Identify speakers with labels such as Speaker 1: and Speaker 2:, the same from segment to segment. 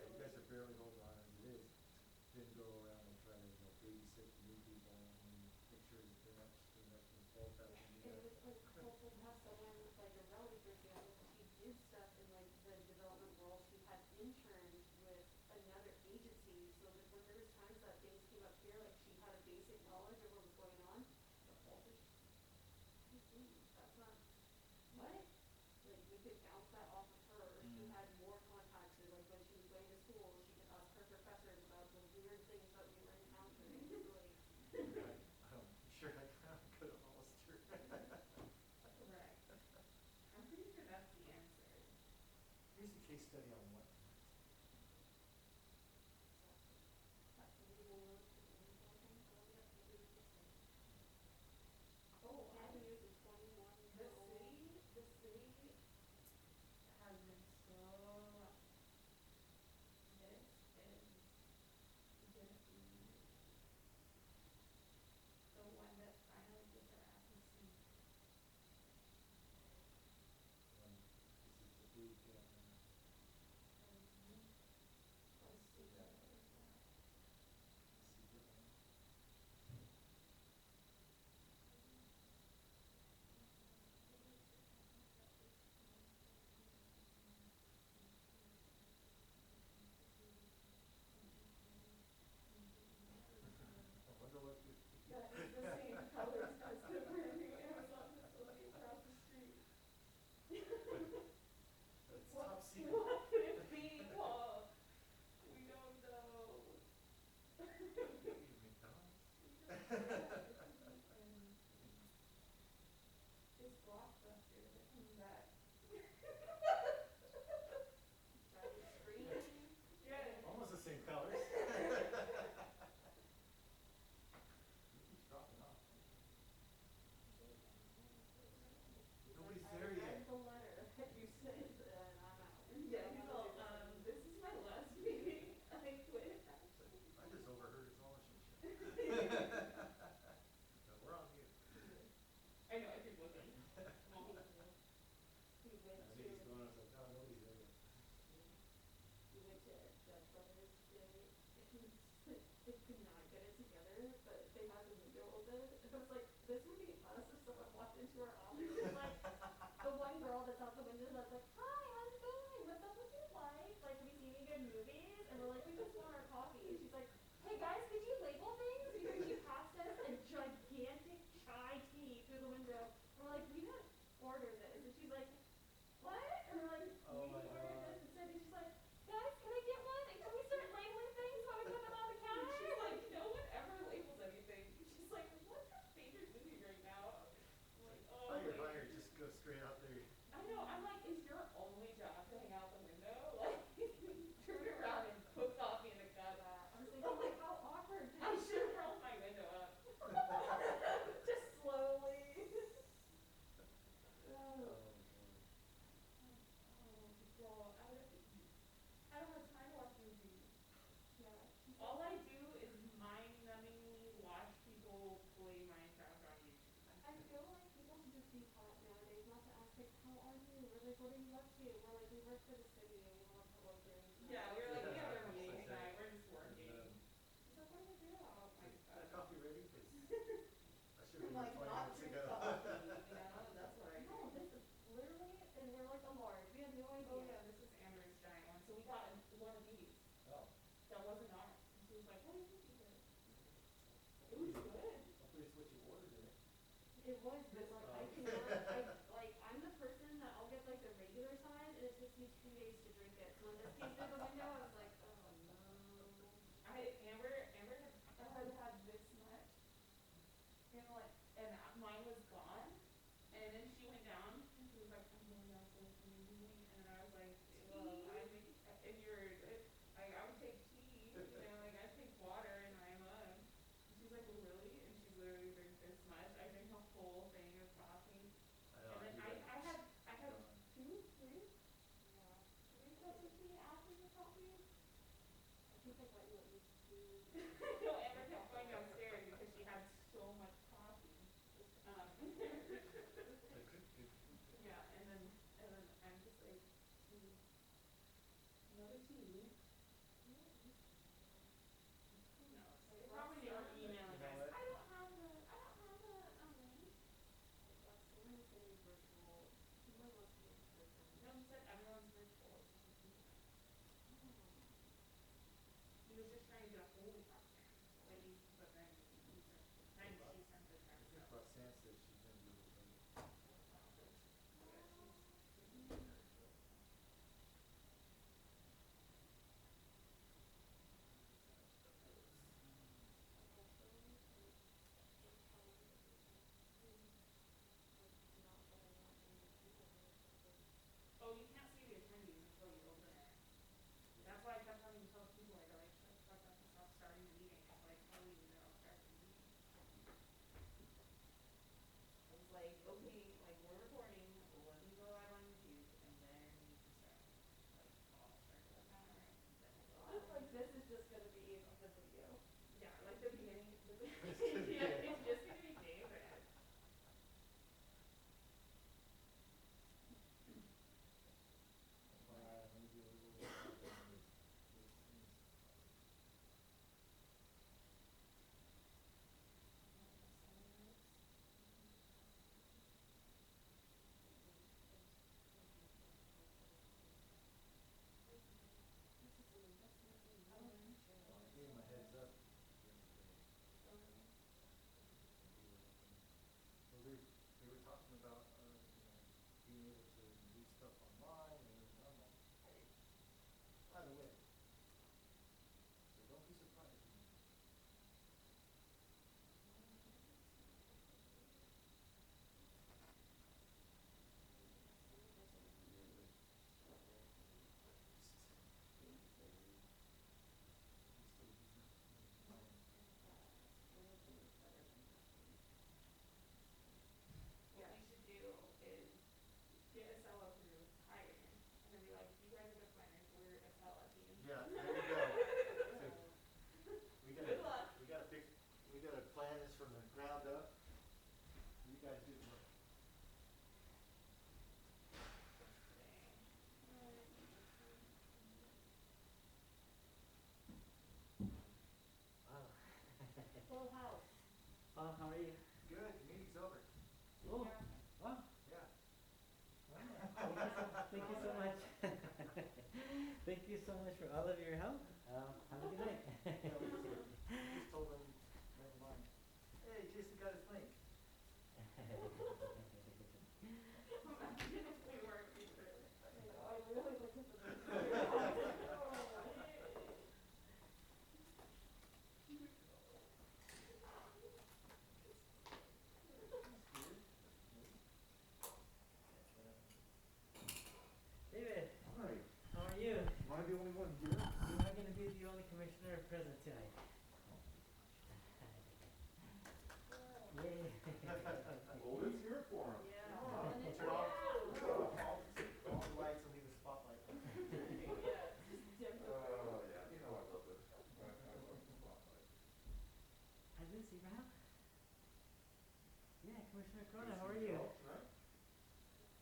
Speaker 1: Yeah, you guys are barely holding on as it is. Then go around and try to, babysit the new people and make sure that they're not screwing up the fall fest when you
Speaker 2: It
Speaker 1: guys.
Speaker 2: was like hopeful past that when like a relative, for example, she did stuff in like the development world. She had interned with another agency, so that when there was times that things came up here, like she had a basic knowledge of what was going on. The whole just, that's not what? Like we could bounce that off of her. She had more contacts. Like when she was going to school, she could ask her professors about the weird things that we were encountering. Like
Speaker 1: I'm sure I could have Hollister.
Speaker 3: Correct. I'm pretty sure that's the answer.
Speaker 1: Here's a case study on what?
Speaker 3: Oh,
Speaker 2: Avenues is 21
Speaker 3: the
Speaker 2: years old.
Speaker 3: city has been so, this is gonna be the one that finally gets our asses seen.
Speaker 1: This is the big,
Speaker 3: Let's see what it is.
Speaker 1: secret one. I wonder what
Speaker 3: That is the same colors as the brand new Amazon facility across the street.
Speaker 1: That's
Speaker 3: What,
Speaker 1: top secret.
Speaker 3: what could it be, Paul? We don't know.
Speaker 1: Maybe McDonald's.
Speaker 3: It's Blockbuster, they're coming back.
Speaker 2: Giant screen.
Speaker 3: Yeah.
Speaker 1: Almost the same colors. Keeps dropping off. Nobody's
Speaker 2: Like,
Speaker 1: there
Speaker 2: I
Speaker 1: yet.
Speaker 2: read the letter that you sent and I'm out.
Speaker 3: Yeah, he's all, this is my last meeting. I quit.
Speaker 1: I just overheard his whole shit. So we're on mute.
Speaker 3: I know, I keep looking.
Speaker 2: He went
Speaker 1: I
Speaker 2: to
Speaker 1: think he's going, I was like, oh, nobody's there yet.
Speaker 2: he went to Judge Brothers today and they could not get it together, but they had the window open. And I was like, this would be us if someone walked into our office and like the one girl that's out the window that's like, hi, how's it going? What's up with your life? Like, have you seen any good movies? And we're like, we just want our coffee. And she's like, hey guys, could you label things? Because she passed us a gigantic chai tea through the window. And we're like, we didn't order this. And she's like, what? And we're like,
Speaker 1: Oh
Speaker 2: we
Speaker 1: my
Speaker 2: ordered
Speaker 1: God.
Speaker 2: this instead. And she's like, guys, can I get one? And can we start labeling things while we put them on the counter?
Speaker 3: She's like, no one ever labels anything. She's like, what's your favorite movie right now? I'm like, oh.
Speaker 1: Hire, just go straight out there.
Speaker 3: I know, I'm like, is your only job to hang out the window? Like, turn around and put coffee in the cup.
Speaker 2: I was thinking, like, how awkward.
Speaker 3: I should have rolled my window up.
Speaker 2: Just slowly.
Speaker 1: Oh,
Speaker 3: Well, I don't have time to watch movies.
Speaker 2: Yeah.
Speaker 3: All I do is mind-numbingly watch people play Minecraft on YouTube.
Speaker 2: I feel like people should just be taught nowadays not to ask, like, how are you? Or like, what are you up to? We're like, we work for the city and we want to work during the
Speaker 3: Yeah, we were like, we have our
Speaker 1: Yeah.
Speaker 3: meeting
Speaker 1: It's like
Speaker 3: tonight,
Speaker 1: that.
Speaker 3: we're just working.
Speaker 1: And,
Speaker 3: She's like, what do we do? Oh, my
Speaker 1: is
Speaker 3: God.
Speaker 1: that coffee ready? 'Cause I should have
Speaker 3: Like,
Speaker 1: been 20
Speaker 3: not
Speaker 1: minutes
Speaker 3: drink
Speaker 1: ago.
Speaker 3: coffee, that's what I do.
Speaker 2: No, this is literally, and we're like the large. We have no idea.
Speaker 3: Oh yeah, this is Amber's giant one. So we got one of these
Speaker 1: Oh.
Speaker 3: that wasn't ours. And she was like, what do you think you did? It was good.
Speaker 1: Hopefully it's what you ordered in it.
Speaker 2: It was, but like I cannot, I'm the person that I'll get like the regular size and it takes me 2 days to drink it. So when this came through the window, I was like, oh no.
Speaker 3: Amber had this much. And like, and mine was gone. And then she went down and she was like, I'm going downstairs for your meeting. And I was like, well, if you're, like, I would take tea, like I'd take water in my mug. And she's like, well, really? And she's literally drinks this much. I drink a whole thing of coffee.
Speaker 1: I know,
Speaker 3: And then I had 2, 3
Speaker 2: Yeah.
Speaker 3: cups of tea after the coffee.
Speaker 2: I think I got you at least 2.
Speaker 3: No, Amber kept going downstairs because she had so much coffee.
Speaker 1: Good.
Speaker 3: Yeah, and then I'm just like, tea. Another tea. okay, like, we're recording, let me go live on YouTube, and then you can start. Like, I'll start the camera, and then we'll go live.
Speaker 2: Like, this is just gonna be the video.
Speaker 3: Yeah, like the beginning,
Speaker 1: It's just
Speaker 3: yeah, it's just gonna be Dave and
Speaker 1: Alright, let me do a little bit of this. Well, I gave him a heads up yesterday. So they were talking about, being able to do stuff online and everything. I'm like, hey, by the way, so don't be surprised when you
Speaker 3: what we should do is get a solo crew, hire him, and then be like, you guys are the planners, we're a solo team.
Speaker 1: Yeah, there you go.
Speaker 3: Good luck.
Speaker 1: We gotta plan this from the ground up. You guys do the work.
Speaker 4: Full house. Oh, how are you?
Speaker 1: Good, the meeting's over.
Speaker 4: Oh, wow.
Speaker 1: Yeah.
Speaker 4: Thank you so much. Thank you so much for all of your help. Have a good night.
Speaker 1: Yeah, we just told them, never mind. Hey, Jason got his link.
Speaker 3: Imagine if we weren't secret.
Speaker 2: I really looked at the video.
Speaker 4: David,
Speaker 1: Hi,
Speaker 4: how are you?
Speaker 1: am I the only one here?
Speaker 4: You are going to be the only commissioner present tonight. Yay.
Speaker 5: Well, let's hear it for him.
Speaker 2: Yeah.
Speaker 1: Turn off all the lights and leave the spotlight on.
Speaker 2: Yeah, just dim the
Speaker 5: Oh, yeah, you know I love it. I love the spotlight.
Speaker 4: Hi, Liz, Abraham. Yeah, Commissioner
Speaker 5: Good
Speaker 4: Corona,
Speaker 5: to
Speaker 4: how are
Speaker 5: see
Speaker 4: you?
Speaker 5: all tonight.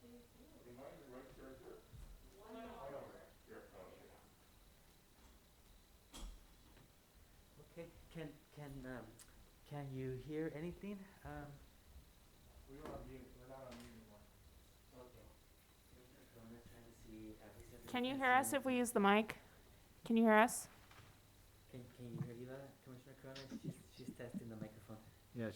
Speaker 5: Do you mind the right chair here?
Speaker 3: One
Speaker 5: Right
Speaker 3: over.
Speaker 5: over there. Here, okay.
Speaker 4: Okay, can you hear anything?
Speaker 1: We were on mute, we're not on mute anymore.
Speaker 4: Okay. Commissioner Corona trying to see, he said that
Speaker 3: Can you
Speaker 4: he
Speaker 3: hear us
Speaker 4: see
Speaker 3: if we use the mic? Can you hear us?
Speaker 4: Can you hear Ela, Commissioner Corona? She's testing the microphone.
Speaker 1: Yeah.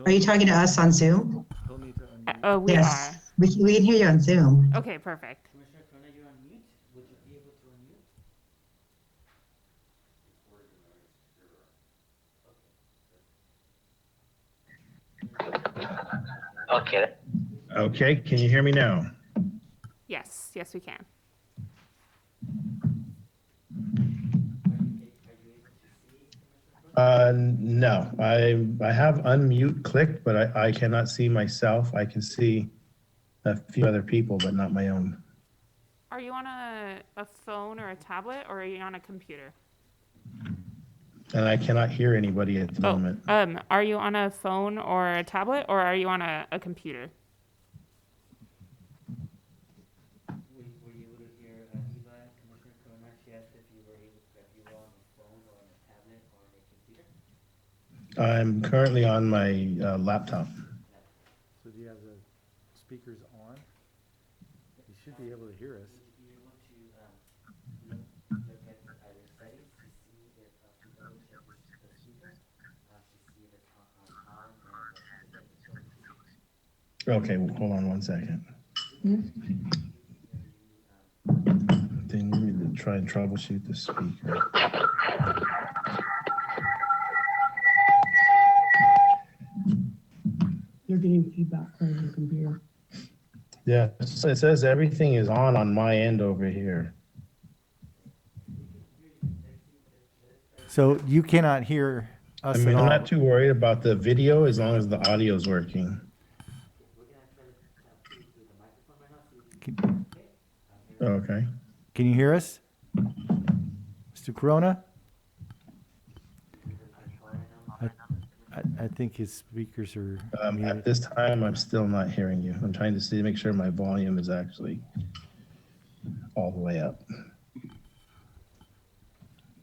Speaker 6: Are you talking to us on Zoom?
Speaker 1: He'll need to unmute.
Speaker 3: Oh, we
Speaker 6: Yes, we can hear you on Zoom.
Speaker 3: are. Okay, perfect.
Speaker 4: Commissioner Corona, you're on mute. Would you be able to unmute?
Speaker 5: It's organized here.
Speaker 4: Okay.
Speaker 6: Okay. Okay, can you hear me now?
Speaker 3: Yes, yes, we can.
Speaker 4: Are you able to see Commissioner Corona?
Speaker 6: No, I have unmute clicked, but I cannot see myself. I can see a few other people, but not my own.
Speaker 3: Are you on a phone or a tablet, or are you on a computer?
Speaker 6: And I cannot hear anybody at the moment.
Speaker 3: Are you on a phone or a tablet, or are you on a computer?
Speaker 4: Were you able to hear Ela, Commissioner Corona? She asked if you were on the phone or on a tablet or on a computer.
Speaker 6: I'm currently on my laptop.
Speaker 1: So do you have the speakers on? You should be able to hear us.
Speaker 4: Would you be able to look at your settings to see if to double check the speaker to see if it's on and
Speaker 6: Okay, well, hold on one second. Then we need to try and troubleshoot the speaker.
Speaker 7: You're getting feedback from your computer.
Speaker 6: Yeah, so it says everything is on my end over here.
Speaker 1: So you cannot hear
Speaker 6: I
Speaker 1: us
Speaker 6: mean,
Speaker 1: at
Speaker 6: I'm
Speaker 1: all?
Speaker 6: not too worried about the video as long as the audio is working. Okay.
Speaker 1: Can you hear us? Mr. Corona? I think his speakers are
Speaker 6: At
Speaker 1: muted.
Speaker 6: this time, I'm still not hearing you. I'm trying to see, make sure my volume is actually all the way up.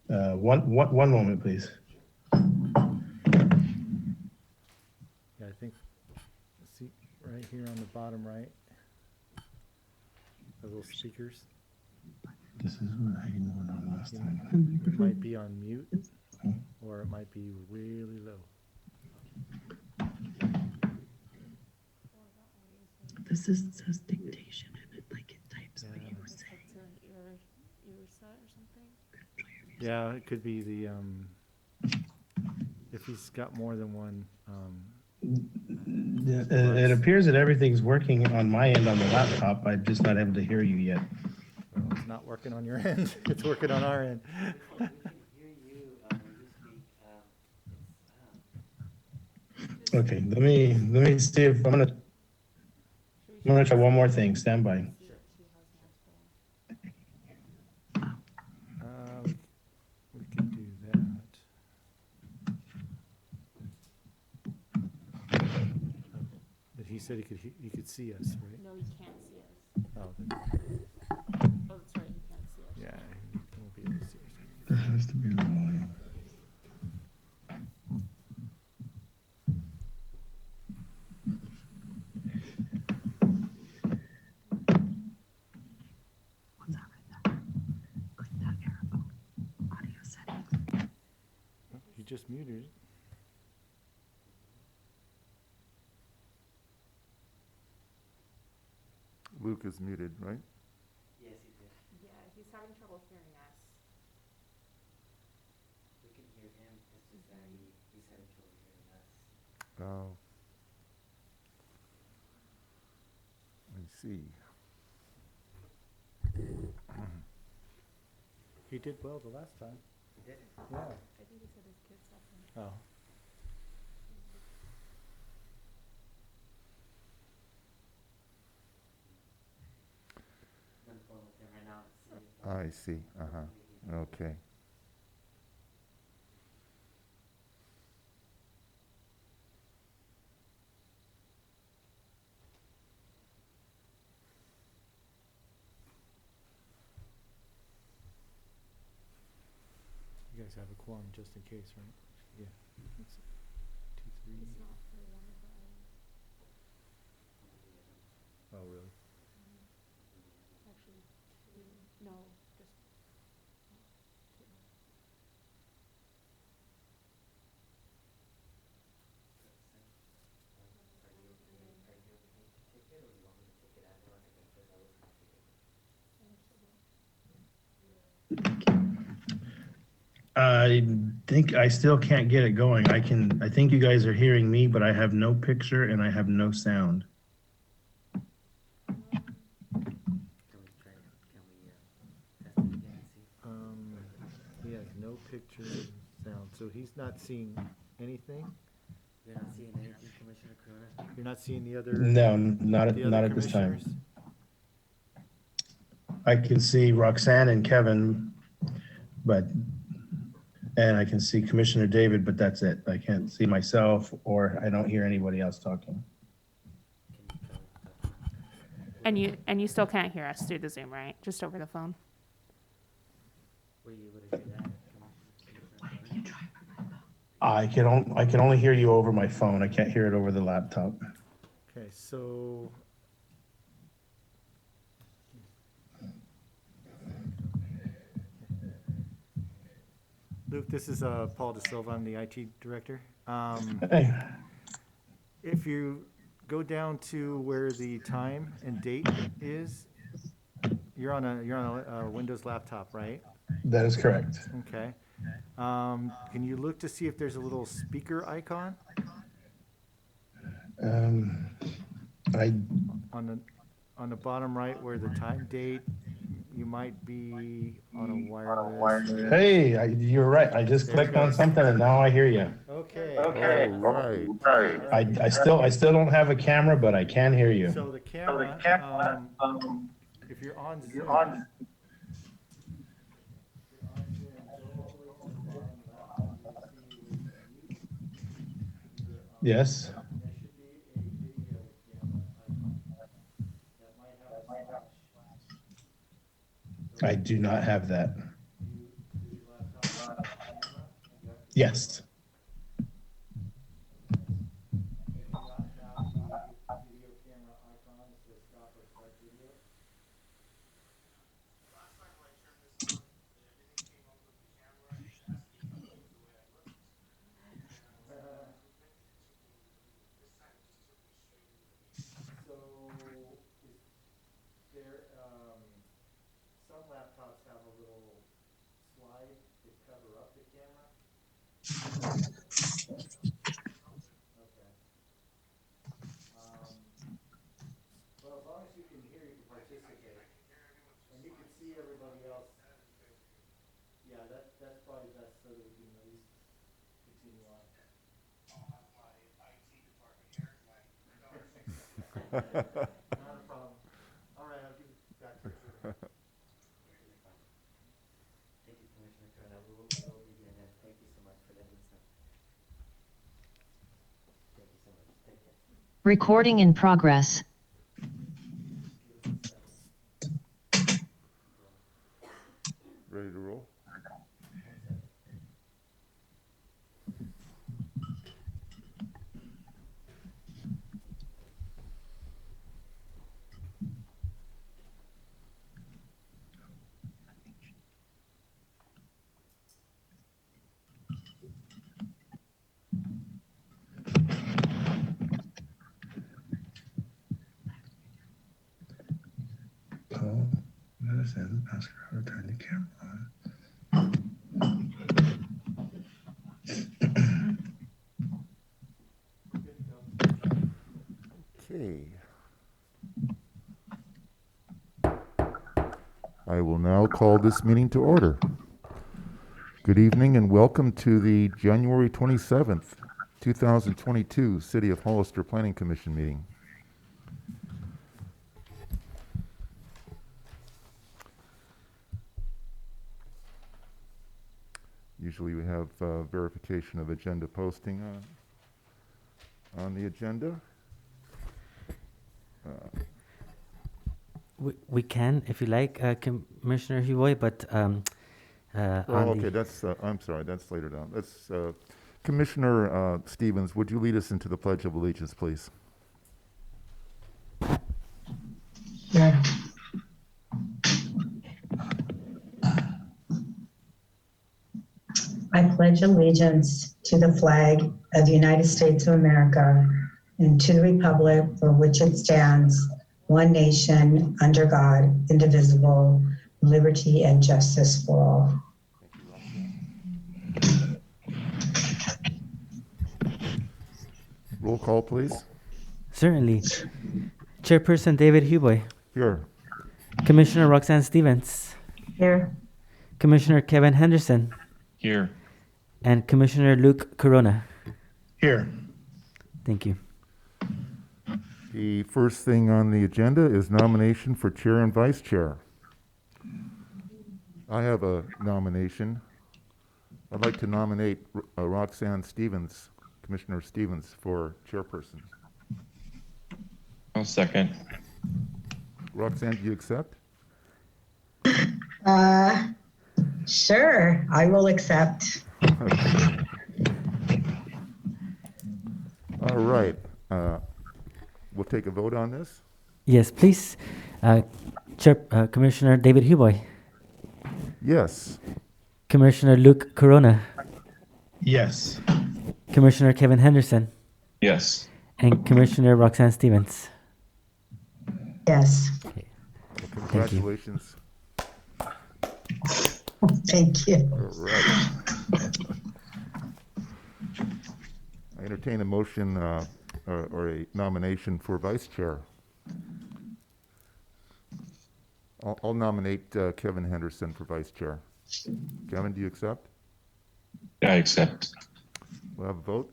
Speaker 6: One moment, please.
Speaker 1: Yeah, I think, see, right here on the bottom right, the little speakers.
Speaker 6: This is what I didn't know on last time.
Speaker 1: It might be on mute, or it might be really low.
Speaker 7: This is, says dictation and it like it types what you were saying.
Speaker 1: Yeah, it could be the, if he's got more than one,
Speaker 6: It appears that everything's working on my end on the laptop. I'm just not able to hear you yet.
Speaker 1: well, it's not working on your end, it's working on our end.
Speaker 4: We can hear you when you speak.
Speaker 6: Okay, let me see if I'm gonna try one more thing. Stand by.
Speaker 1: We can do that. But he said he could see us, right?
Speaker 3: No, he can't see us.
Speaker 1: Oh,
Speaker 3: Oh, that's right, he can't see us.
Speaker 1: yeah, he won't be able to see us.
Speaker 6: There has to be a volume.
Speaker 7: What's that right there? Click that arrow. Audio settings.
Speaker 1: Oh, he just muted it.
Speaker 5: Luke is muted, right?
Speaker 4: Yes, he did.
Speaker 3: Yeah, he's having trouble hearing us.
Speaker 4: We can hear him. It's just that he's having trouble hearing us.
Speaker 5: Oh. I see.
Speaker 1: He did well the last time.
Speaker 4: He did.
Speaker 1: Yeah.
Speaker 3: I think he said his kids helped him.
Speaker 1: Oh.
Speaker 4: I'm on the phone with him right now to see.
Speaker 5: I see. Uh-huh. Okay.
Speaker 1: You guys have a quorum just in case, right? Yeah. It's 2, 3.
Speaker 3: It's not for one of the items.
Speaker 1: Oh, really?
Speaker 3: Actually, two. No, just two.
Speaker 4: Are you okay to take it, or do you want me to take it afterwards? Because I was gonna take it.
Speaker 6: I think I still can't get it going. I think you guys are hearing me, but I have no picture and I have no sound.
Speaker 4: Can we try it? Can we test it again and see?
Speaker 1: He has no picture sound, so he's not seeing anything?
Speaker 4: You're not seeing anything, Commissioner Corona?
Speaker 1: You're not seeing the other?
Speaker 6: No, not
Speaker 1: the
Speaker 6: at,
Speaker 1: other
Speaker 6: not at this time.
Speaker 1: commissioners?
Speaker 6: I can see Roxanne and Kevin, and I can see Commissioner David, but that's it. I can't see myself or I don't hear anybody else talking.
Speaker 4: Can you try to talk?
Speaker 3: And you still can't hear us through the Zoom, right? Just over the phone?
Speaker 4: Were you able to hear that, Commissioner Corona?
Speaker 6: I can only hear you over my phone. I can't hear it over the laptop.
Speaker 1: Okay, so. Luke, this is Paul DeSilva. I'm the IT director.
Speaker 6: Hey,
Speaker 1: If you go down to where the time and date is, you're on a Windows laptop, right?
Speaker 6: that is correct.
Speaker 1: Okay. Can you look to see if there's a little speaker icon
Speaker 6: I
Speaker 1: on the bottom right where the time, date? You might be on a wireless.
Speaker 6: Hey, you're right. I just clicked on something and now I hear you.
Speaker 1: Okay.
Speaker 5: All right.
Speaker 6: I still don't have a camera, but I can hear you.
Speaker 1: So the camera,
Speaker 5: If you're on Zoom,
Speaker 1: Zoom, go all the way to the bottom left, you will see with mute. Either on-
Speaker 6: Yes,
Speaker 1: There should be a video camera icon that might have a slash.
Speaker 6: I do not have that.
Speaker 1: Does your laptop have a camera?
Speaker 6: Yes.
Speaker 1: If you not have the video camera icon, it says stop or start video.
Speaker 5: last time when I turned this on, everything came up with the camera asking me the way I looked. And I was like, this time it just took me straight into the meeting.
Speaker 1: So, is there, some laptops have a little slide to cover up the camera? Okay. Well, as long as you can hear, you can participate. And you can see everybody else. Yeah, that's probably best so that we can at least continue on.
Speaker 5: I'll have my IT department here, my daughter fix it.
Speaker 1: Not a problem. All right, I'll give it back to you.
Speaker 4: Thank you, Commissioner Corona. We'll begin then. Thank you so much for letting us know. Thank you so much. Take care.
Speaker 7: Recording in progress.
Speaker 5: Ready to roll?
Speaker 6: Oh, Henderson, ask her how to turn the camera on.
Speaker 5: Okay. I will now call this meeting to order. Good evening and welcome to the January 27th, 2022 City of Hollister Planning Commission meeting. Usually we have verification of agenda posting on the agenda.
Speaker 4: We can, if you like, Commissioner Huboy, but
Speaker 5: I'm sorry, that's later down. That's Commissioner Stevens, would you lead us into the Pledge of Allegiance, please?
Speaker 8: Yeah. I pledge allegiance to the flag of the United States of America and to the republic for which it stands, one nation, under God, indivisible, liberty and justice for all.
Speaker 5: Roll call, please.
Speaker 4: certainly. Chairperson David Huboy,
Speaker 5: Here.
Speaker 4: Commissioner Roxanne Stevens,
Speaker 8: Here.
Speaker 4: Commissioner Kevin Henderson,
Speaker 9: Here.
Speaker 4: and Commissioner Luke Corona.
Speaker 6: Here.
Speaker 4: Thank you.
Speaker 5: The first thing on the agenda is nomination for chair and vice chair. I have a nomination. I'd like to nominate Roxanne Stevens, Commissioner Stevens, for chairperson.
Speaker 9: I'll second.
Speaker 5: Roxanne, do you accept?
Speaker 8: Sure, I will accept.
Speaker 5: All right. We'll take a vote on this.
Speaker 4: Yes, please. Commissioner David Huboy,
Speaker 5: Yes.
Speaker 4: Commissioner Luke Corona,
Speaker 6: Yes.
Speaker 4: Commissioner Kevin Henderson,
Speaker 9: Yes.
Speaker 4: and Commissioner Roxanne Stevens.
Speaker 8: Yes,
Speaker 5: Well, congratulations.
Speaker 8: thank you.
Speaker 5: All right. I entertain a motion or a nomination for vice chair. I'll nominate Kevin Henderson for vice chair. Kevin, do you accept?
Speaker 9: I accept.
Speaker 5: We'll have a vote.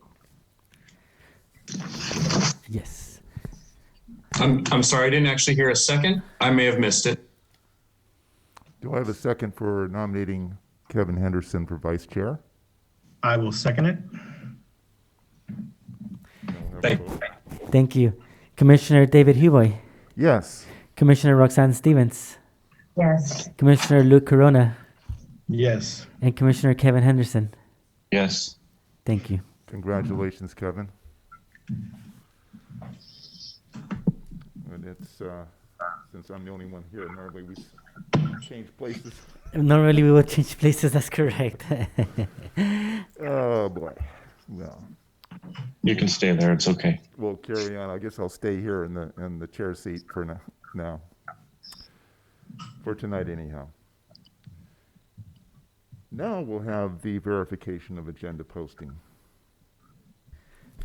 Speaker 4: Yes.
Speaker 10: I'm sorry, I didn't actually hear a second. I may have missed it. Do I have a second for nominating Kevin Henderson for vice chair?
Speaker 6: I will second it.
Speaker 4: Thank you. Commissioner David Huboy.
Speaker 10: Yes.
Speaker 4: Commissioner Roxanne Stevens.
Speaker 8: Yes.
Speaker 4: Commissioner Luke Corona.
Speaker 6: Yes.
Speaker 4: And Commissioner Kevin Henderson.
Speaker 9: Yes.
Speaker 4: Thank you.
Speaker 10: Congratulations, Kevin. And it's, since I'm the only one here, normally we change places.
Speaker 4: Normally we would change places, that's correct.
Speaker 10: Oh, boy. Well,
Speaker 9: You can stay there. It's okay.
Speaker 10: we'll carry on. I guess I'll stay here in the chair seat for now. For tonight anyhow. Now we'll have the verification of agenda posting.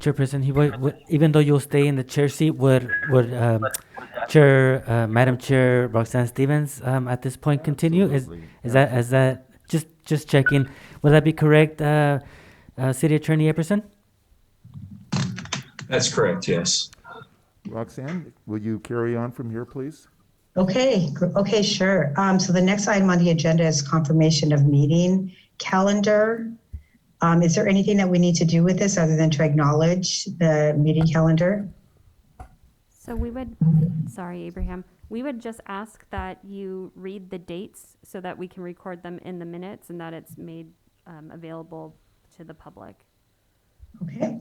Speaker 4: Chairperson Huboy, even though you'll stay in the chair seat, would Madam Chair Roxanne Stevens at this point continue?
Speaker 10: Absolutely.
Speaker 4: Is that just checking? Would that be correct, City Attorney Epperson?
Speaker 11: That's correct, yes.
Speaker 10: Roxanne, will you carry on from here, please?
Speaker 8: Okay, sure. So the next item on the agenda is confirmation of meeting calendar. Is there anything that we need to do with this other than to acknowledge the meeting calendar?
Speaker 12: So sorry, Abraham, we would just ask that you read the dates so that we can record them in the minutes and that it's made available to the public.
Speaker 8: Okay.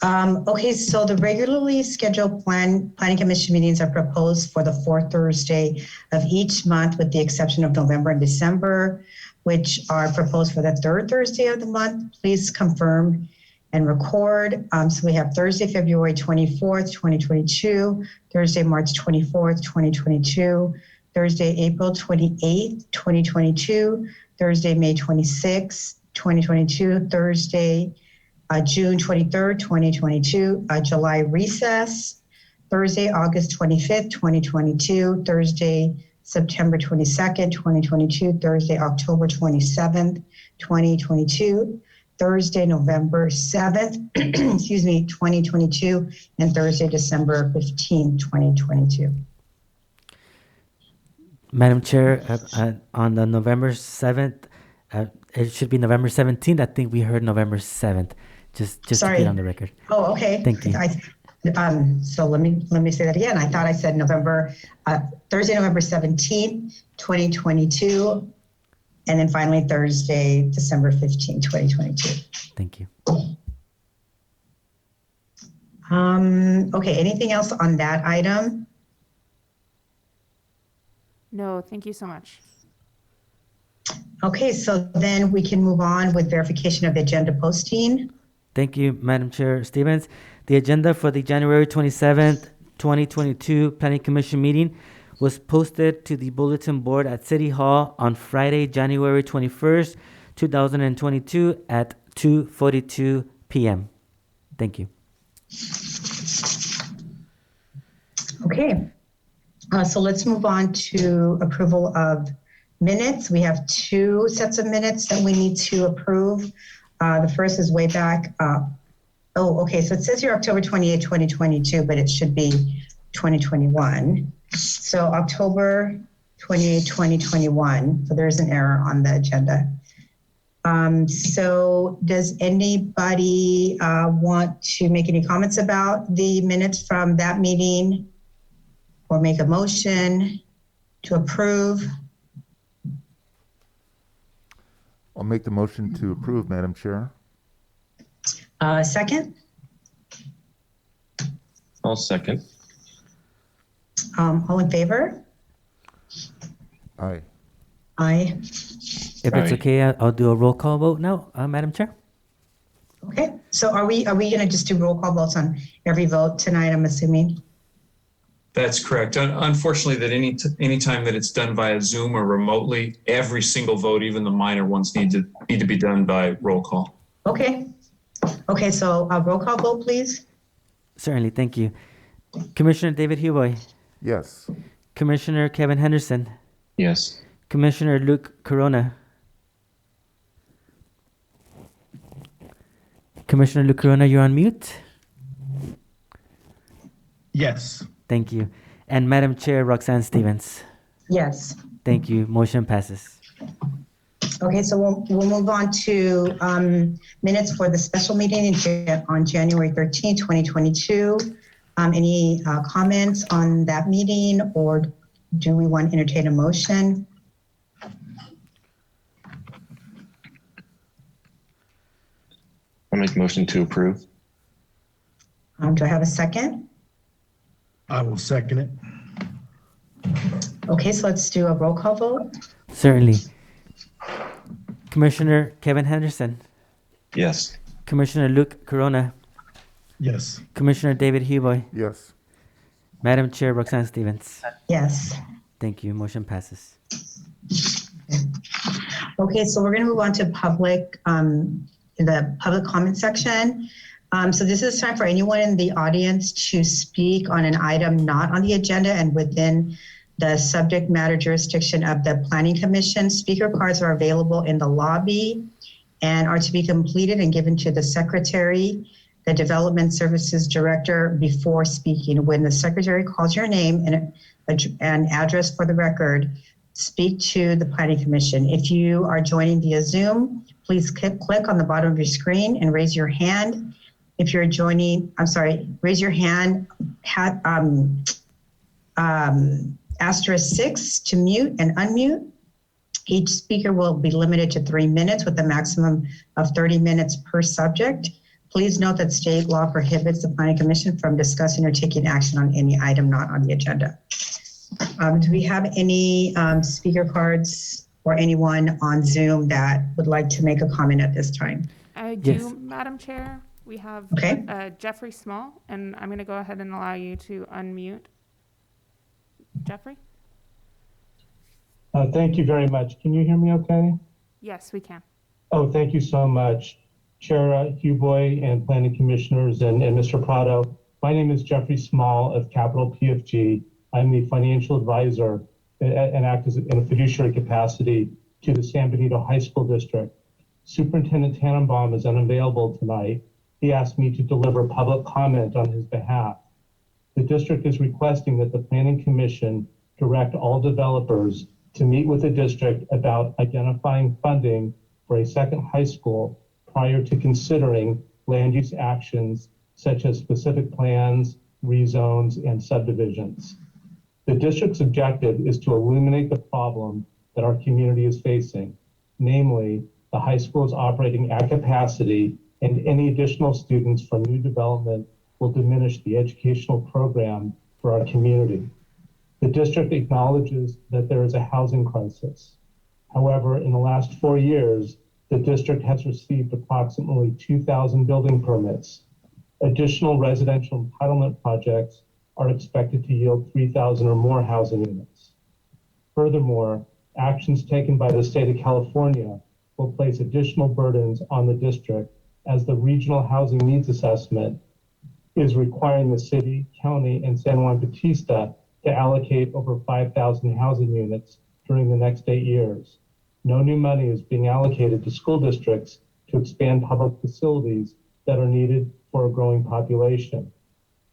Speaker 8: So the regularly scheduled planning commission meetings are proposed for the fourth Thursday of each month, with the exception of November and December, which are proposed for the third Thursday of the month. Please confirm and record. So we have Thursday, February 24th, 2022, Thursday, March 24th, 2022, Thursday, April 28th, 2022, Thursday, May 26th, 2022, Thursday, June 23rd, 2022, July recess, Thursday, August 25th, 2022, Thursday, September 22nd, 2022, Thursday, October 27th, 2022, Thursday, November 7th, 2022, and Thursday, December 15th, 2022.
Speaker 4: Madam Chair, on the November 7th, it should be November 17th. I think we heard November 7th. Just to get on the record.
Speaker 8: Oh, okay.
Speaker 4: Thank you.
Speaker 8: So let me say that again. I thought I said Thursday, November 17th, 2022, and then finally Thursday, December 15th, 2022.
Speaker 4: Thank you.
Speaker 8: Okay, anything else on that item?
Speaker 3: No, thank you so much.
Speaker 8: Okay, so then we can move on with verification of the agenda posting.
Speaker 4: Thank you, Madam Chair Stevens. The agenda for the January 27th, 2022 Planning Commission meeting was posted to the bulletin board at City Hall on Friday, January 21st, 2022 at 2:42 p.m. Thank you.
Speaker 8: Okay, so let's move on to approval of minutes. We have two sets of minutes that we need to approve. The first is way back. So it says here October 28, 2022, but it should be 2021. So October 28, 2021. So there's an error on the agenda. So does anybody want to make any comments about the minutes from that meeting or make a motion to approve?
Speaker 10: I'll make the motion to approve, Madam Chair.
Speaker 8: Second?
Speaker 9: I'll second.
Speaker 8: All in favor?
Speaker 10: Aye.
Speaker 8: Aye.
Speaker 4: If it's
Speaker 9: Aye.
Speaker 4: okay, I'll do a roll call vote now, Madam Chair.
Speaker 8: Okay, so are we gonna just do roll call votes on every vote tonight, I'm assuming?
Speaker 11: That's correct. Unfortunately, that any time that it's done via Zoom or remotely, every single vote, even the minor ones, need to be done by roll call.
Speaker 8: Okay. Okay, so roll call vote, please.
Speaker 4: Certainly, thank you. Commissioner David Huboy.
Speaker 10: Yes.
Speaker 4: Commissioner Kevin Henderson.
Speaker 9: Yes.
Speaker 4: Commissioner Luke Corona. Commissioner Luke Corona, you're on mute.
Speaker 6: Yes.
Speaker 4: Thank you. And Madam Chair Roxanne Stevens.
Speaker 8: Yes.
Speaker 4: Thank you. Motion passes.
Speaker 8: Okay, so we'll move on to minutes for the special meeting on January 13, 2022. Any comments on that meeting, or do we want to entertain a motion?
Speaker 9: I'll make a motion to approve.
Speaker 8: Do I have a second?
Speaker 6: I will second it.
Speaker 8: Okay, so let's do a roll call vote.
Speaker 4: Certainly. Commissioner Kevin Henderson.
Speaker 9: Yes.
Speaker 4: Commissioner Luke Corona.
Speaker 6: Yes.
Speaker 4: Commissioner David Huboy.
Speaker 10: Yes.
Speaker 4: Madam Chair Roxanne Stevens.
Speaker 8: Yes.
Speaker 4: Thank you. Motion passes.
Speaker 8: Okay, so we're going to move on to the public comment section. So this is time for anyone in the audience to speak on an item not on the agenda and within the subject matter jurisdiction of the Planning Commission. Speaker cards are available in the lobby and are to be completed and given to the secretary, the Development Services Director, before speaking. When the secretary calls your name and address for the record, speak to the Planning Commission. If you are joining via Zoom, please click on the bottom of your screen and raise your hand. If you're joining, raise your hand, *6 to mute and unmute. Each speaker will be limited to 3 minutes with a maximum of 30 minutes per subject. Please note that state law prohibits the Planning Commission from discussing or taking action on any item not on the agenda. Do we have any speaker cards or anyone on Zoom that would like to make a comment at this time?
Speaker 3: I do,
Speaker 4: Yes.
Speaker 3: Madam Chair. We have
Speaker 8: Okay.
Speaker 3: Jeffrey Small, and I'm going to go ahead and allow you to unmute. Jeffrey?
Speaker 13: Thank you very much. Can you hear me okay?
Speaker 3: Yes, we can.
Speaker 13: Oh, thank you so much. Chair Huboy and Planning Commissioners and Mr. Prado. My name is Jeffrey Small of Capital PFG. I'm the financial advisor and act as in a fiduciary capacity to the San Benito High School District. Superintendent Tannenbaum is unavailable tonight. He asked me to deliver public comment on his behalf. The district is requesting that the Planning Commission direct all developers to meet with the district about identifying funding for a second high school prior to considering land use actions such as specific plans, rezones, and subdivisions. The district's objective is to illuminate the problem that our community is facing, namely, the high school is operating at capacity and any additional students from new development will diminish the educational program for our community. The district acknowledges that there is a housing crisis. However, in the last 4 years, the district has received approximately 2,000 building permits. Additional residential entitlement projects are expected to yield 3,000 or more housing units. Furthermore, actions taken by the state of California will place additional burdens on the district as the regional housing needs assessment is requiring the city, county, and San Juan Bautista to allocate over 5,000 housing units during the next 8 years. No new money is being allocated to school districts to expand public facilities that are needed for a growing population.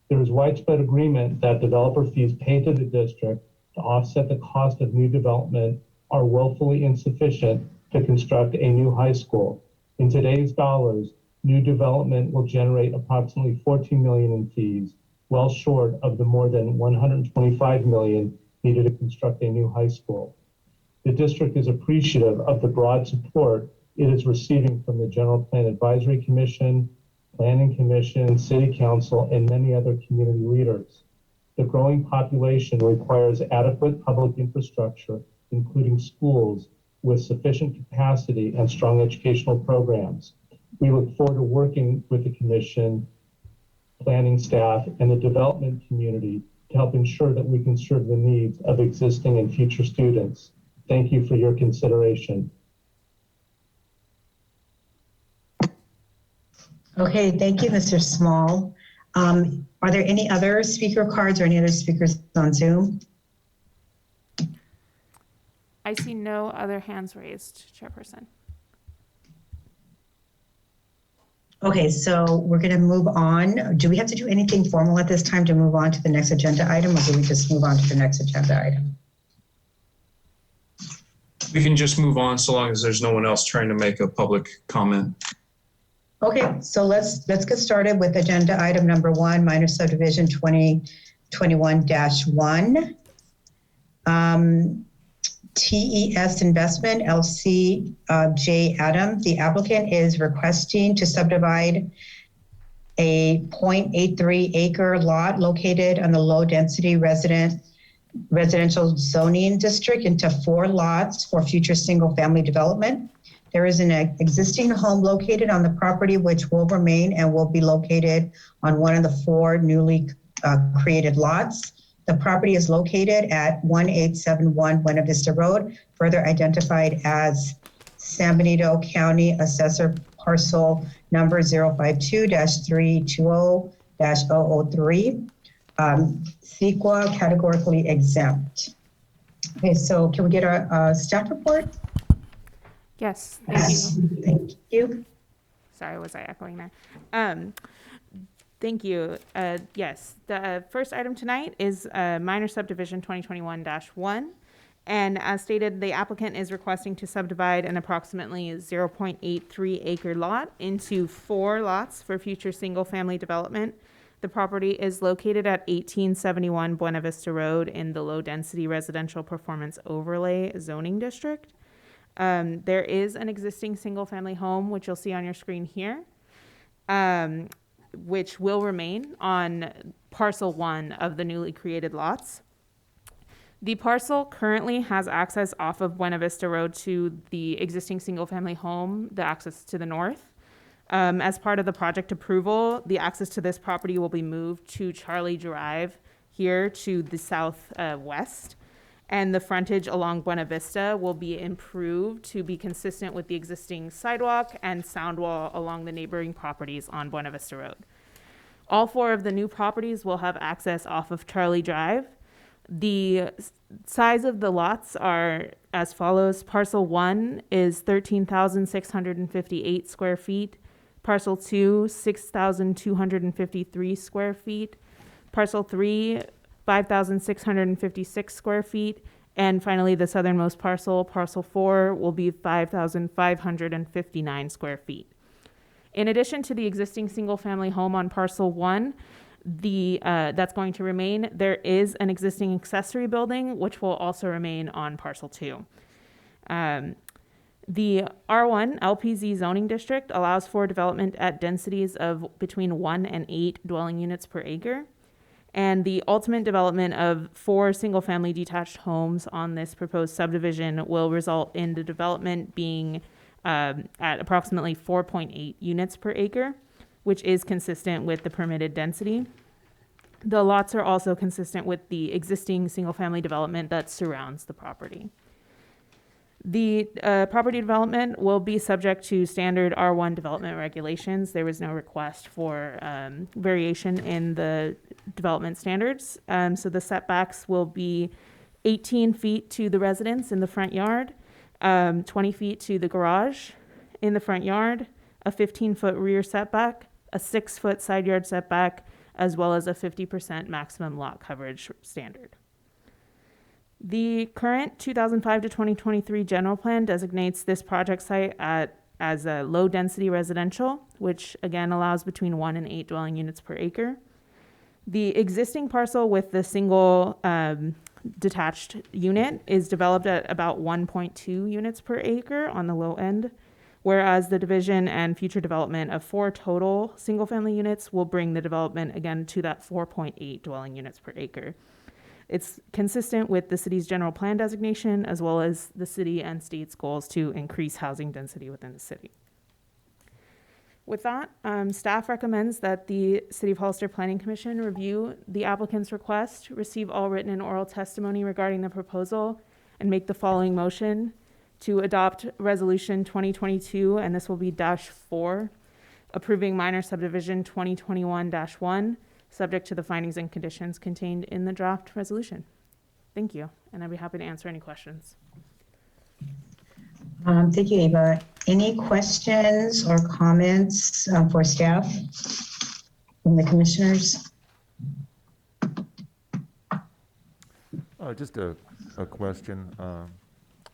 Speaker 13: There is widespread agreement that developer fees paid to the district to offset the cost of new development are woefully insufficient to construct a new high school. In today's dollars, new development will generate approximately $14 million in fees, well short of the more than $125 million needed to construct a new high school. The district is appreciative of the broad support it is receiving from the General Plan Advisory Commission, Planning Commission, City Council, and many other community leaders. The growing population requires adequate public infrastructure, including schools with sufficient capacity and strong educational programs. We look forward to working with the Commission, planning staff, and the development community to help ensure that we can serve the needs of existing and future students. Thank you for your consideration.
Speaker 8: Okay, thank you, Mr. Small. Are there any other speaker cards or any other speakers on Zoom?
Speaker 3: I see no other hands raised, Chairperson.
Speaker 8: Okay, so we're going to move on. Do we have to do anything formal at this time to move on to the next agenda item, or do we just move on to the next agenda item?
Speaker 11: We can just move on so long as there's no one else trying to make a public comment.
Speaker 8: Okay, so let's get started with agenda item number 1, minor subdivision 2021-1. TES Investment LC J. Adam. The applicant is requesting to subdivide a 0.83 acre lot located on the low density residential zoning district into 4 lots for future single family development. There is an existing home located on the property which will remain and will be located on one of the 4 newly created lots. The property is located at 1871 Buena Vista Road, further identified as San Benito County Assessor Parcel number 052-320-003. CEQA categorically exempt. Okay, so can we get a staff report?
Speaker 3: Yes, thank you.
Speaker 8: Thank you.
Speaker 3: Sorry, was I echoing there? Thank you. Yes, the first item tonight is minor subdivision 2021-1. And as stated, the applicant is requesting to subdivide an approximately 0.83 acre lot into 4 lots for future single family development. The property is located at 1871 Buena Vista Road in the low density residential performance overlay zoning district. There is an existing single family home, which you'll see on your screen here, which will remain on parcel 1 of the newly created lots. The parcel currently has access off of Buena Vista Road to the existing single family home, the access to the north. As part of the project approval, the access to this property will be moved to Charlie Drive here to the southwest. And the frontage along Buena Vista will be improved to be consistent with the existing sidewalk and sound wall along the neighboring properties on Buena Vista Road. All 4 of the new properties will have access off of Charlie Drive. The size of the lots are as follows. Parcel 1 is 13,658 square feet. Parcel 2, 6,253 square feet. Parcel 3, 5,656 square feet. And finally, the southernmost parcel, parcel 4, will be 5,559 square feet. In addition to the existing single-family home on parcel 1, that's going to remain, there is an existing accessory building, which will also remain on parcel 2. The R1 LPZ zoning district allows for development at densities of between 1 and 8 dwelling units per acre. And the ultimate development of 4 single-family detached homes on this proposed subdivision will result in the development being at approximately 4.8 units per acre, which is consistent with the permitted density. The lots are also consistent with the existing single-family development that surrounds the property. The property development will be subject to standard R1 development regulations. There was no request for variation in the development standards. So the setbacks will be 18 feet to the residence in the front yard, 20 feet to the garage in the front yard, a 15-foot rear setback, a 6-foot side yard setback, as well as a 50% maximum lot coverage standard. The current 2005 to 2023 general plan designates this project site as a low density residential, which again allows between 1 and 8 dwelling units per acre. The existing parcel with the single detached unit is developed at about 1.2 units per acre on the low end, whereas the division and future development of 4 total single family units will bring the development again to that 4.8 dwelling units per acre. It's consistent with the city's general plan designation, as well as the city and state's goals to increase housing density within the city. With that, staff recommends that the City of Hollister Planning Commission review the applicant's request, receive all written and oral testimony regarding the proposal, and make the following motion to adopt Resolution 2022, and this will be -4, approving minor subdivision 2021-1, subject to the findings and conditions contained in the draft resolution. Thank you, and I'd be happy to answer any questions.
Speaker 8: Thank you, Ava. Any questions or comments for staff from the commissioners?
Speaker 10: Just a question.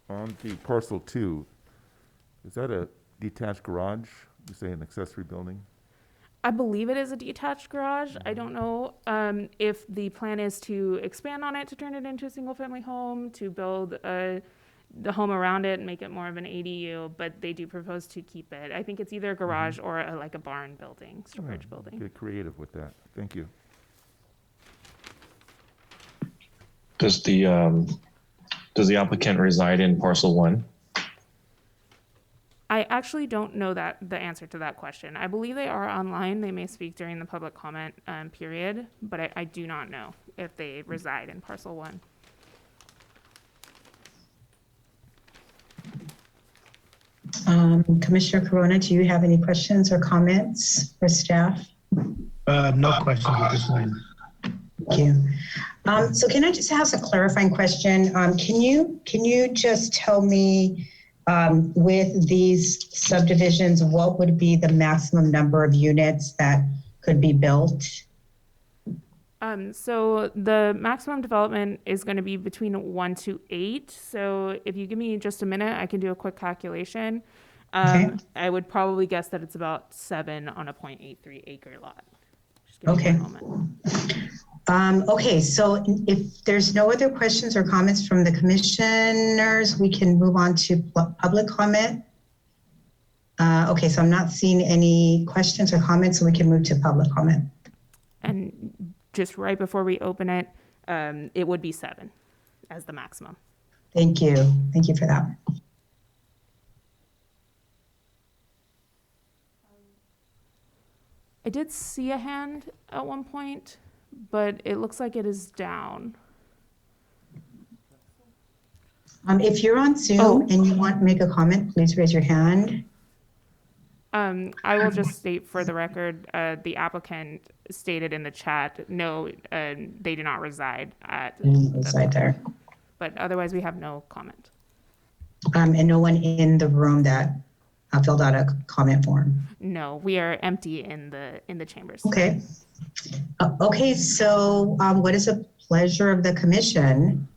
Speaker 10: on the parcel 2, is that a detached garage? You say an accessory building?
Speaker 3: I believe it is a detached garage. I don't know if the plan is to expand on it to turn it into a single-family home, to build the home around it and make it more of an ADU, but they do propose to keep it. I think it's either a garage or like a barn building, storage building.
Speaker 10: Get creative with that. Thank you.
Speaker 9: Does the applicant reside in parcel 1?
Speaker 3: I actually don't know the answer to that question. I believe they are online. They may speak during the public comment period, but I do not know if they reside in parcel 1.
Speaker 8: Commissioner Corona, do you have any questions or comments for staff?
Speaker 6: No questions at this time.
Speaker 8: Thank you. So can I just ask a clarifying question? Can you just tell me with these subdivisions, what would be the maximum number of units that could be built?
Speaker 3: So the maximum development is going to be between 1 to 8. So if you give me just a minute, I can do a quick calculation.
Speaker 8: Okay.
Speaker 3: I would probably guess that it's about 7 on a 0.83 acre lot. Just give me
Speaker 8: Okay.
Speaker 3: one moment.
Speaker 8: Okay, so if there's no other questions or comments from the commissioners, we can move on to public comment. Okay, so I'm not seeing any questions or comments, so we can move to public comment.
Speaker 3: And just right before we open it, it would be 7 as the maximum.
Speaker 8: Thank you. Thank you for that.
Speaker 3: I did see a hand at one point, but it looks like it is down.
Speaker 8: If you're on Zoom and you want to make a comment, please raise your hand.
Speaker 3: I will just state for the record, the applicant stated in the chat, no, they do not reside at.
Speaker 8: Reside there.
Speaker 3: But otherwise, we have no comment.
Speaker 8: And no one in the room that filled out a comment form.
Speaker 3: No, we are empty in the chambers.
Speaker 8: Okay. Okay, so what is the pleasure of the commission?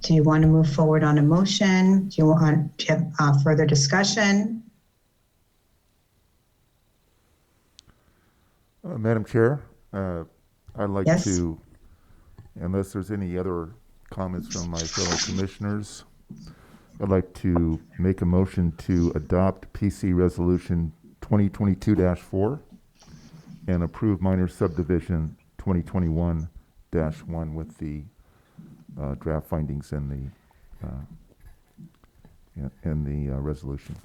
Speaker 8: Do you want to move forward on a motion? Do you want to have further discussion?
Speaker 10: Madam Chair, I'd like
Speaker 8: Yes.
Speaker 10: to, unless there's any other comments from my fellow commissioners, I'd like to make a motion to adopt PC Resolution 2022-4 and approve minor subdivision 2021-1 with the draft findings in the resolution.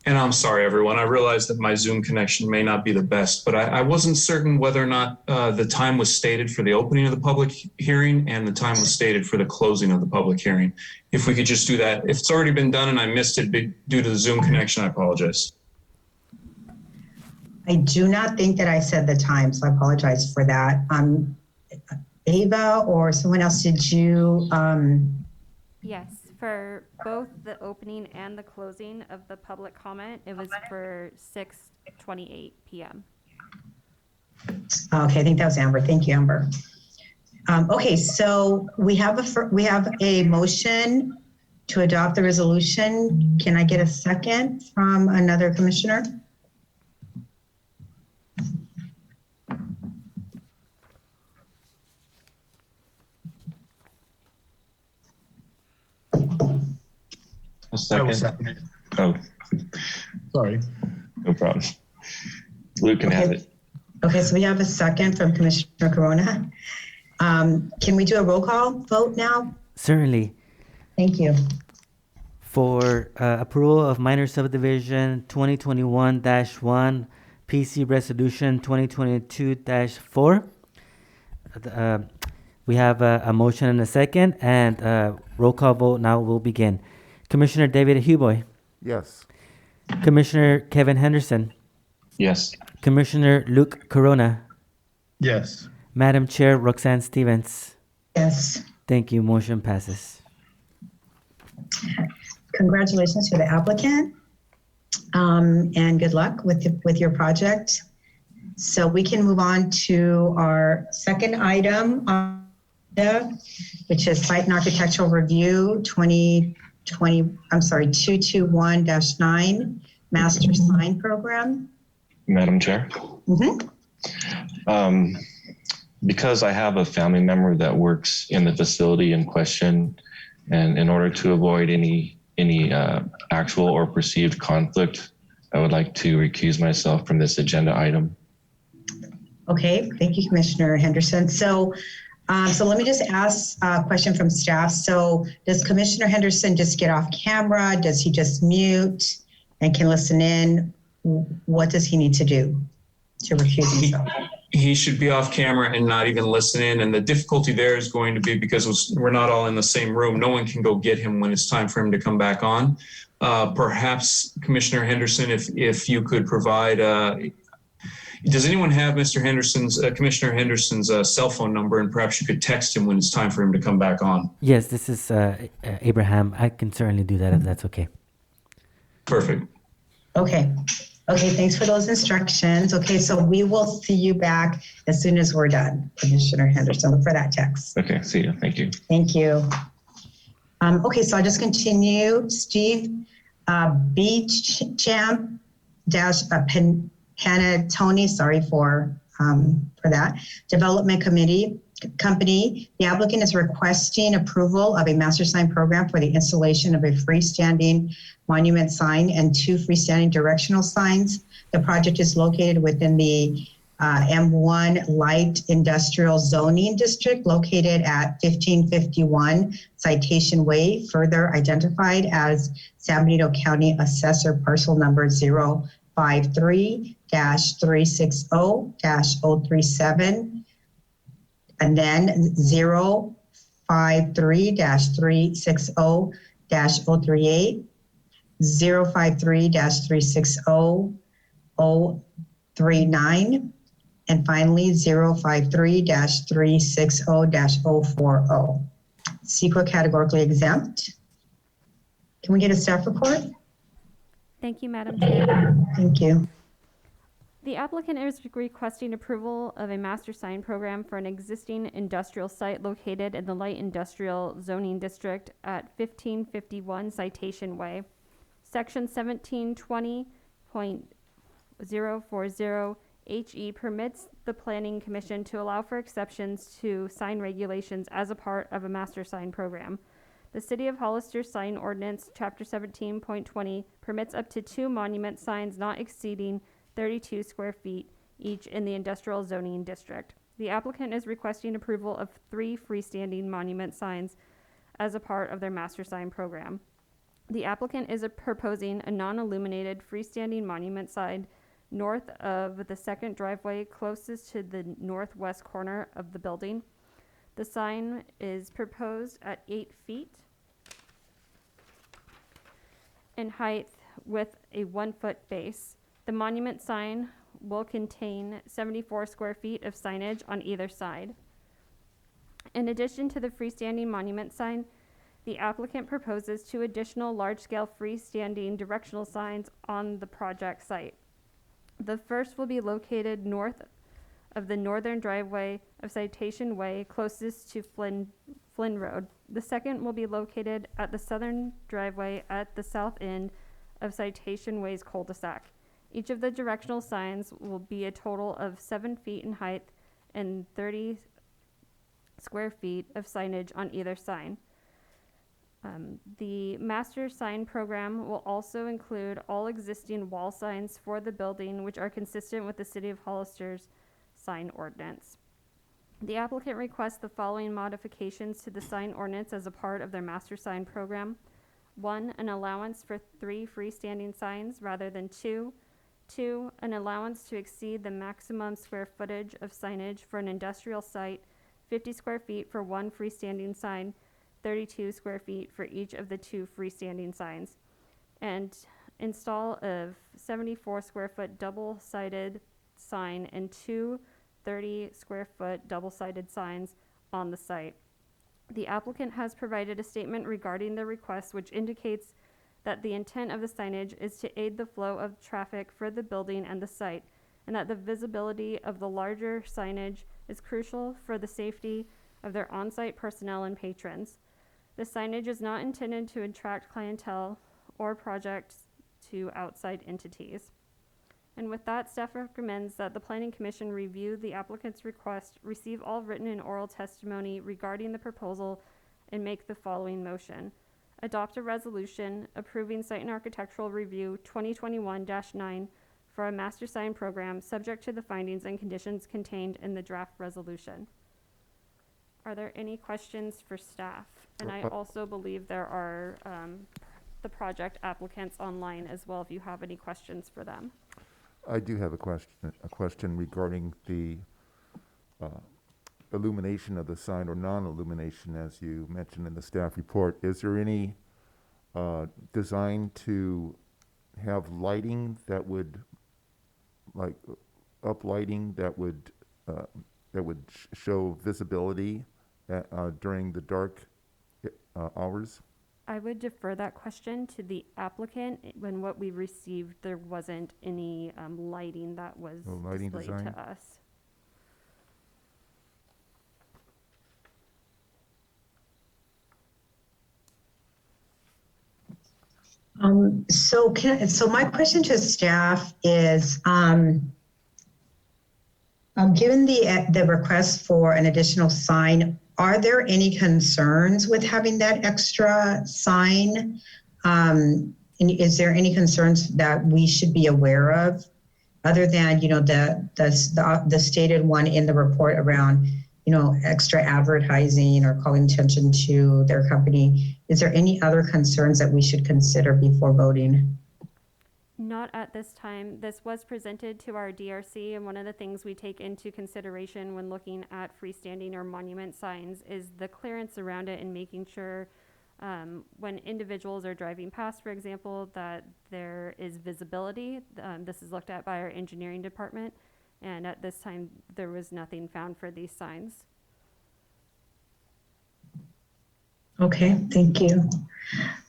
Speaker 11: And I'm sorry, everyone. I realize that my Zoom connection may not be the best, but I wasn't certain whether or not the time was stated for the opening of the public hearing and the time was stated for the closing of the public hearing. If we could just do that. If it's already been done and I missed it due to the Zoom connection, I apologize.
Speaker 8: I do not think that I said the time, so I apologize for that. Ava or someone else, did you?
Speaker 12: Yes, for both the opening and the closing of the public comment, it was for 6:28 p.m.
Speaker 8: Okay, I think that was Amber. Thank you, Amber. Okay, so we have a motion to adopt the resolution. Can I get a second from another commissioner?
Speaker 9: A second.
Speaker 6: second it.
Speaker 9: Oh,
Speaker 6: Sorry.
Speaker 9: no problem. Luke can have it.
Speaker 8: Okay, so we have a second from Commissioner Corona. Can we do a roll call vote now?
Speaker 4: Certainly.
Speaker 8: Thank you.
Speaker 4: For approval of minor subdivision 2021-1, PC Resolution 2022-4, we have a motion and a second, and roll call vote now will begin. Commissioner David Huboy.
Speaker 10: Yes.
Speaker 4: Commissioner Kevin Henderson.
Speaker 9: Yes.
Speaker 4: Commissioner Luke Corona.
Speaker 6: Yes.
Speaker 4: Madam Chair Roxanne Stevens.
Speaker 8: Yes.
Speaker 4: Thank you. Motion passes.
Speaker 8: Congratulations to the applicant, and good luck with your project. So we can move on to our second item on which is Site and Architectural Review 221-9 Master Sign Program.
Speaker 9: Madam Chair, because I have a family member that works in the facility in question, and in order to avoid any actual or perceived conflict, I would like to recuse myself from this agenda item.
Speaker 8: Okay, thank you, Commissioner Henderson. So let me just ask a question from staff. So does Commissioner Henderson just get off camera? Does he just mute and can listen in? What does he need to do to recuse himself?
Speaker 11: He should be off camera and not even listen in. And the difficulty there is going to be because we're not all in the same room. No one can go get him when it's time for him to come back on. Perhaps Commissioner Henderson, if you could provide, does anyone have Commissioner Henderson's cell phone number, and perhaps you could text him when it's time for him to come back on?
Speaker 4: Yes, this is Abraham. I can certainly do that if that's okay.
Speaker 11: Perfect.
Speaker 8: Okay, thanks for those instructions. Okay, so we will see you back as soon as we're done, Commissioner Henderson. Look for that text.
Speaker 9: Okay, see you. Thank you.
Speaker 8: Thank you. Okay, so I'll just continue. Steve, Beach Champ dash Panatoni, sorry for that. Development Company, the applicant is requesting approval of a master sign program for the installation of a freestanding monument sign and 2 freestanding directional signs. The project is located within the M1 Light Industrial Zoning District, located at 1551 Citation Way, further identified as San Benito County Assessor Parcel Number 053-360-037, and then 053-360-038, 053-360-039, and finally 053-360-040. CEQA categorically exempt. Can we get a staff report?
Speaker 12: Thank you, Madam Chair.
Speaker 8: Thank you.
Speaker 12: The applicant is requesting approval of a master sign program for an existing industrial site located in the Light Industrial Zoning District at 1551 Citation Way. Section 1720.040 HE permits the Planning Commission to allow for exceptions to sign regulations as a part of a master sign program. The City of Hollister Sign Ordinance, Chapter 17.20, permits up to 2 monument signs not exceeding 32 square feet each in the industrial zoning district. The applicant is requesting approval of 3 freestanding monument signs as a part of their master sign program. The applicant is proposing a non-illuminated freestanding monument sign north of the second driveway closest to the northwest corner of the building. The sign is proposed at 8 feet in height with a 1-foot base. The monument sign will contain 74 square feet of signage on either side. In addition to the freestanding monument sign, the applicant proposes 2 additional large-scale freestanding directional signs on the project site. The first will be located north of the northern driveway of Citation Way, closest to Flynn Road. The second will be located at the southern driveway at the south end of Citation Way's cul-de-sac. Each of the directional signs will be a total of 7 feet in height and 30 square feet of signage on either sign. The master sign program will also include all existing wall signs for the building, which are consistent with the City of Hollister's sign ordinance. The applicant requests the following modifications to the sign ordinance as a part of their master sign program. 1, an allowance for 3 freestanding signs rather than 2. 2, an allowance to exceed the maximum square footage of signage for an industrial site, 50 square feet for 1 freestanding sign, 32 square feet for each of the 2 freestanding signs, and install a 74 square foot double-sided sign and 2 30 square foot double-sided signs on the site. The applicant has provided a statement regarding the request which indicates that the intent of the signage is to aid the flow of traffic for the building and the site, and that the visibility of the larger signage is crucial for the safety of their on-site personnel and patrons. The signage is not intended to attract clientele or projects to outside entities. And with that, staff recommends that the Planning Commission review the applicant's request, receive all written and oral testimony regarding the proposal, and make the following motion. Adopt a resolution approving site and architectural review 2021-9 for a master sign program subject to the findings and conditions contained in the draft resolution. Are there any questions for staff? And I also believe there are the project applicants online as well if you have any questions for them.
Speaker 10: I do have a question regarding the illumination of the sign or non-illumination, as you mentioned in the staff report. Is there any design to have lighting that would, like uplighting that would show visibility during the dark hours?
Speaker 12: I would defer that question to the applicant. When what we received, there wasn't any lighting that was
Speaker 10: lighting
Speaker 12: displayed
Speaker 10: design?
Speaker 12: to us.
Speaker 8: So my question to staff is, given the request for an additional sign, are there any concerns with having that extra sign? And is there any concerns that we should be aware of, other than the stated one in the report around extra advertising or calling attention to their company? Is there any other concerns that we should consider before voting?
Speaker 12: Not at this time. This was presented to our DRC, and one of the things we take into consideration when looking at freestanding or monument signs is the clearance around it and making sure when individuals are driving past, for example, that there is visibility. This is looked at by our engineering department, and at this time there was nothing found for these signs.
Speaker 8: Okay, thank you.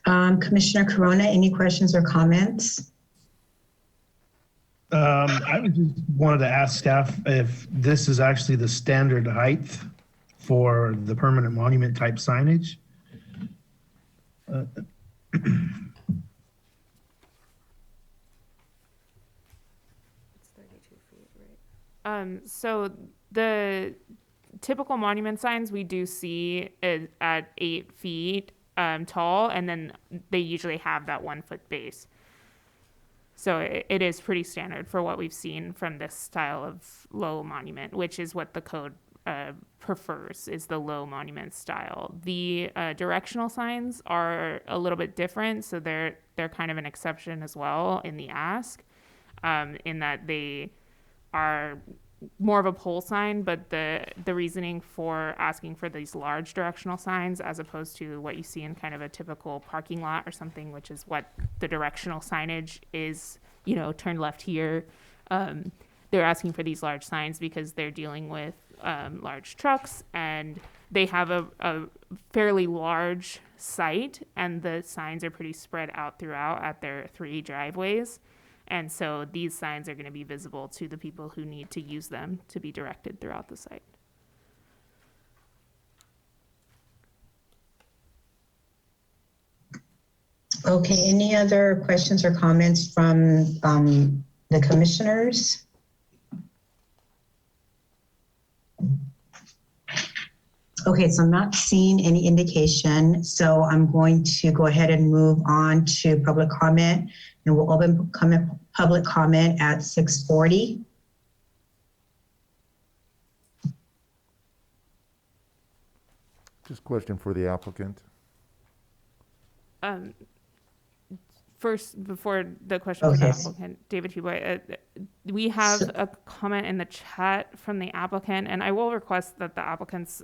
Speaker 8: Commissioner Corona, any questions or comments?
Speaker 6: I just wanted to ask staff if this is actually the standard height for the permanent monument type signage.
Speaker 12: It's 32 feet, right?
Speaker 3: So the typical monument signs we do see is at 8 feet tall, and then they usually have that 1 foot base. So it is pretty standard for what we've seen from this style of low monument, which is what the code prefers, is the low monument style. The directional signs are a little bit different, so they're kind of an exception as well in the ask, in that they are more of a pole sign, but the reasoning for asking for these large directional signs as opposed to what you see in kind of a typical parking lot or something, which is what the directional signage is, turn left here. They're asking for these large signs because they're dealing with large trucks, and they have a fairly large site, and the signs are pretty spread out throughout at their 3 driveways. And so these signs are going to be visible to the people who need to use them to be directed throughout the site.
Speaker 8: Okay, any other questions or comments from the commissioners? Okay, so I'm not seeing any indication, so I'm going to go ahead and move on to public comment, and we'll open public comment at 6:40.
Speaker 10: Just question for the applicant.
Speaker 3: First, before the question for the applicant, David Huboy, we have a comment in the chat from the applicant, and I will request that the applicants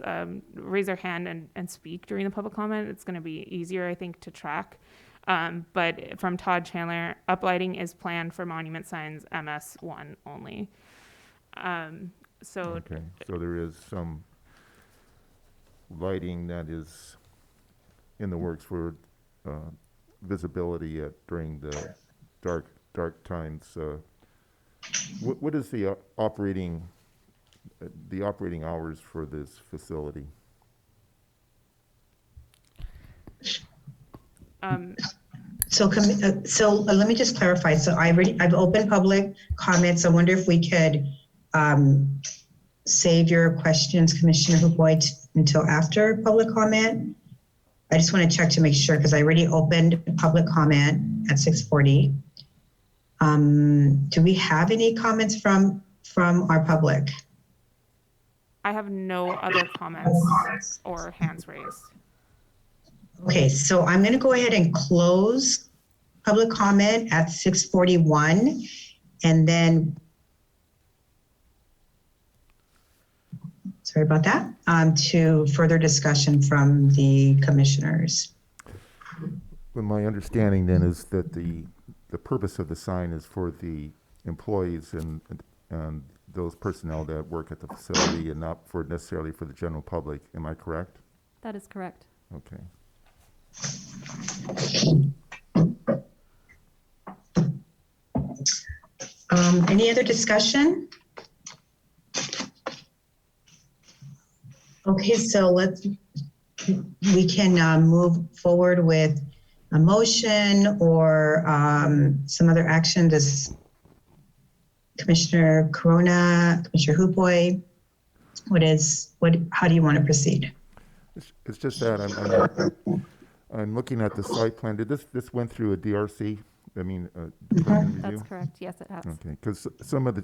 Speaker 3: raise their hand and speak during the public comment. It's going to be easier, I think, to track. But from Todd Chandler, uplighting is planned for monument signs MS1 only. So
Speaker 10: there is some lighting that is in the works for visibility during the dark times. What is the operating hours for this facility?
Speaker 8: So let me just clarify. So I've opened public comments. I wonder if we could save your questions, Commissioner Hoopoy, until after public comment. I just want to check to make sure because I already opened public comment at 6:40. Do we have any comments from our public?
Speaker 3: I have no other comments or hands raised.
Speaker 8: Okay, so I'm going to go ahead and close public comment at 6:41, and then, sorry about that, to further discussion from the commissioners.
Speaker 10: Well, my understanding then is that the purpose of the sign is for the employees and those personnel that work at the facility and not necessarily for the general public. Am I correct?
Speaker 12: That is correct.
Speaker 10: Okay.
Speaker 8: Any other discussion? Okay, so we can move forward with a motion or some other action. Does Commissioner Corona, Commissioner Hoopoy, how do you want to proceed?
Speaker 10: It's just that I'm looking at the site plan. Did this went through a DRC? I mean,
Speaker 12: That's correct. Yes, it has.
Speaker 10: Okay, because some of the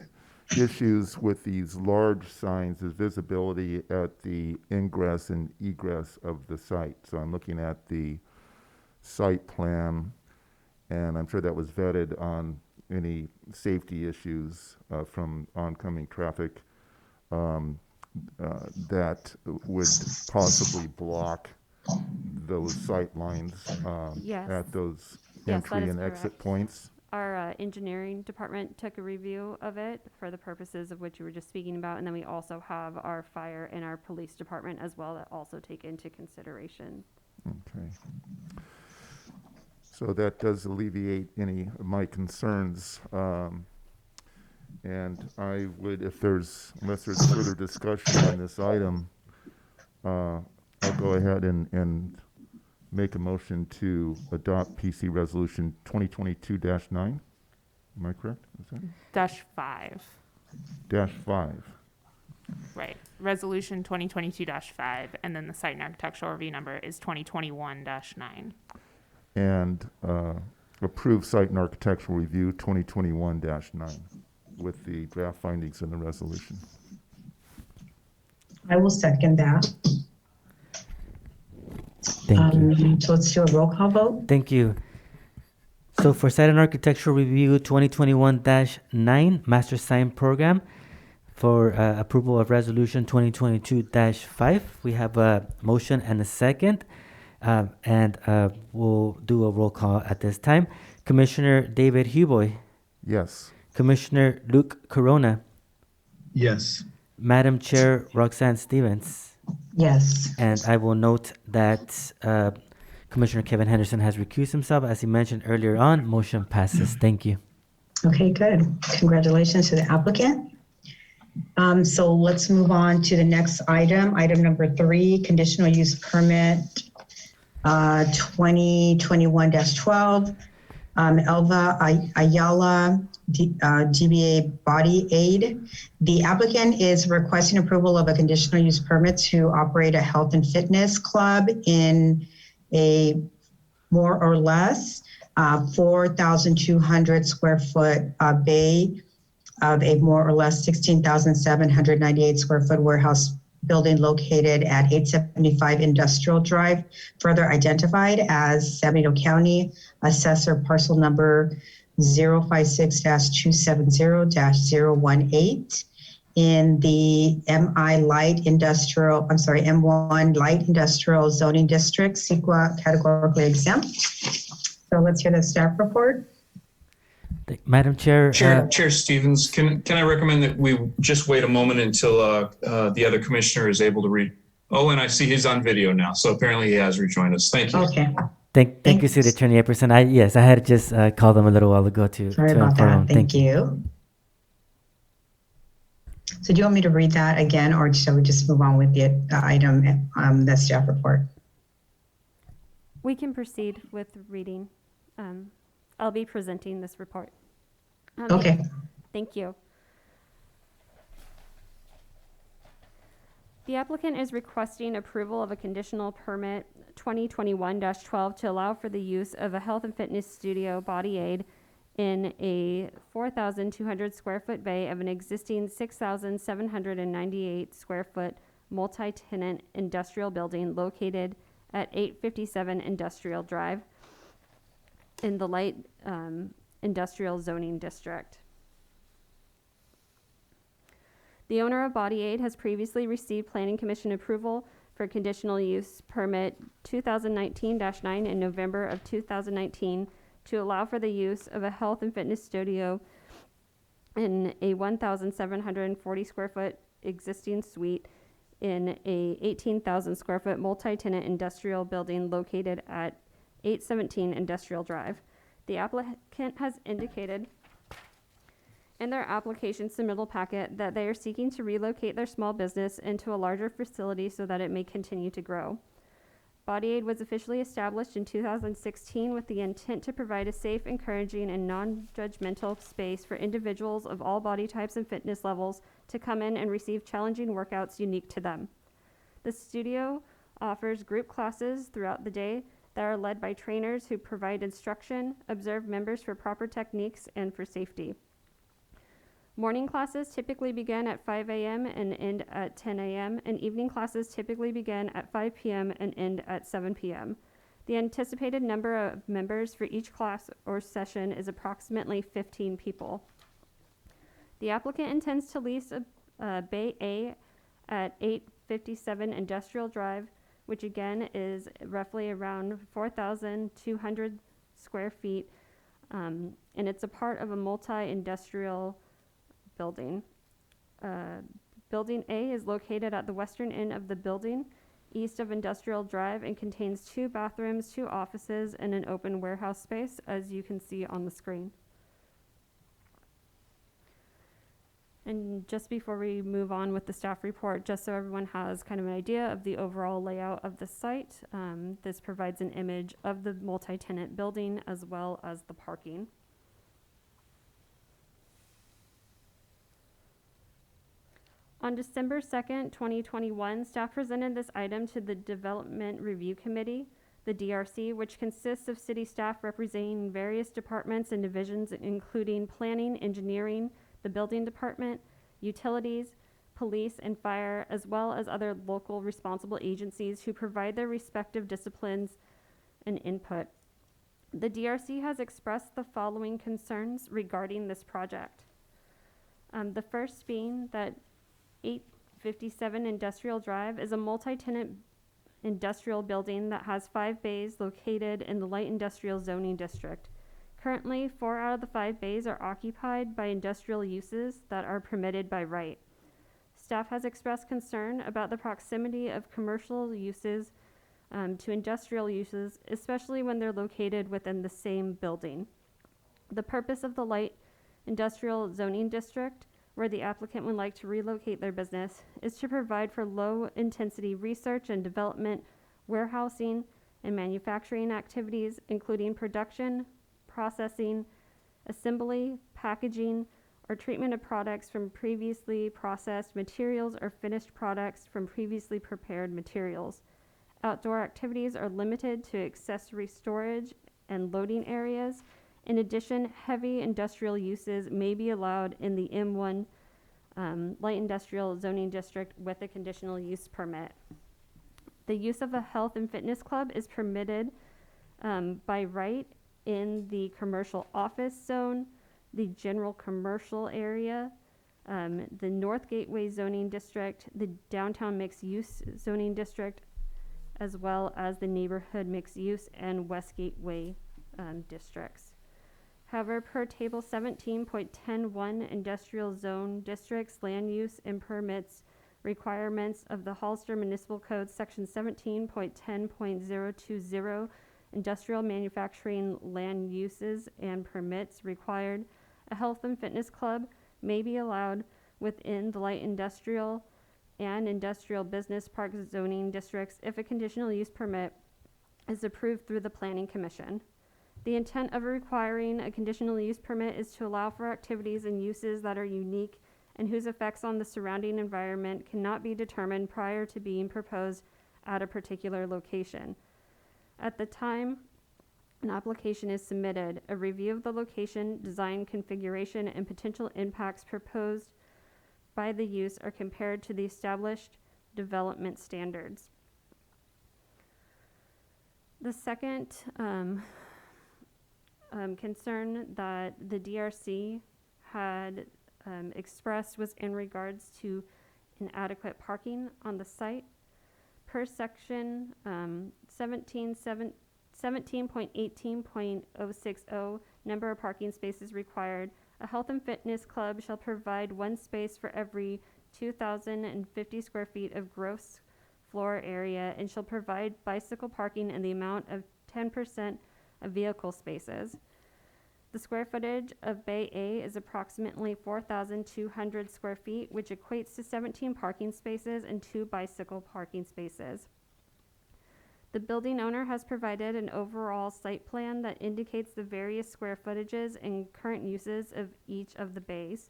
Speaker 10: issues with these large signs is visibility at the ingress and egress of the site. So I'm looking at the site plan, and I'm sure that was vetted on any safety issues from oncoming traffic that would possibly block those sight lines
Speaker 12: Yes.
Speaker 10: at those
Speaker 12: Yes,
Speaker 10: entry
Speaker 12: that is
Speaker 10: and exit
Speaker 12: correct.
Speaker 10: points.
Speaker 12: Our engineering department took a review of it for the purposes of which you were just speaking about, and then we also have our fire and our police department as well that also take into consideration.
Speaker 10: Okay. So that does alleviate any of my concerns. And I would, unless there's further discussion on this item, I'll go ahead and make a motion to adopt PC Resolution 2022-9. Am I correct? Is that
Speaker 3: -5.
Speaker 10: -5.
Speaker 3: Right. Resolution 2022-5, and then the site and architectural review number is 2021-9.
Speaker 10: And approve site and architectural review 2021-9 with the draft findings in the resolution.
Speaker 8: I will second that.
Speaker 4: Thank you.
Speaker 8: So let's do a roll call vote.
Speaker 4: Thank you. So for Site and Architectural Review 2021-9 Master Sign Program, for approval of Resolution 2022-5, we have a motion and a second, and we'll do a roll call at this time. Commissioner David Huboy,
Speaker 10: Yes.
Speaker 4: Commissioner Luke Corona,
Speaker 6: Yes.
Speaker 4: Madam Chair Roxanne Stevens,
Speaker 8: Yes.
Speaker 4: and I will note that Commissioner Kevin Henderson has recused himself. As he mentioned earlier on, motion passes. Thank you.
Speaker 8: Okay, good. Congratulations to the applicant. So let's move on to the next item. Item number 3, conditional use permit 2021-12, Elva Ayala, DBA Body Aid. The applicant is requesting approval of a conditional use permit to operate a health and fitness club in a more or less 4,200 square foot bay of a more or less 16,798 square foot warehouse building located at 875 Industrial Drive, further identified as San Benito County Assessor Parcel Number 056-270-018 in the M1 Light Industrial Zoning District, CEQA categorically exempt. So let's hear the staff report.
Speaker 4: Madam Chair.
Speaker 11: Chair Stevens, can I recommend that we just wait a moment until the other commissioner is able to read? Oh, and I see he's on video now, so apparently he has rejoined us. Thank you.
Speaker 8: Okay.
Speaker 4: Thank you, City Attorney Epperson. I had just called them a little while ago to
Speaker 8: Sorry about
Speaker 4: inform
Speaker 8: that.
Speaker 4: them.
Speaker 8: Thank you. So do you want me to read that again, or shall we just move on with the item, the staff report?
Speaker 12: We can proceed with reading. I'll be presenting this report.
Speaker 8: Okay.
Speaker 12: Thank you. The applicant is requesting approval of a conditional permit 2021-12 to allow for the use of a health and fitness studio body aid in a 4,200 square foot bay of an existing 6,798 square foot multi-tenant industrial building located at 857 Industrial Drive in the light industrial zoning district. The owner of Body Aid has previously received Planning Commission approval for conditional use permit 2019-9 in November of 2019 to allow for the use of a health and fitness studio in a 1,740 square foot existing suite in a 18,000 square foot multi-tenant industrial building located at 817 Industrial Drive. The applicant has indicated in their application submittal packet that they are seeking to relocate their small business into a larger facility so that it may continue to grow. Body Aid was officially established in 2016 with the intent to provide a safe, encouraging, and non-judgmental space for individuals of all body types and fitness levels to come in and receive challenging workouts unique to them. The studio offers group classes throughout the day that are led by trainers who provide instruction, observe members for proper techniques, and for safety. Morning classes typically begin at 5 a.m. and end at 10 a.m., and evening classes typically begin at 5 p.m. and end at 7 p.m. The anticipated number of members for each class or session is approximately 15 people. The applicant intends to lease a Bay A at 857 Industrial Drive, which again is roughly around 4,200 square feet, and it's a part of a multi-industrial building. Building A is located at the western end of the building, east of Industrial Drive, and contains 2 bathrooms, 2 offices, and an open warehouse space, as you can see on the screen. And just before we move on with the staff report, just so everyone has kind of an idea of the overall layout of the site, this provides an image of the multi-tenant building as well as the parking. On December 2nd, 2021, staff presented this item to the Development Review Committee, the DRC, which consists of city staff representing various departments and divisions, including planning, engineering, the building department, utilities, police, and fire, as well as other local responsible agencies who provide their respective disciplines and input. The DRC has expressed the following concerns regarding this project. The first being that 857 Industrial Drive is a multi-tenant industrial building that has 5 bays located in the light industrial zoning district. Currently, 4 out of the 5 bays are occupied by industrial uses that are permitted by right. Staff has expressed concern about the proximity of commercial uses to industrial uses, especially when they're located within the same building. The purpose of the light industrial zoning district, where the applicant would like to relocate their business, is to provide for low-intensity research and development, warehousing, and manufacturing activities, including production, processing, assembly, packaging, or treatment of products from previously processed materials or finished products from previously prepared materials. Outdoor activities are limited to accessory storage and loading areas. In addition, heavy industrial uses may be allowed in the M1 light industrial zoning district with a conditional use permit. The use of a health and fitness club is permitted by right in the commercial office zone, the general commercial area, the North Gateway zoning district, the downtown mixed use zoning district, as well as the neighborhood mixed use and West Gateway districts. However, per table 17.101 industrial zone districts land use and permits requirements of the Hollister Municipal Code section 17.10.020 industrial manufacturing land uses and permits required, a health and fitness club may be allowed within the light industrial and industrial business park zoning districts if a conditional use permit is approved through the Planning Commission. The intent of requiring a conditional use permit is to allow for activities and uses that are unique and whose effects on the surrounding environment cannot be determined prior to being proposed at a particular location. At the time an application is submitted, a review of the location, design, configuration, and potential impacts proposed by the use are compared to the established development standards. The second concern that the DRC had expressed was in regards to inadequate parking on the site. Per section 17.18.060, number of parking spaces required, a health and fitness club shall provide one space for every 2,050 square feet of gross floor area and shall provide bicycle parking in the amount of 10% of vehicle spaces. The square footage of Bay A is approximately 4,200 square feet, which equates to 17 parking spaces and 2 bicycle parking spaces. The building owner has provided an overall site plan that indicates the various square footages and current uses of each of the bays.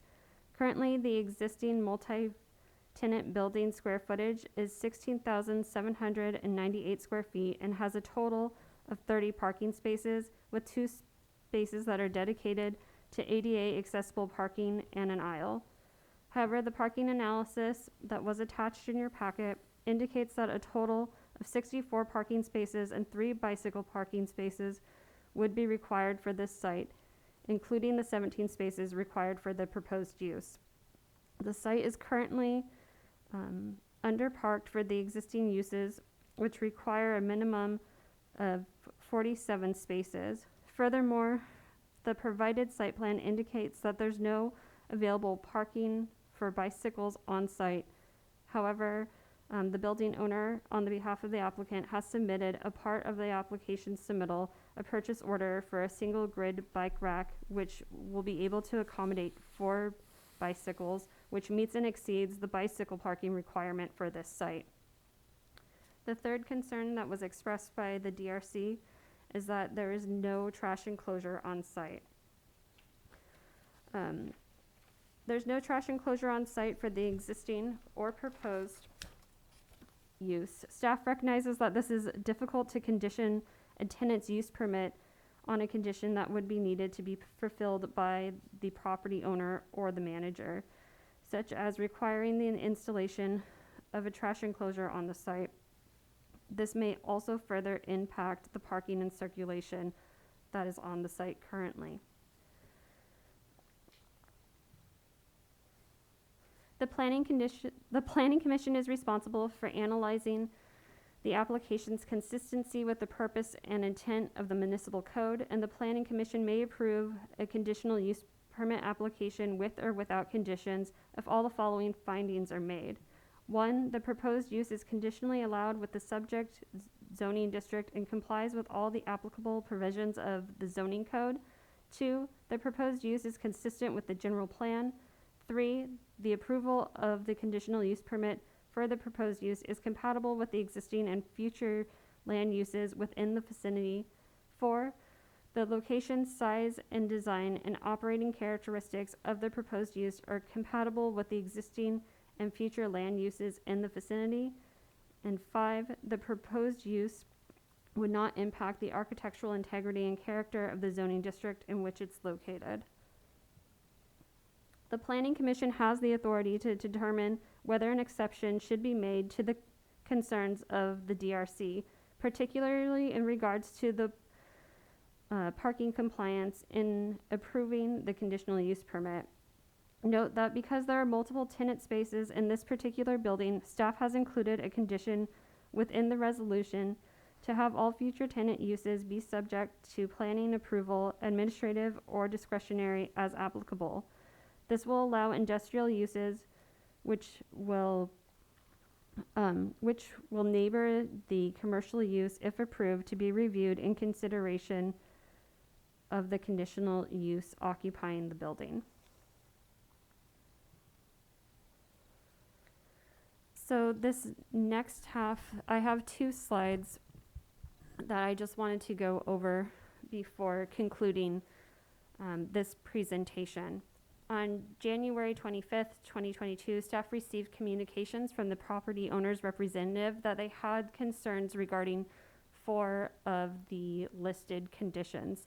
Speaker 12: Currently, the existing multi-tenant building square footage is 16,798 square feet and has a total of 30 parking spaces, with 2 spaces that are dedicated to ADA accessible parking and an aisle. However, the parking analysis that was attached in your packet indicates that a total of 64 parking spaces and 3 bicycle parking spaces would be required for this site, including the 17 spaces required for the proposed use. The site is currently underparked for the existing uses, which require a minimum of 47 spaces. Furthermore, the provided site plan indicates that there's no available parking for bicycles on site. However, the building owner, on the behalf of the applicant, has submitted a part of the application submittal, a purchase order for a single grid bike rack, which will be able to accommodate 4 bicycles, which meets and exceeds the bicycle parking requirement for this site. The third concern that was expressed by the DRC is that there is no trash enclosure on site. There's no trash enclosure on site for the existing or proposed use. Staff recognizes that this is difficult to condition a tenant's use permit on a condition that would be needed to be fulfilled by the property owner or the manager, such as requiring the installation of a trash enclosure on the site. This may also further impact the parking and circulation that is on the site currently. The Planning Commission is responsible for analyzing the application's consistency with the purpose and intent of the municipal code, and the Planning Commission may approve a conditional use permit application with or without conditions if all the following findings are made. 1, the proposed use is conditionally allowed with the subject zoning district and complies with all the applicable provisions of the zoning code. 2, the proposed use is consistent with the general plan. 3, the approval of the conditional use permit for the proposed use is compatible with the existing and future land uses within the vicinity. 4, the location, size, and design and operating characteristics of the proposed use are compatible with the existing and future land uses in the vicinity. And 5, the proposed use would not impact the architectural integrity and character of the zoning district in which it's located. The Planning Commission has the authority to determine whether an exception should be made to the concerns of the DRC, particularly in regards to the parking compliance in approving the conditional use permit. Note that because there are multiple tenant spaces in this particular building, staff has included a condition within the resolution to have all future tenant uses be subject to planning approval, administrative or discretionary as applicable. This will allow industrial uses which will neighbor the commercial use, if approved, to be reviewed in consideration of the conditional use occupying the building. So this next half, I have 2 slides that I just wanted to go over before concluding this presentation. On January 25th, 2022, staff received communications from the property owner's representative that they had concerns regarding 4 of the listed conditions.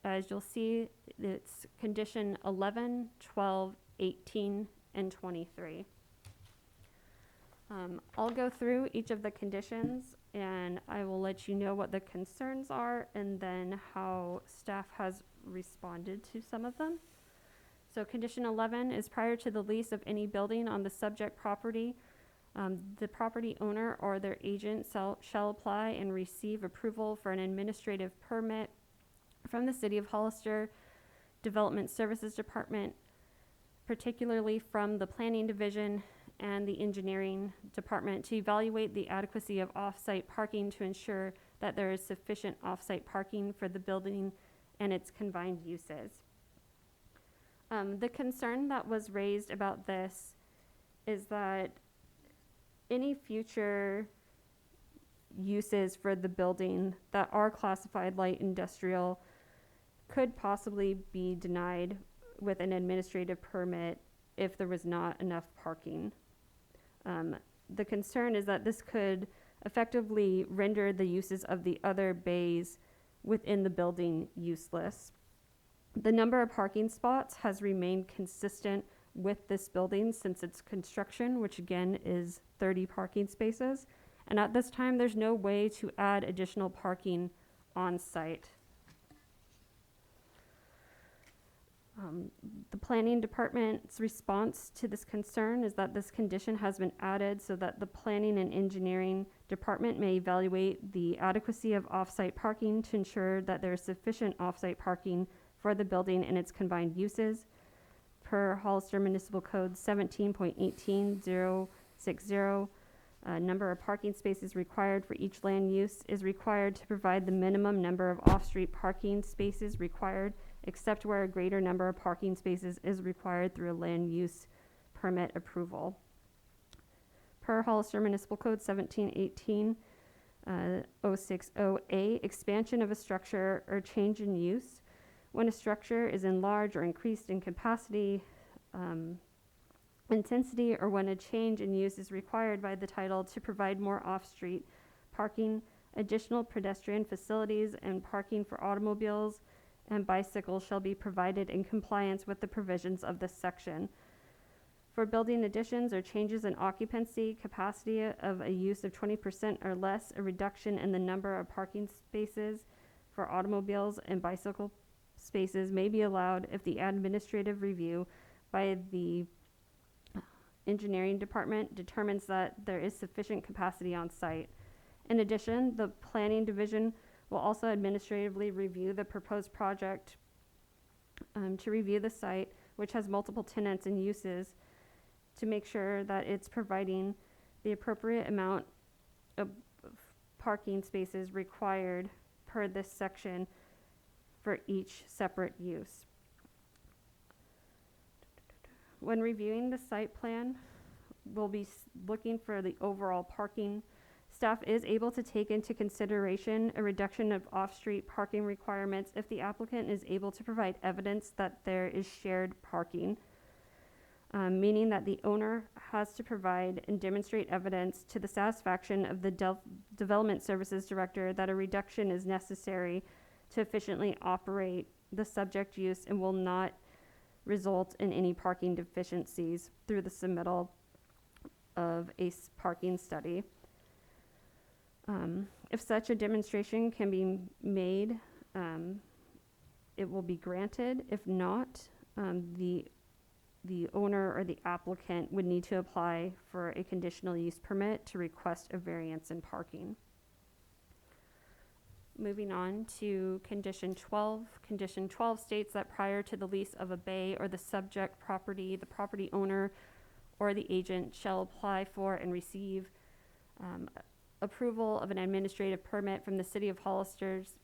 Speaker 12: As you'll see, it's condition 11, 12, 18, and 23. I'll go through each of the conditions and I will let you know what the concerns are and then how staff has responded to some of them. So condition 11 is prior to the lease of any building on the subject property, the property owner or their agent shall apply and receive approval for an administrative permit from the City of Hollister Development Services Department, particularly from the Planning Division and the Engineering Department, to evaluate the adequacy of off-site parking to ensure that there is sufficient off-site parking for the building and its combined uses. The concern that was raised about this is that any future uses for the building that are classified light industrial could possibly be denied with an administrative permit if there was not enough parking. The concern is that this could effectively render the uses of the other bays within the building useless. The number of parking spots has remained consistent with this building since its construction, which again is 30 parking spaces. And at this time, there's no way to add additional parking on site. The planning department's response to this concern is that this condition has been added so that the planning and engineering department may evaluate the adequacy of off-site parking to ensure that there is sufficient off-site parking for the building and its combined uses. Per Hollister Municipal Code 17.18060, number of parking spaces required for each land use is required to provide the minimum number of off-street parking spaces required, except where a greater number of parking spaces is required through a land use permit approval. Per Hollister Municipal Code 17.18.060A, expansion of a structure or change in use. When a structure is enlarged or increased in capacity, intensity, or when a change in use is required by the title to provide more off-street parking, additional pedestrian facilities, and parking for automobiles and bicycles shall be provided in compliance with the provisions of this section. For building additions or changes in occupancy capacity of a use of 20% or less, a reduction in the number of parking spaces for automobiles and bicycle spaces may be allowed if the administrative review by the engineering department determines that there is sufficient capacity on site. In addition, the planning division will also administratively review the proposed project to review the site, which has multiple tenants and uses, to make sure that it's providing the appropriate amount of parking spaces required per this section for each separate use. When reviewing the site plan, we'll be looking for the overall parking. Staff is able to take into consideration a reduction of off-street parking requirements if the applicant is able to provide evidence that there is shared parking, meaning that the owner has to provide and demonstrate evidence to the satisfaction of the Development Services Director that a reduction is necessary to efficiently operate the subject use and will not result in any parking deficiencies through the submittal of a parking study. If such a demonstration can be made, it will be granted. If not, the owner or the applicant would need to apply for a conditional use permit to request a variance in parking. Moving on to condition 12. Condition 12 states that prior to the lease of a bay or the subject property, the property owner or the agent shall apply for and receive approval of an administrative permit from the City of Hollister's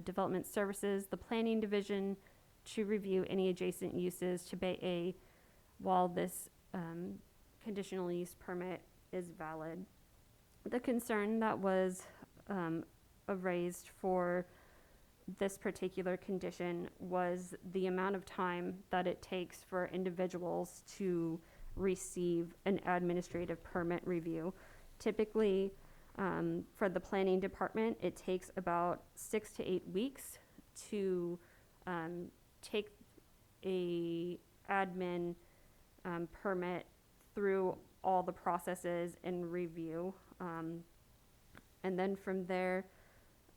Speaker 12: Development Services, the Planning Division, to review any adjacent uses to Bay A while this conditional use permit is valid. The concern that was raised for this particular condition was the amount of time that it takes for individuals to receive an administrative permit review. Typically, for the planning department, it takes about 6 to 8 weeks to take a admin permit through all the processes and review. And then from there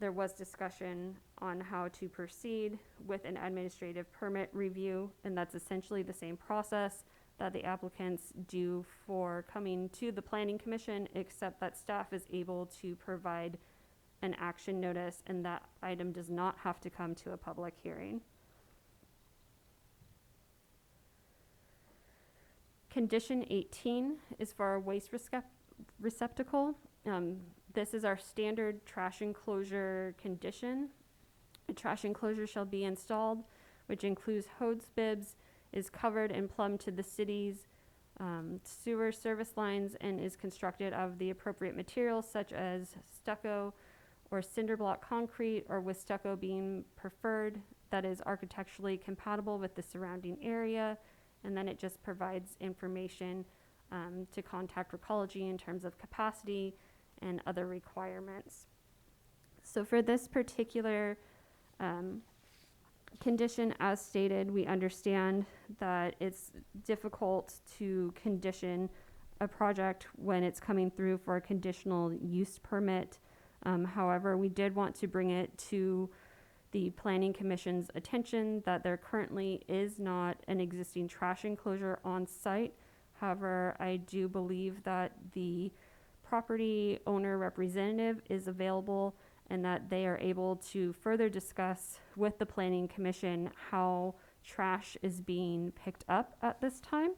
Speaker 12: was discussion on how to proceed with an administrative permit review, and that's essentially the same process that the applicants do for coming to the Planning Commission, except that staff is able to provide an action notice, and that item does not have to come to a public hearing. Condition 18 is for our waste receptacle. This is our standard trash enclosure condition. A trash enclosure shall be installed, which includes hose bibs, is covered and plumbed to the city's sewer service lines, and is constructed of the appropriate materials such as stucco or cinder block concrete, or with stucco being preferred, that is architecturally compatible with the surrounding area. And then it just provides information to contact Recology in terms of capacity and other requirements. So for this particular condition, as stated, we understand that it's difficult to condition a project when it's coming through for a conditional use permit. However, we did want to bring it to the Planning Commission's attention that there currently is not an existing trash enclosure on site. However, I do believe that the property owner representative is available and that they are able to further discuss with the Planning Commission how trash is being picked up at this time.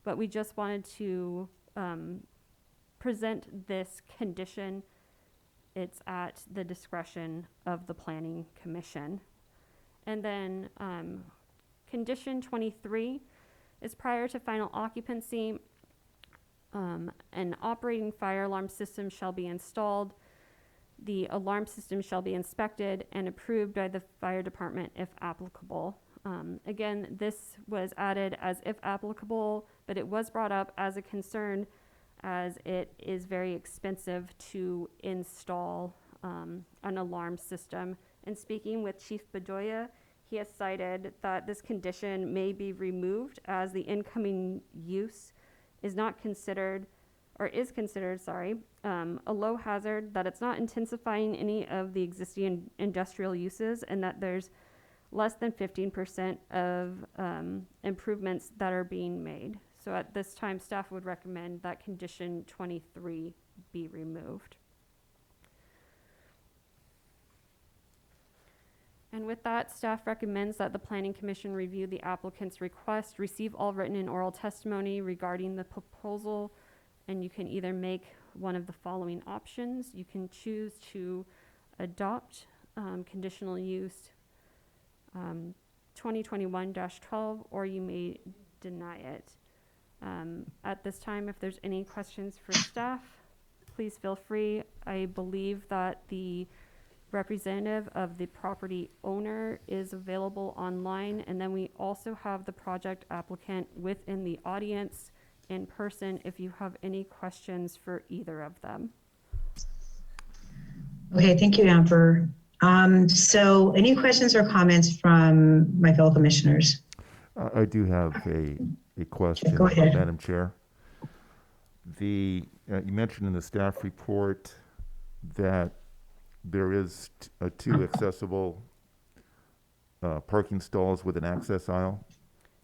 Speaker 12: But we just wanted to present this condition. It's at the discretion of the Planning Commission. And then condition 23 is prior to final occupancy, an operating fire alarm system shall be installed. The alarm system shall be inspected and approved by the fire department if applicable. Again, this was added as if applicable, but it was brought up as a concern as it is very expensive to install an alarm system. And speaking with Chief Bedoya, he has cited that this condition may be removed as the incoming use is not considered, or is considered, a low hazard, that it's not intensifying any of the existing industrial uses, and that there's less than 15% of improvements that are being made. So at this time, staff would recommend that condition 23 be removed. And with that, staff recommends that the Planning Commission review the applicant's request, receive all written and oral testimony regarding the proposal, and you can either make one of the following options. You can choose to adopt conditional use 2021-12, or you may deny it. At this time, if there's any questions for staff, please feel free. I believe that the representative of the property owner is available online, and then we also have the project applicant within the audience in person if you have any questions for either of them.
Speaker 8: Okay, thank you, Amber. So any questions or comments from my fellow commissioners?
Speaker 10: I do have a question,
Speaker 8: Go ahead.
Speaker 10: Madam Chair. You mentioned in the staff report that there is 2 accessible parking stalls with an access aisle.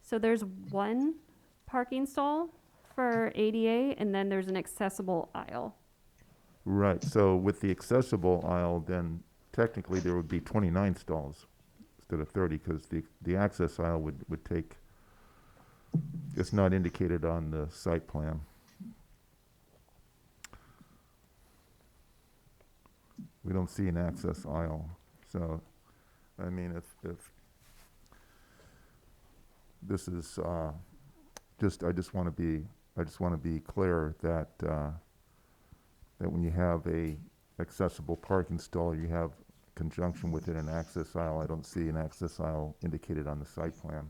Speaker 12: So there's one parking stall for ADA, and then there's an accessible aisle.
Speaker 10: Right. So with the accessible aisle, then technically there would be 29 stalls instead of 30, because the access aisle would take, it's not indicated on the site plan. We don't see an access aisle. So, I mean, if this is I just want to be clear that that when you have a accessible parking stall, you have conjunction with it an access aisle. I don't see an access aisle indicated on the site plan.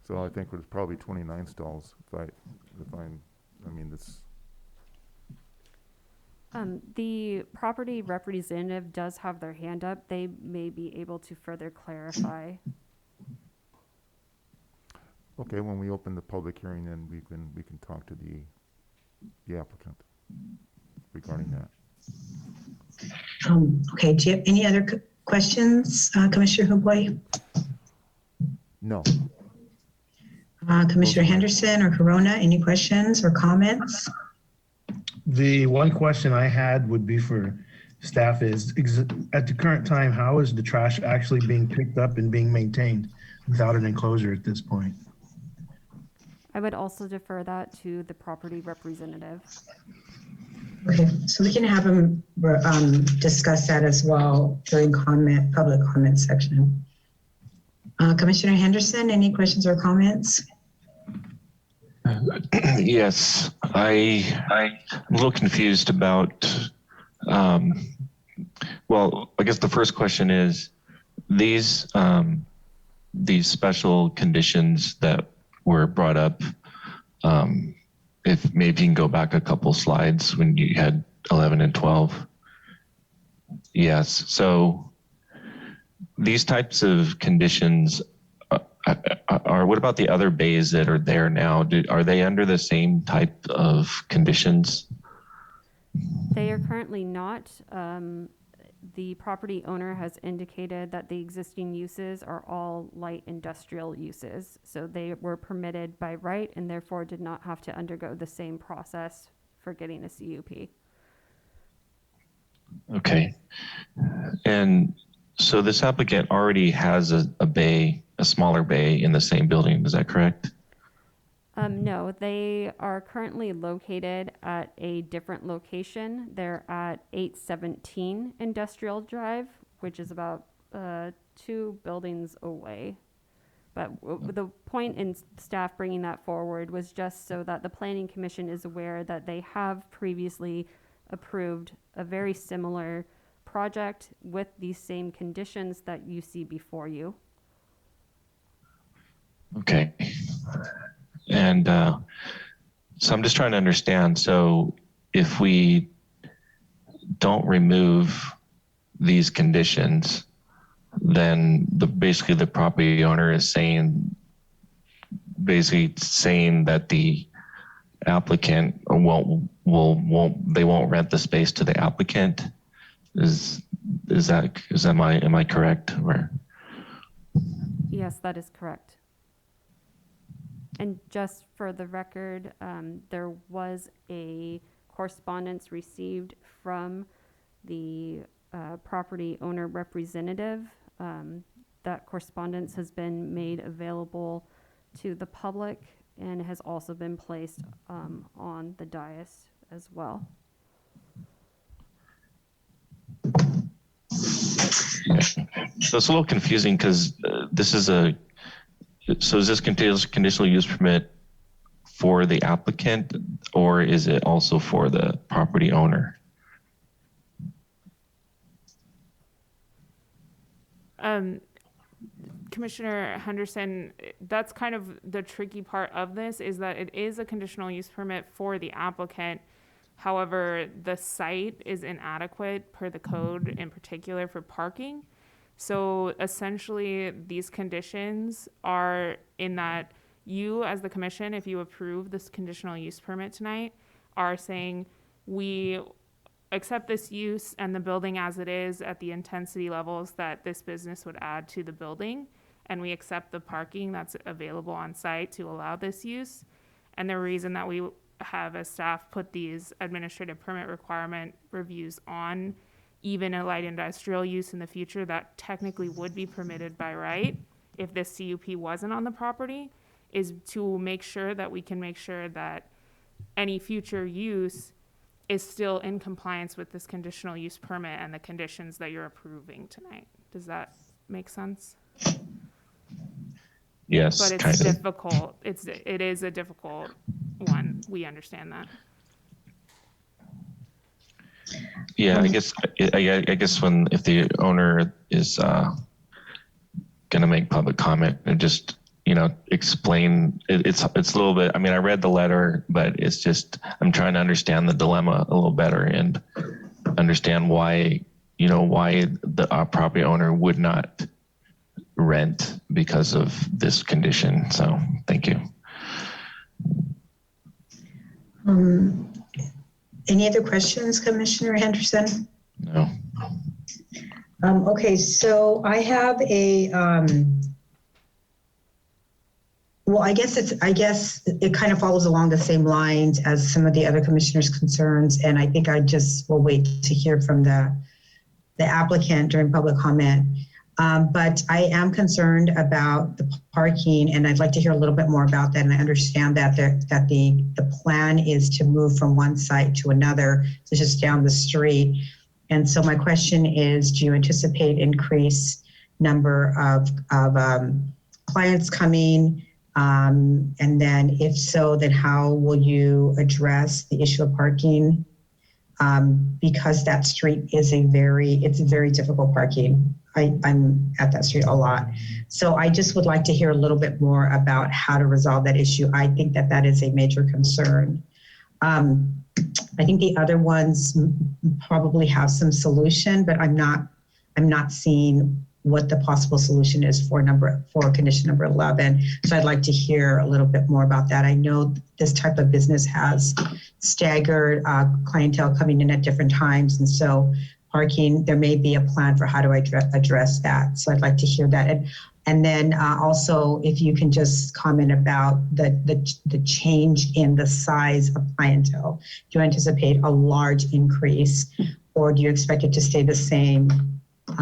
Speaker 10: So I think there's probably 29 stalls I mean, this,
Speaker 12: The property representative does have their hand up. They may be able to further clarify.
Speaker 10: okay, when we open the public hearing, then we can talk to the applicant regarding that.
Speaker 8: Okay, do you have any other questions, Commissioner Huboy?
Speaker 10: No.
Speaker 8: Commissioner Henderson or Corona, any questions or comments?
Speaker 6: The one question I had would be for staff is, at the current time, how is the trash actually being picked up and being maintained without an enclosure at this point?
Speaker 12: I would also defer that to the property representative.
Speaker 8: Okay, so we can have them discuss that as well during public comment section. Commissioner Henderson, any questions or comments?
Speaker 9: Yes, I'm a little confused about, well, I guess the first question is, these special conditions that were brought up, if maybe you can go back a couple slides when you had 11 and 12. Yes, so these types of conditions are, what about the other bays that are there now? Are they under the same type of conditions?
Speaker 12: They are currently not. The property owner has indicated that the existing uses are all light industrial uses. So they were permitted by right and therefore did not have to undergo the same process for getting a CUP.
Speaker 9: Okay. And so this applicant already has a bay, a smaller bay in the same building. Is that correct?
Speaker 12: No, they are currently located at a different location. They're at 817 Industrial Drive, which is about 2 buildings away. But the point in staff bringing that forward was just so that the Planning Commission is aware that they have previously approved a very similar project with these same conditions that you see before you.
Speaker 9: Okay. And so I'm just trying to understand. So if we don't remove these conditions, then basically the property owner is saying that the applicant won't rent the space to the applicant. Am I correct? Or?
Speaker 12: Yes, that is correct. And just for the record, there was a correspondence received from the property owner representative. That correspondence has been made available to the public and has also been placed on the dais as well.
Speaker 9: So it's a little confusing because so is this conditional use permit for the applicant or is it also for the property owner?
Speaker 3: Commissioner Henderson, that's kind of the tricky part of this, is that it is a conditional use permit for the applicant. However, the site is inadequate per the code, in particular for parking. So essentially, these conditions are in that you, as the commission, if you approve this conditional use permit tonight, are saying we accept this use and the building as it is at the intensity levels that this business would add to the building. And we accept the parking that's available on site to allow this use. And the reason that we have as staff put these administrative permit requirement reviews on even a light industrial use in the future that technically would be permitted by right if this CUP wasn't on the property, is to make sure that we can make sure that any future use is still in compliance with this conditional use permit and the conditions that you're approving tonight. Does that make sense?
Speaker 9: Yes.
Speaker 3: But it's difficult. It is a difficult one. We understand that.
Speaker 9: Yeah, I guess if the owner is going to make public comment and just explain it's a little bit. I mean, I read the letter, but it's just I'm trying to understand the dilemma a little better and understand why the property owner would not rent because of this condition. So thank you.
Speaker 8: Any other questions, Commissioner Henderson?
Speaker 9: No.
Speaker 8: Okay, so I have a, well, I guess it kind of follows along the same lines as some of the other commissioners' concerns, and I think I just will wait to hear from the applicant during public comment. But I am concerned about the parking, and I'd like to hear a little bit more about that. And I understand that the plan is to move from one site to another, so just down the street. And so my question is, do you anticipate increased number of clients coming? And then if so, then how will you address the issue of parking? Because that street is it's very difficult parking. I'm at that street a lot. So I just would like to hear a little bit more about how to resolve that issue. I think that is a major concern. I think the other ones probably have some solution, but I'm not seeing what the possible solution is for condition number 11. So I'd like to hear a little bit more about that. I know this type of business has staggered clientele coming in at different times. And so parking, there may be a plan for how to address that. So I'd like to hear that. And then also, if you can just comment about the change in the size of clientele. Do you anticipate a large increase, or do you expect it to stay the same?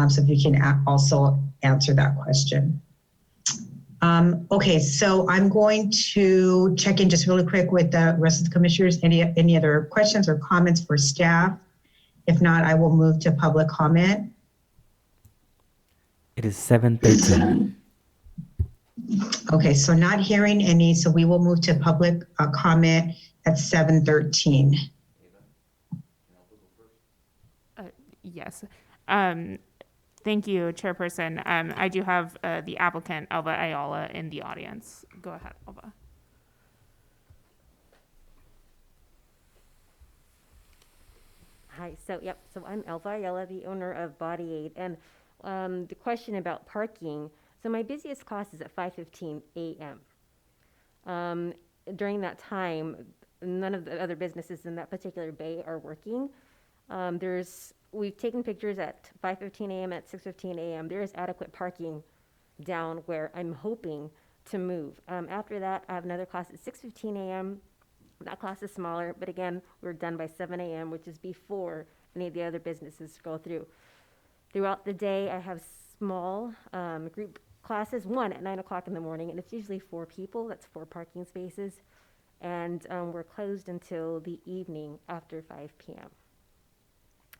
Speaker 8: So if you can also answer that question. Okay, so I'm going to check in just really quick with the rest of the commissioners. Any other questions or comments for staff? If not, I will move to public comment.
Speaker 4: It is 7:13.
Speaker 8: Okay, so not hearing any, so we will move to public comment at 7:13.
Speaker 3: Yes. Thank you, Chairperson. I do have the applicant, Elva Ayala, in the audience. Go ahead, Elva.
Speaker 14: Hi, so I'm Elva Ayala, the owner of Body Aid, and the question about parking. So my busiest class is at 5:15 a.m. During that time, none of the other businesses in that particular bay are working. We've taken pictures at 5:15 a.m. at 6:15 a.m. There is adequate parking down where I'm hoping to move. After that, I have another class at 6:15 a.m. That class is smaller, but again, we're done by 7 a.m., which is before any of the other businesses go through. Throughout the day, I have small group classes, one at 9 o'clock in the morning, and it's usually 4 people. That's 4 parking spaces. And we're closed until the evening after 5 p.m.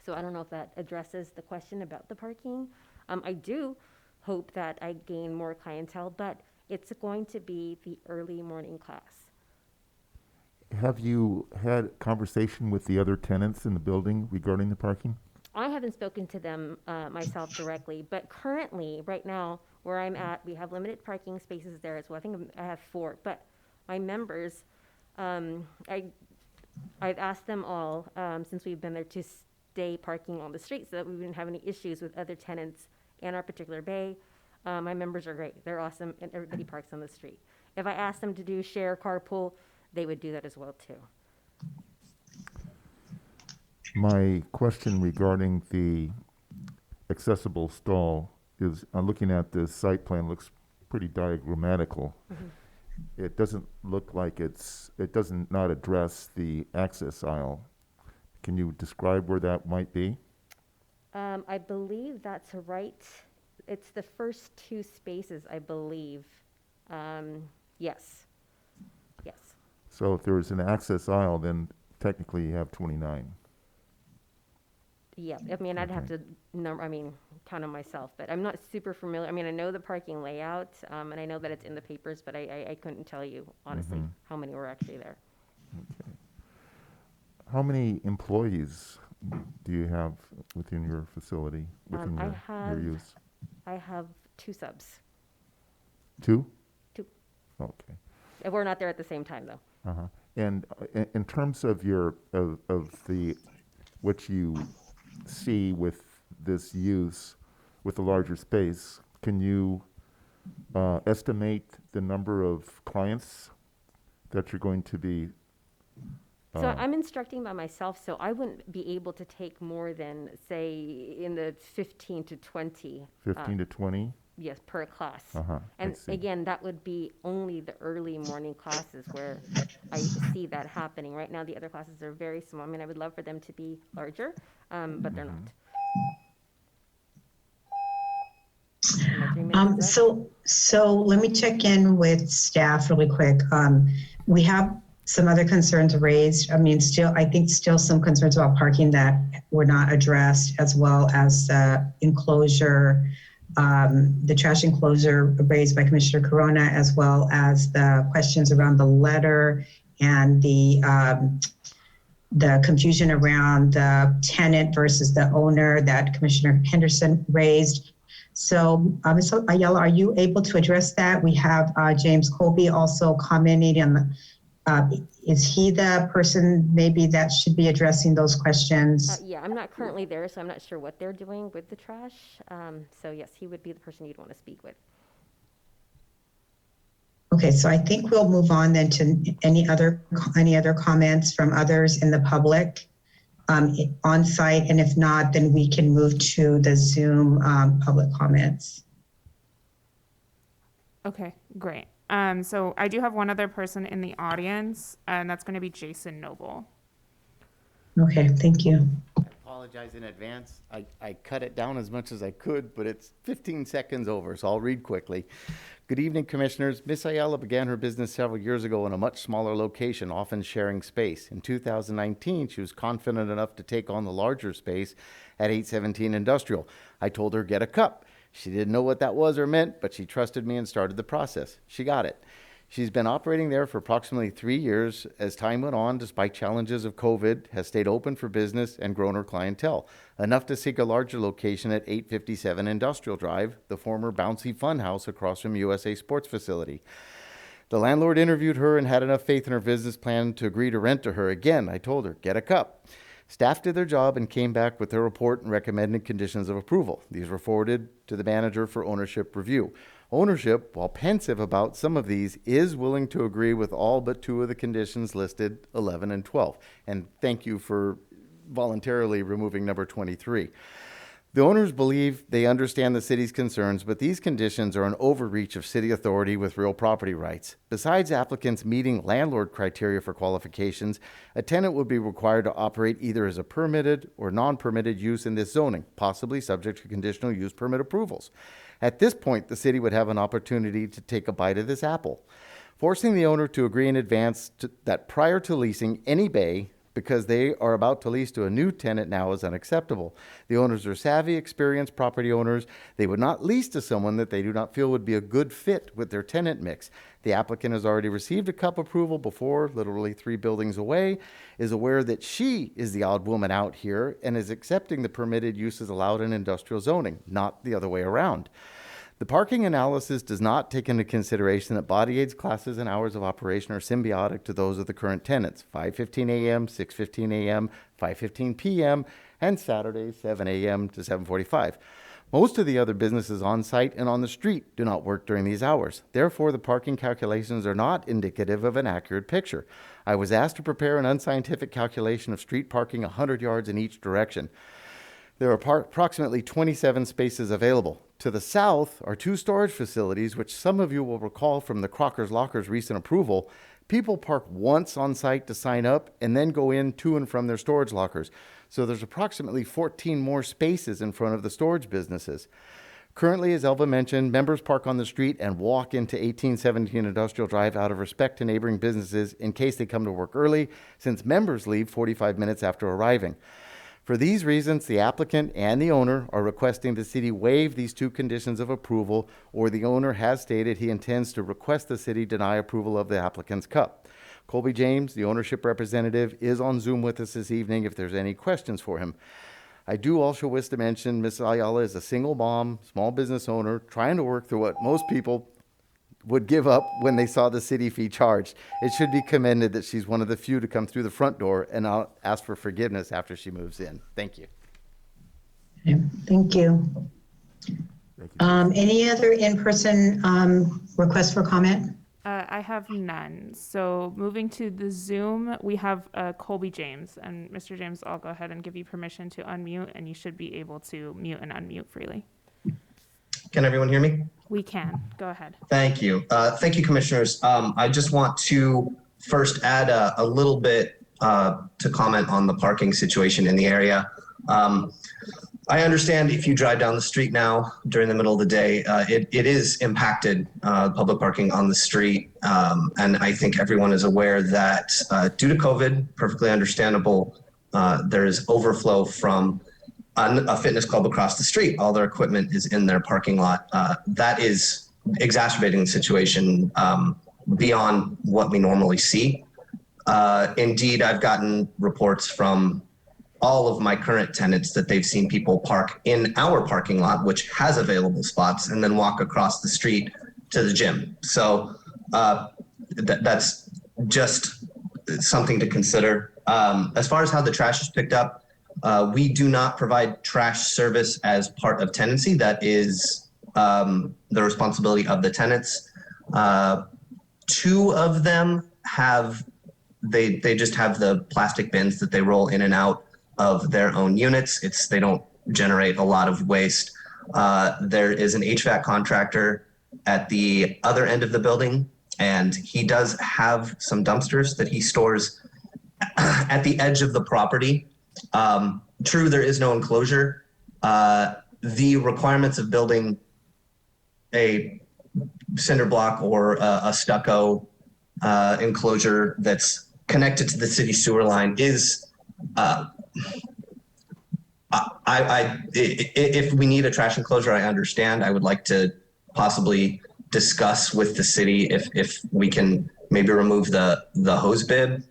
Speaker 14: So I don't know if that addresses the question about the parking. I do hope that I gain more clientele, but it's going to be the early morning class.
Speaker 10: Have you had conversation with the other tenants in the building regarding the parking?
Speaker 14: I haven't spoken to them myself directly, but currently, right now, where I'm at, we have limited parking spaces there as well. I think I have 4, but my members, I've asked them all, since we've been there, to stay parking on the street so that we wouldn't have any issues with other tenants in our particular bay. My members are great. They're awesome, and everybody parks on the street. If I asked them to do share carpool, they would do that as well, too.
Speaker 10: My question regarding the accessible stall is, I'm looking at the site plan, looks pretty diagrammatical. Mm-hmm. It doesn't look like it doesn't not address the access aisle. Can you describe where that might be?
Speaker 14: I believe that's right. It's the first 2 spaces, I believe. Yes. Yes.
Speaker 10: So if there's an access aisle, then technically you have 29.
Speaker 14: Yeah, I mean, I'd have to count them myself, but I'm not super familiar. I mean, I know the parking layout, and I know that it's in the papers, but I couldn't tell you, honestly, how many were actually there.
Speaker 10: Okay. How many employees do you have within your facility, within your use?
Speaker 14: I have 2 subs.
Speaker 10: 2?
Speaker 14: 2.
Speaker 10: Okay.
Speaker 14: We're not there at the same time, though.
Speaker 10: Uh-huh. And in terms of what you see with this use, with the larger space, can you estimate the number of clients that you're going to be?
Speaker 14: So I'm instructing by myself, so I wouldn't be able to take more than, say, in the 15 to 20.
Speaker 10: 15 to 20?
Speaker 14: Yes, per class.
Speaker 10: Uh-huh.
Speaker 14: And again, that would be only the early morning classes where I see that happening. Right now, the other classes are very small. I mean, I would love for them to be larger, but they're not. Am I 3 minutes up?
Speaker 8: So let me check in with staff really quick. We have some other concerns raised. I mean, I think still some concerns about parking that were not addressed, as well as enclosure, the trash enclosure raised by Commissioner Corona, as well as the questions around the letter and the confusion around the tenant versus the owner that Commissioner Henderson raised. So, Ms. Ayala, are you able to address that? We have James Colby also commenting on the, is he the person maybe that should be addressing those questions?
Speaker 14: Yeah, I'm not currently there, so I'm not sure what they're doing with the trash. So yes, he would be the person you'd want to speak with.
Speaker 8: Okay, so I think we'll move on then to any other comments from others in the public on site, and if not, then we can move to the Zoom public comments.
Speaker 3: Okay, great. So I do have one other person in the audience, and that's going to be Jason Noble.
Speaker 8: Okay, thank you.
Speaker 15: I apologize in advance. I cut it down as much as I could, but it's 15 seconds over, so I'll read quickly. Good evening, Commissioners. Ms. Ayala began her business several years ago in a much smaller location, often sharing space. In 2019, she was confident enough to take on the larger space at 817 Industrial. I told her, get a cup. She didn't know what that was or meant, but she trusted me and started the process. She got it. She's been operating there for approximately 3 years. As time went on, despite challenges of COVID, has stayed open for business and grown her clientele, enough to seek a larger location at 857 Industrial Drive, the former Bouncy Fun House across from USA Sports Facility. The landlord interviewed her and had enough faith in her business plan to agree to rent to her. Again, I told her, get a cup. Staff did their job and came back with their report and recommended conditions of approval. These were forwarded to the manager for ownership review. Ownership, while pensive about some of these, is willing to agree with all but 2 of the conditions listed, 11 and 12. And thank you for voluntarily removing number 23. The owners believe they understand the city's concerns, but these conditions are an overreach of city authority with real property rights. Besides applicants meeting landlord criteria for qualifications, a tenant would be required to operate either as a permitted or non-permitted use in this zoning, possibly subject to conditional use permit approvals. At this point, the city would have an opportunity to take a bite of this apple, forcing the owner to agree in advance that prior to leasing any bay, because they are about to lease to a new tenant now, is unacceptable. The owners are savvy, experienced property owners. They would not lease to someone that they do not feel would be a good fit with their tenant mix. The applicant has already received a cup approval before, literally 3 buildings away, is aware that she is the odd woman out here, and is accepting the permitted uses allowed in industrial zoning, not the other way around. The parking analysis does not take into consideration that body aids classes and hours of operation are symbiotic to those of the current tenants, 5:15 a.m., 6:15 a.m., 5:15 p.m., and Saturdays, 7 a.m. to 7:45. Most of the other businesses on site and on the street do not work during these hours. Therefore, the parking calculations are not indicative of an accurate picture. I was asked to prepare an unscientific calculation of street parking 100 yards in each direction. There are approximately 27 spaces available. To the south are 2 storage facilities, which some of you will recall from the Crocker's Lockers recent approval. People park once on site to sign up and then go in to and from their storage lockers. So there's approximately 14 more spaces in front of the storage businesses. Currently, as Elva mentioned, members park on the street and walk into 1817 Industrial Drive out of respect to neighboring businesses in case they come to work early, since members leave 45 minutes after arriving. For these reasons, the applicant and the owner are requesting the city waive these 2 conditions of approval, or the owner has stated he intends to request the city deny approval of the applicant's cup. Colby James, the ownership representative, is on Zoom with us this evening if there's any questions for him. I do also wish to mention Ms. Ayala is a single mom, small business owner, trying to work through what most people would give up when they saw the city fee charged. It should be commended that she's one of the few to come through the front door and ask for forgiveness after she moves in. Thank you.
Speaker 8: Thank you. Any other in-person requests for comment?
Speaker 3: I have none. So moving to the Zoom, we have Colby James. And Mr. James, I'll go ahead and give you permission to unmute, and you should be able to mute and unmute freely.
Speaker 16: Can everyone hear me?
Speaker 3: We can. Go ahead.
Speaker 16: Thank you. Thank you, commissioners. I just want to first add a little bit to comment on the parking situation in the area. I understand if you drive down the street now during the middle of the day, it is impacted public parking on the street. And I think everyone is aware that due to COVID, perfectly understandable, there is overflow from a fitness club across the street. All their equipment is in their parking lot. That is exacerbating the situation beyond what we normally see. Indeed, I've gotten reports from all of my current tenants that they've seen people park in our parking lot, which has available spots, and then walk across the street to the gym. So that's just something to consider. As far as how the trash is picked up, we do not provide trash service as part of tenancy. That is the responsibility of the tenants. Two of them have, they just have the plastic bins that they roll in and out of their own units. They don't generate a lot of waste. There is an HVAC contractor at the other end of the building, and he does have some dumpsters that he stores at the edge of the property. True, there is no enclosure. The requirements of building a cinder block or a stucco enclosure that's connected to the city sewer line is if we need a trash enclosure, I understand. I would like to possibly discuss with the city if we can maybe remove the hose bib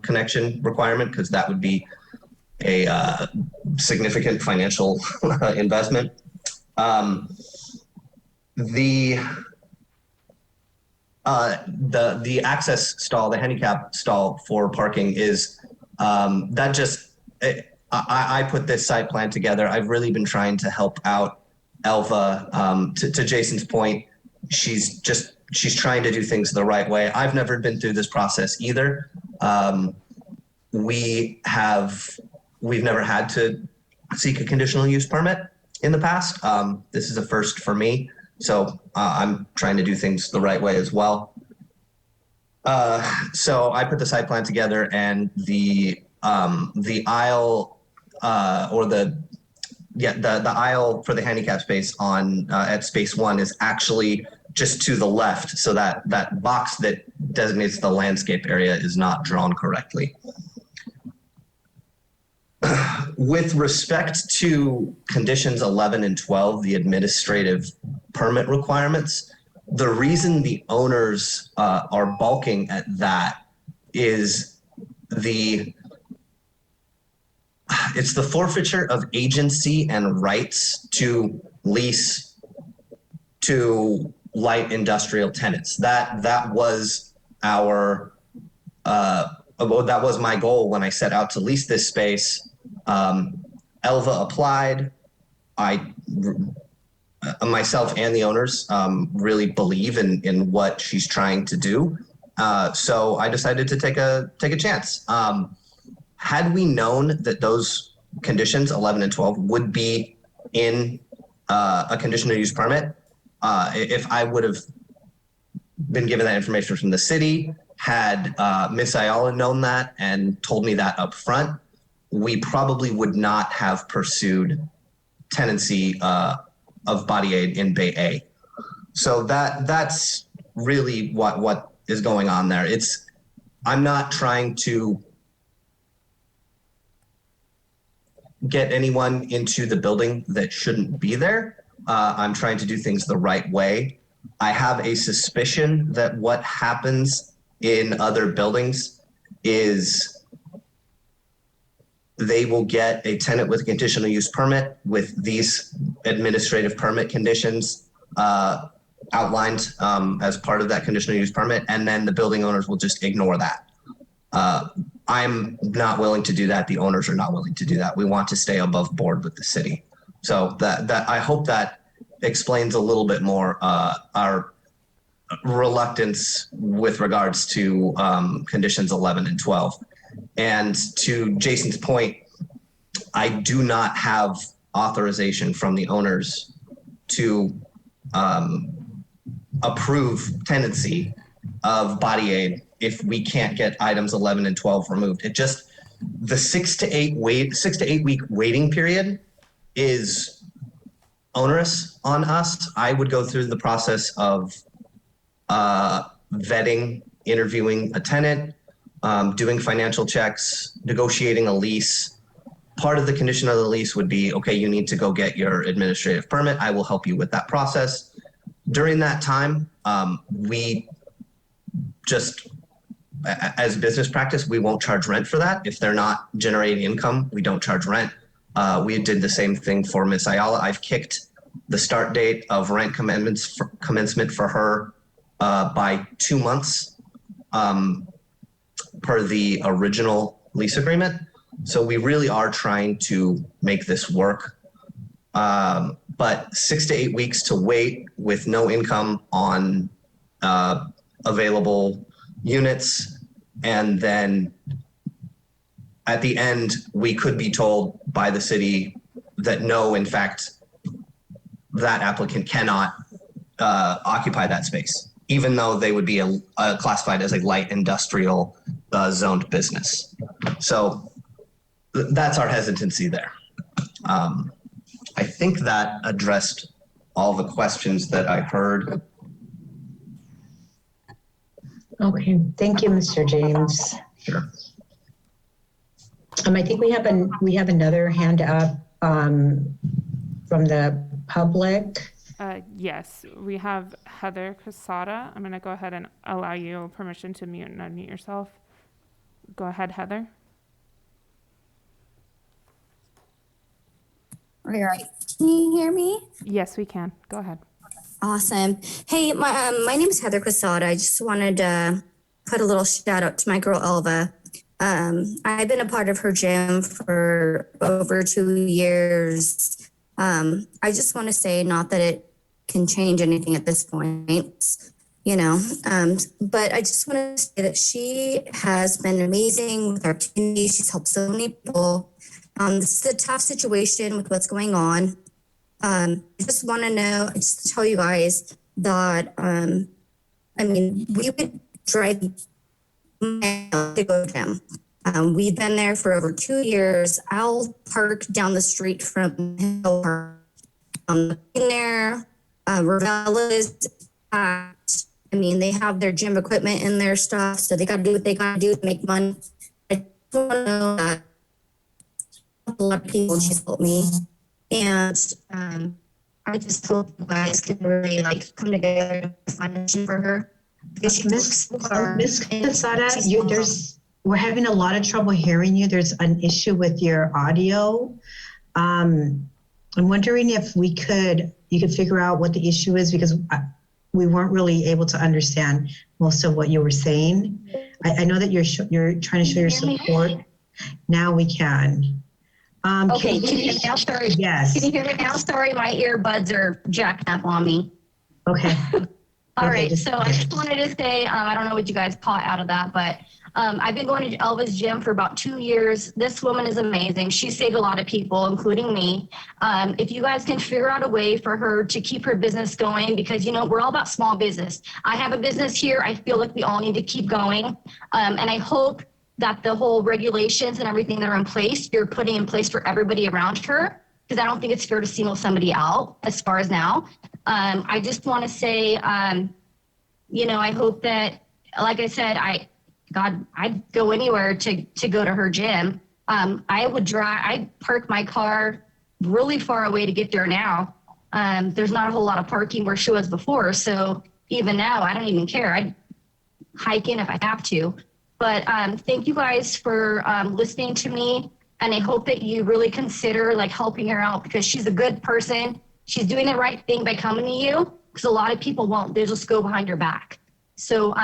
Speaker 16: connection requirement, because that would be a significant financial investment. The access stall, the handicap stall for parking is that just. I put this site plan together. I've really been trying to help out Elva. To Jason's point, she's trying to do things the right way. I've never been through this process either. We've never had to seek a conditional use permit in the past. This is a first for me, so I'm trying to do things the right way as well. So I put the site plan together, and the aisle the aisle for the handicap space on at space 1 is actually just to the left, so that box that designates the landscape area is not drawn correctly. With respect to conditions 11 and 12, the administrative permit requirements, the reason the owners are balking at that is it's the forfeiture of agency and rights to lease to light industrial tenants. That was our that was my goal when I set out to lease this space. Elva applied. Myself and the owners really believe in what she's trying to do. So I decided to take a chance. Had we known that those conditions 11 and 12 would be in a conditional use permit, if I would have been given that information from the city, had Ms. Ayala known that and told me that up front, we probably would not have pursued tenancy of Body Aid in Bay A. So that's really what is going on there. I'm not trying to get anyone into the building that shouldn't be there. I'm trying to do things the right way. I have a suspicion that what happens in other buildings is they will get a tenant with a conditional use permit with these administrative permit conditions outlined as part of that conditional use permit, and then the building owners will just ignore that. I'm not willing to do that. The owners are not willing to do that. We want to stay above board with the city. So that I hope that explains a little bit more our reluctance with regards to conditions 11 and 12. And to Jason's point, I do not have authorization from the owners to approve tenancy of body aid if we can't get items 11 and 12 removed. It just, the 6 to 8 week waiting period is onerous on us. I would go through the process of vetting, interviewing a tenant, doing financial checks, negotiating a lease. Part of the condition of the lease would be, okay, you need to go get your administrative permit. I will help you with that process. During that time, we just, as business practice, we won't charge rent for that. If they're not generating income, we don't charge rent. We did the same thing for Miss Ayala. I've kicked the start date of rent commencement for her by 2 months per the original lease agreement. So we really are trying to make this work. But 6 to 8 weeks to wait with no income on available units. And then at the end, we could be told by the city that no, in fact, that applicant cannot occupy that space, even though they would be classified as a light industrial zoned business. So that's our hesitancy there. I think that addressed all the questions that I heard.
Speaker 8: Okay, thank you, Mr. James.
Speaker 16: Sure.
Speaker 8: I think we have another hand up from the public.
Speaker 3: Yes, we have Heather Casada. I'm going to go ahead and allow you permission to mute and unmute yourself. Go ahead, Heather.
Speaker 17: All right. Can you hear me?
Speaker 3: Yes, we can. Go ahead.
Speaker 17: Awesome. Hey, my name is Heather Quesada. I just wanted to put a little shout out to my girl, Elva. I've been a part of her gym for over 2 years. I just want to say, not that it can change anything at this point, you know, but I just want to say that she has been amazing with our community. She's helped so many people. This is a tough situation with what's going on. I just want to know, just to tell you guys that, I mean, we would drive to go to gym. We've been there for over 2 years. I'll park down the street from Hill Park. In there, Ravella's packed. I mean, they have their gym equipment in their stuff, so they got to do what they got to do to make money. I just want to know that a lot of people just helped me. And I just hope you guys can really come together to find a gym for her.
Speaker 8: Miss Quesada, we're having a lot of trouble hearing you. There's an issue with your audio. I'm wondering if you could figure out what the issue is, because we weren't really able to understand most of what you were saying. I know that you're trying to show your support. Now we can.
Speaker 17: Okay, can you hear me now? Sorry.
Speaker 8: Yes.
Speaker 17: Can you hear me now? Sorry, my earbuds are jacked up on me.
Speaker 8: Okay.
Speaker 17: All right, so I just wanted to say, I don't know what you guys caught out of that, but I've been going to Elva's gym for about 2 years. This woman is amazing. She saved a lot of people, including me. If you guys can figure out a way for her to keep her business going, because, you know, we're all about small business. I have a business here. I feel like we all need to keep going. And I hope that the whole regulations and everything that are in place, you're putting in place for everybody around her, because I don't think it's fair to single somebody out as far as now. I just want to say, you know, I hope that, like I said, I'd go anywhere to go to her gym. I park my car really far away to get there now. There's not a whole lot of parking where she was before. So even now, I don't even care. hiking if I have to. But thank you guys for listening to me. And I hope that you really consider like helping her out because she's a good person. She's doing the right thing by coming to you because a lot of people won't. They'll just go behind your back. So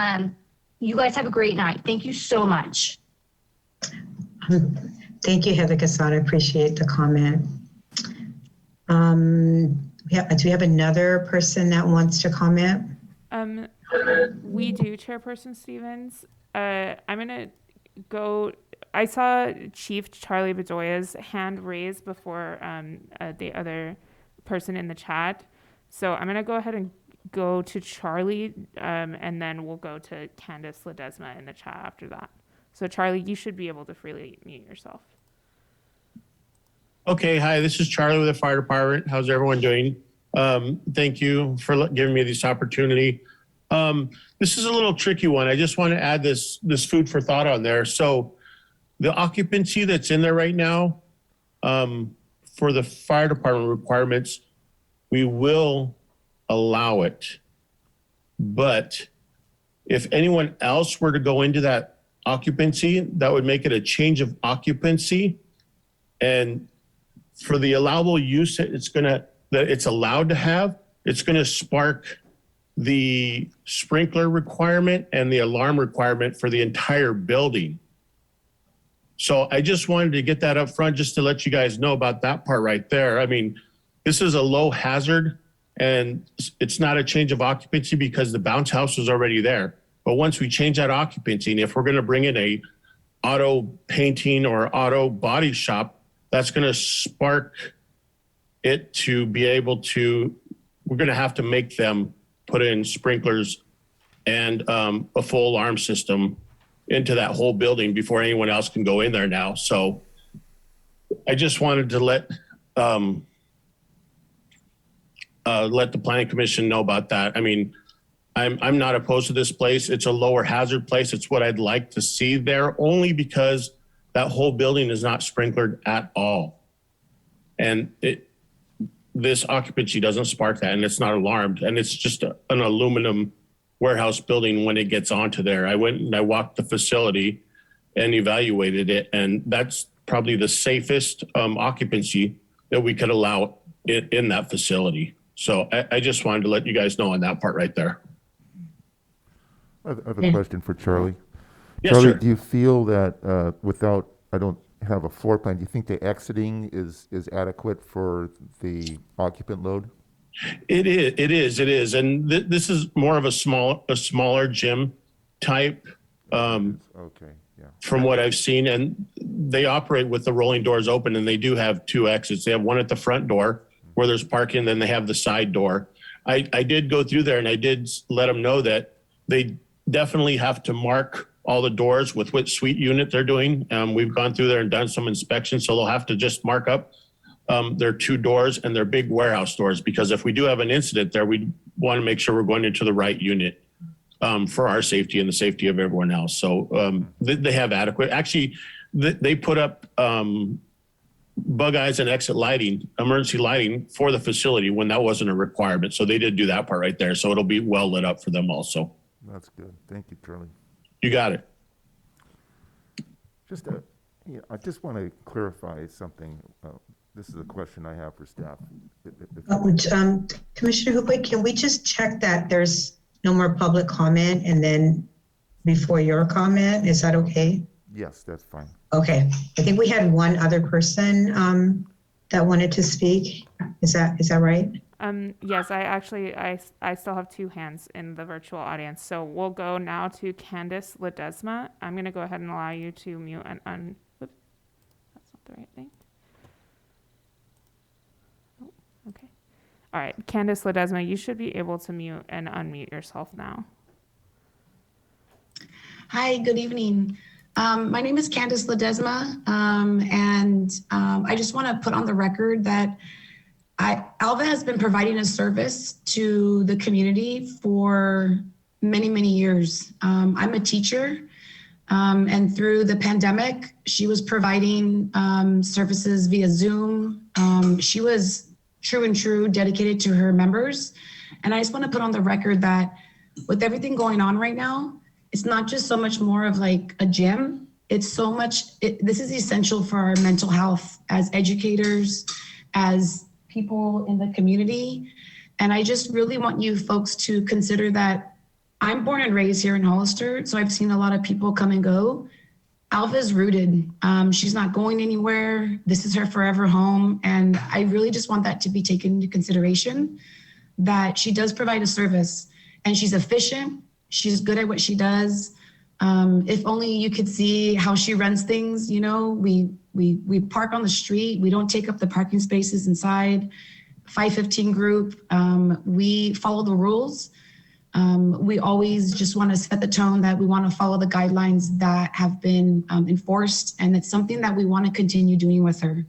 Speaker 17: you guys have a great night. Thank you so much.
Speaker 8: Thank you, Heather Casada. I appreciate the comment. Do we have another person that wants to comment?
Speaker 3: We do, Chairperson Stevens. I'm gonna go. I saw Chief Charlie Bedoya's hand raised before the other person in the chat. So I'm gonna go ahead and go to Charlie, and then we'll go to Candace Ledesma in the chat after that. So Charlie, you should be able to freely mute yourself.
Speaker 18: Okay, hi, this is Charlie with the fire department. How's everyone doing? Thank you for giving me this opportunity. This is a little tricky one. I just want to add this food for thought on there. So the occupancy that's in there right now, for the fire department requirements, we will allow it. But if anyone else were to go into that occupancy, that would make it a change of occupancy. And for the allowable use that it's allowed to have, it's gonna spark the sprinkler requirement and the alarm requirement for the entire building. So I just wanted to get that up front just to let you guys know about that part right there. I mean, this is a low hazard and it's not a change of occupancy because the bounce house is already there. But once we change that occupancy, and if we're gonna bring in a auto painting or auto body shop, that's gonna spark it to be able to, we're gonna have to make them put in sprinklers and a full alarm system into that whole building before anyone else can go in there now. So I just wanted to let the planning commission know about that. I mean, I'm not opposed to this place. It's a lower hazard place. It's what I'd like to see there only because that whole building is not sprinklered at all. And this occupancy doesn't spark that and it's not alarmed. And it's just an aluminum warehouse building when it gets onto there. I went and I walked the facility and evaluated it. And that's probably the safest occupancy that we could allow in that facility. So I just wanted to let you guys know on that part right there.
Speaker 10: I have a question for Charlie.
Speaker 18: Yes,
Speaker 10: Charlie,
Speaker 18: sir.
Speaker 10: do you feel that without, I don't have a floor plan, do you think the exiting is adequate for the occupant load?
Speaker 18: It is. And this is more of a smaller gym type.
Speaker 10: Okay, yeah.
Speaker 18: From what I've seen, and they operate with the rolling doors open and they do have two exits. They have one at the front door where there's parking, then they have the side door. I did go through there and I did let them know that they definitely have to mark all the doors with which suite unit they're doing. We've gone through there and done some inspections, so they'll have to just mark up their two doors and their big warehouse doors, because if we do have an incident there, we want to make sure we're going into the right unit for our safety and the safety of everyone else. So they have adequate, actually, they put up bug eyes and exit lighting, emergency lighting for the facility when that wasn't a requirement. So they did do that part right there. So it'll be well lit up for them also.
Speaker 10: That's good. Thank you, Charlie.
Speaker 18: You got it.
Speaker 10: Just I just want to clarify something. This is a question I have for staff.
Speaker 8: Commissioner Hooper, can we just check that there's no more public comment and then before your comment? Is that okay?
Speaker 10: Yes, that's fine.
Speaker 8: Okay. I think we had one other person that wanted to speak. Is that right?
Speaker 3: Yes, I still have two hands in the virtual audience. So we'll go now to Candace Ledesma. I'm going to go ahead and allow you to mute and oops, that's not the right thing. Oh, okay. All right, Candace Ledesma, you should be able to mute and unmute yourself now.
Speaker 19: Hi, good evening. My name is Candace Ledesma, and I just want to put on the record that Alva has been providing a service to the community for many, many years. I'm a teacher, and through the pandemic, she was providing services via Zoom. She was true dedicated to her members. And I just want to put on the record that with everything going on right now, it's not just so much more of like a gym. It's so much, this is essential for our mental health as educators, as people in the community. And I just really want you folks to consider that I'm born and raised here in Hollister, so I've seen a lot of people come and go. Alva's rooted. She's not going anywhere. This is her forever home. And I really just want that to be taken into consideration, that she does provide a service and she's efficient. She's good at what she does. If only you could see how she runs things, you know, we park on the street. We don't take up the parking spaces inside. 515 group, we follow the rules. We always just want to set the tone that we want to follow the guidelines that have been enforced, and it's something that we want to continue doing with her.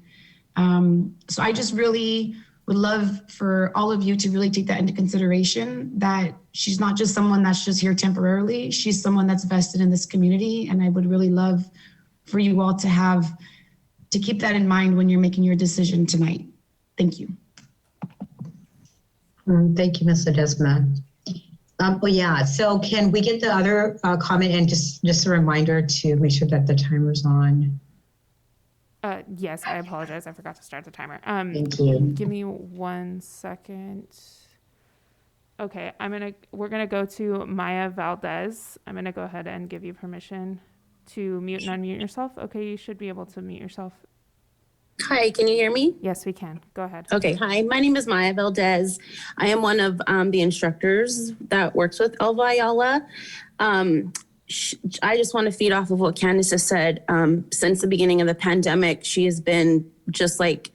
Speaker 19: So I just really would love for all of you to really take that into consideration, that she's not just someone that's just here temporarily. She's someone that's vested in this community, and I would really love for you all to keep that in mind when you're making your decision tonight. Thank you.
Speaker 8: Thank you, Ms. Ledesma. Well, yeah, so can we get the other comment, and just a reminder to make sure that the timer's on.
Speaker 3: Yes, I apologize. I forgot to start the timer.
Speaker 8: Thank you.
Speaker 3: Give me 1 second. Okay, we're gonna go to Maya Valdez. I'm gonna go ahead and give you permission to mute and unmute yourself. Okay, you should be able to mute yourself.
Speaker 20: Hi, can you hear me?
Speaker 3: Yes, we can. Go ahead.
Speaker 20: Okay, hi, my name is Maya Valdez. I am one of the instructors that works with Elva Ayala. I just want to feed off of what Candace has said. Since the beginning of the pandemic, she has been just like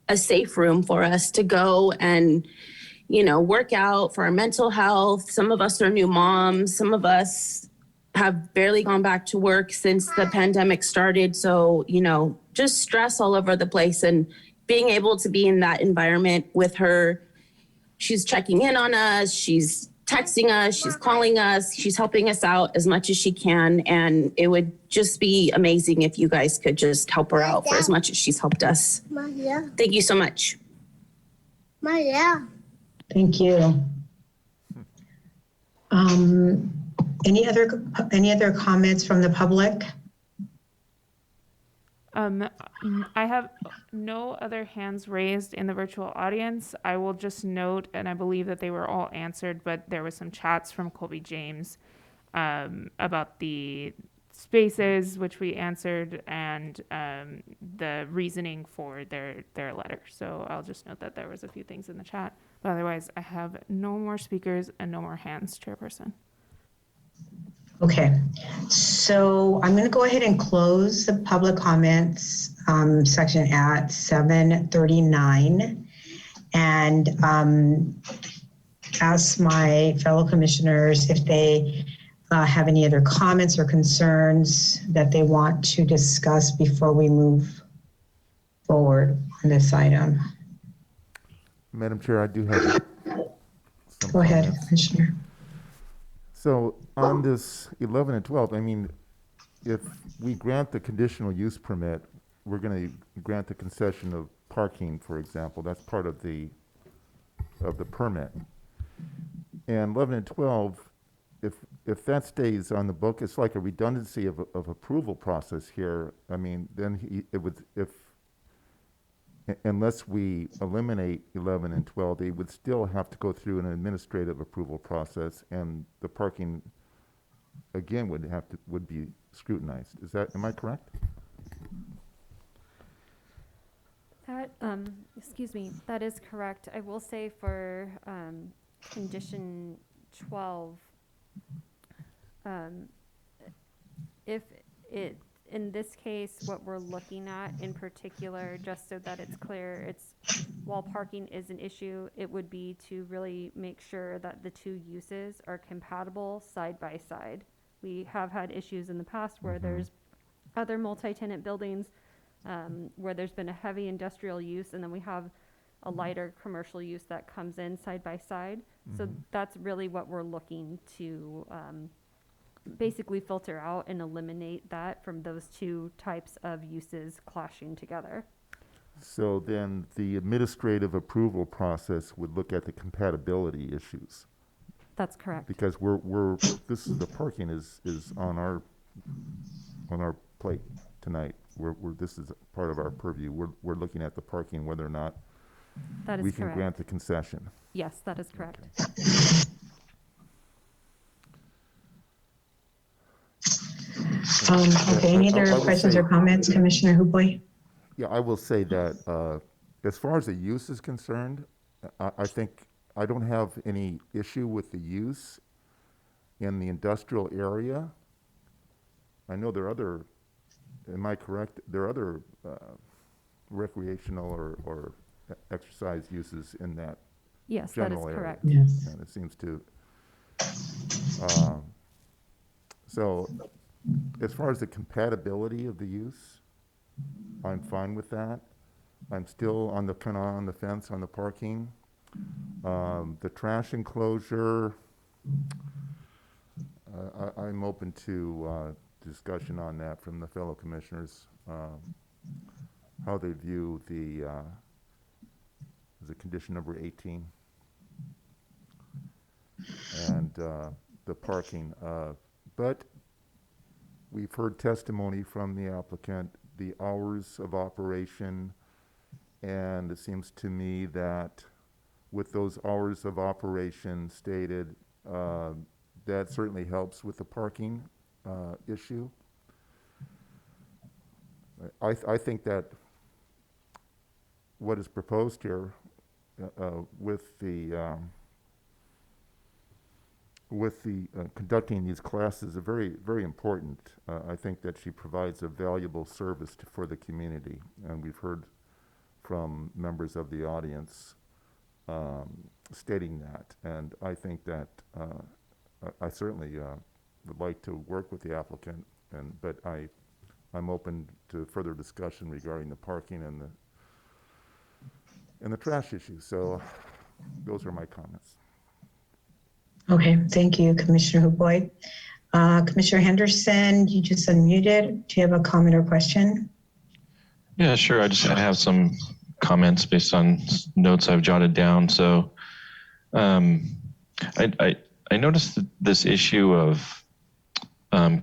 Speaker 20: a safe room for us to go and, you know, work out for our mental health. Some of us are new moms. Some of us have barely gone back to work since the pandemic started. So, you know, just stress all over the place, and being able to be in that environment with her. She's checking in on us. She's texting us. She's calling us. She's helping us out as much as she can. And it would just be amazing if you guys could just help her out for as much as she's helped us. Thank you so much.
Speaker 8: Thank you. Any other comments from the public?
Speaker 3: I have no other hands raised in the virtual audience. I will just note, and I believe that they were all answered, but there was some chats from Colby James about the spaces, which we answered, and the reasoning for their letter. So I'll just note that there was a few things in the chat. But otherwise, I have no more speakers and no more hands, Chairperson.
Speaker 8: Okay, so I'm going to go ahead and close the public comments section at 7:39, and ask my fellow commissioners if they have any other comments or concerns that they want to discuss before we move forward on this item.
Speaker 10: Madam Chair, I do have some
Speaker 8: Go ahead,
Speaker 10: comments.
Speaker 8: Commissioner.
Speaker 10: So on this 11 and 12, I mean, if we grant the conditional use permit, we're going to grant the concession of parking, for example. That's part of the permit. And 11 and 12, if that stays on the book, it's like a redundancy of approval process here. I mean, then unless we eliminate 11 and 12, they would still have to go through an administrative approval process, and the parking again would be scrutinized. Am I correct?
Speaker 12: That, excuse me, that is correct. I will say for condition 12, if it, in this case, what we're looking at in particular, just so that it's clear, it's while parking is an issue, it would be to really make sure that the two uses are compatible side by side. We have had issues in the past where there's other multi-tenant buildings where there's been a heavy industrial use, and then we have a lighter commercial use that comes in side by side. So that's really what we're looking to basically filter out and eliminate that from those two types of uses clashing together.
Speaker 10: So then the administrative approval process would look at the compatibility issues
Speaker 12: That's correct.
Speaker 10: Because this is, the parking is on our plate tonight. This is part of our purview. We're looking at the parking, whether or not
Speaker 12: That is
Speaker 10: we can
Speaker 12: correct.
Speaker 10: grant the concession.
Speaker 12: Yes, that is correct.
Speaker 8: Okay, any
Speaker 10: I
Speaker 8: other
Speaker 10: will
Speaker 8: questions
Speaker 10: say-
Speaker 8: or comments, Commissioner Hoopoy?
Speaker 10: Yeah, I will say that as far as the use is concerned, I think I don't have any issue with the use in the industrial area. I know there are other, am I correct? There are other recreational or exercise uses in that
Speaker 12: Yes, that is
Speaker 10: general area.
Speaker 12: correct.
Speaker 8: Yes.
Speaker 10: And it seems to, so as far as the compatibility of the use, I'm fine with that. I'm still on the fence on the parking. The trash enclosure, I'm open to discussion on that from the fellow commissioners, how they view the condition number 18 and the parking. But we've heard testimony from the applicant, the hours of operation, and it seems to me that with those hours of operation stated, that certainly helps with the parking issue. I think that what is proposed here with the conducting these classes are very, very important. I think that she provides a valuable service for the community, and we've heard from members of the audience stating that. And I think that I certainly would like to work with the applicant, but I'm open to further discussion regarding the parking and the trash issue. So those are my comments.
Speaker 8: Okay, thank you, Commissioner Hoopoy. Commissioner Henderson, you just unmuted. Do you have a comment or question?
Speaker 9: Yeah, sure. I have some comments based on notes I've jotted down. So I noticed that this issue of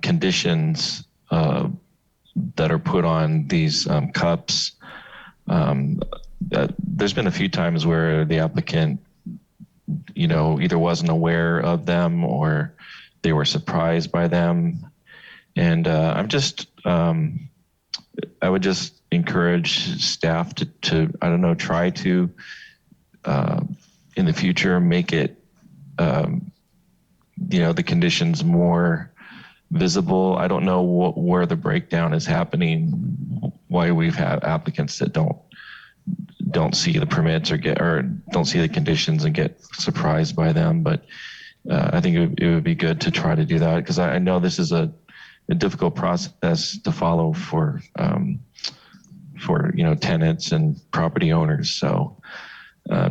Speaker 9: conditions that are put on these cups. There's been a few times where the applicant, either wasn't aware of them or they were surprised by them. And I would just encourage staff to I don't know, try to, in the future, make it, the conditions more visible. I don't know where the breakdown is happening, why we've had applicants that don't see the permits or don't see the conditions and get surprised by them. But I think it would be good to try to do that, because I know this is a difficult process to follow for tenants and property owners. So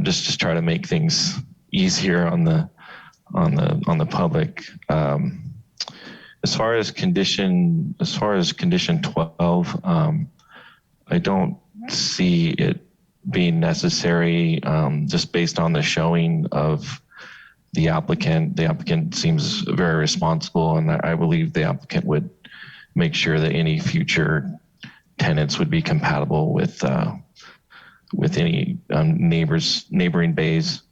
Speaker 9: just try to make things easier on the public. As far as condition 12, I don't see it being necessary, just based on the showing of the applicant. The applicant seems very responsible, and I believe the applicant would make sure that any future tenants would be compatible with any neighboring bays.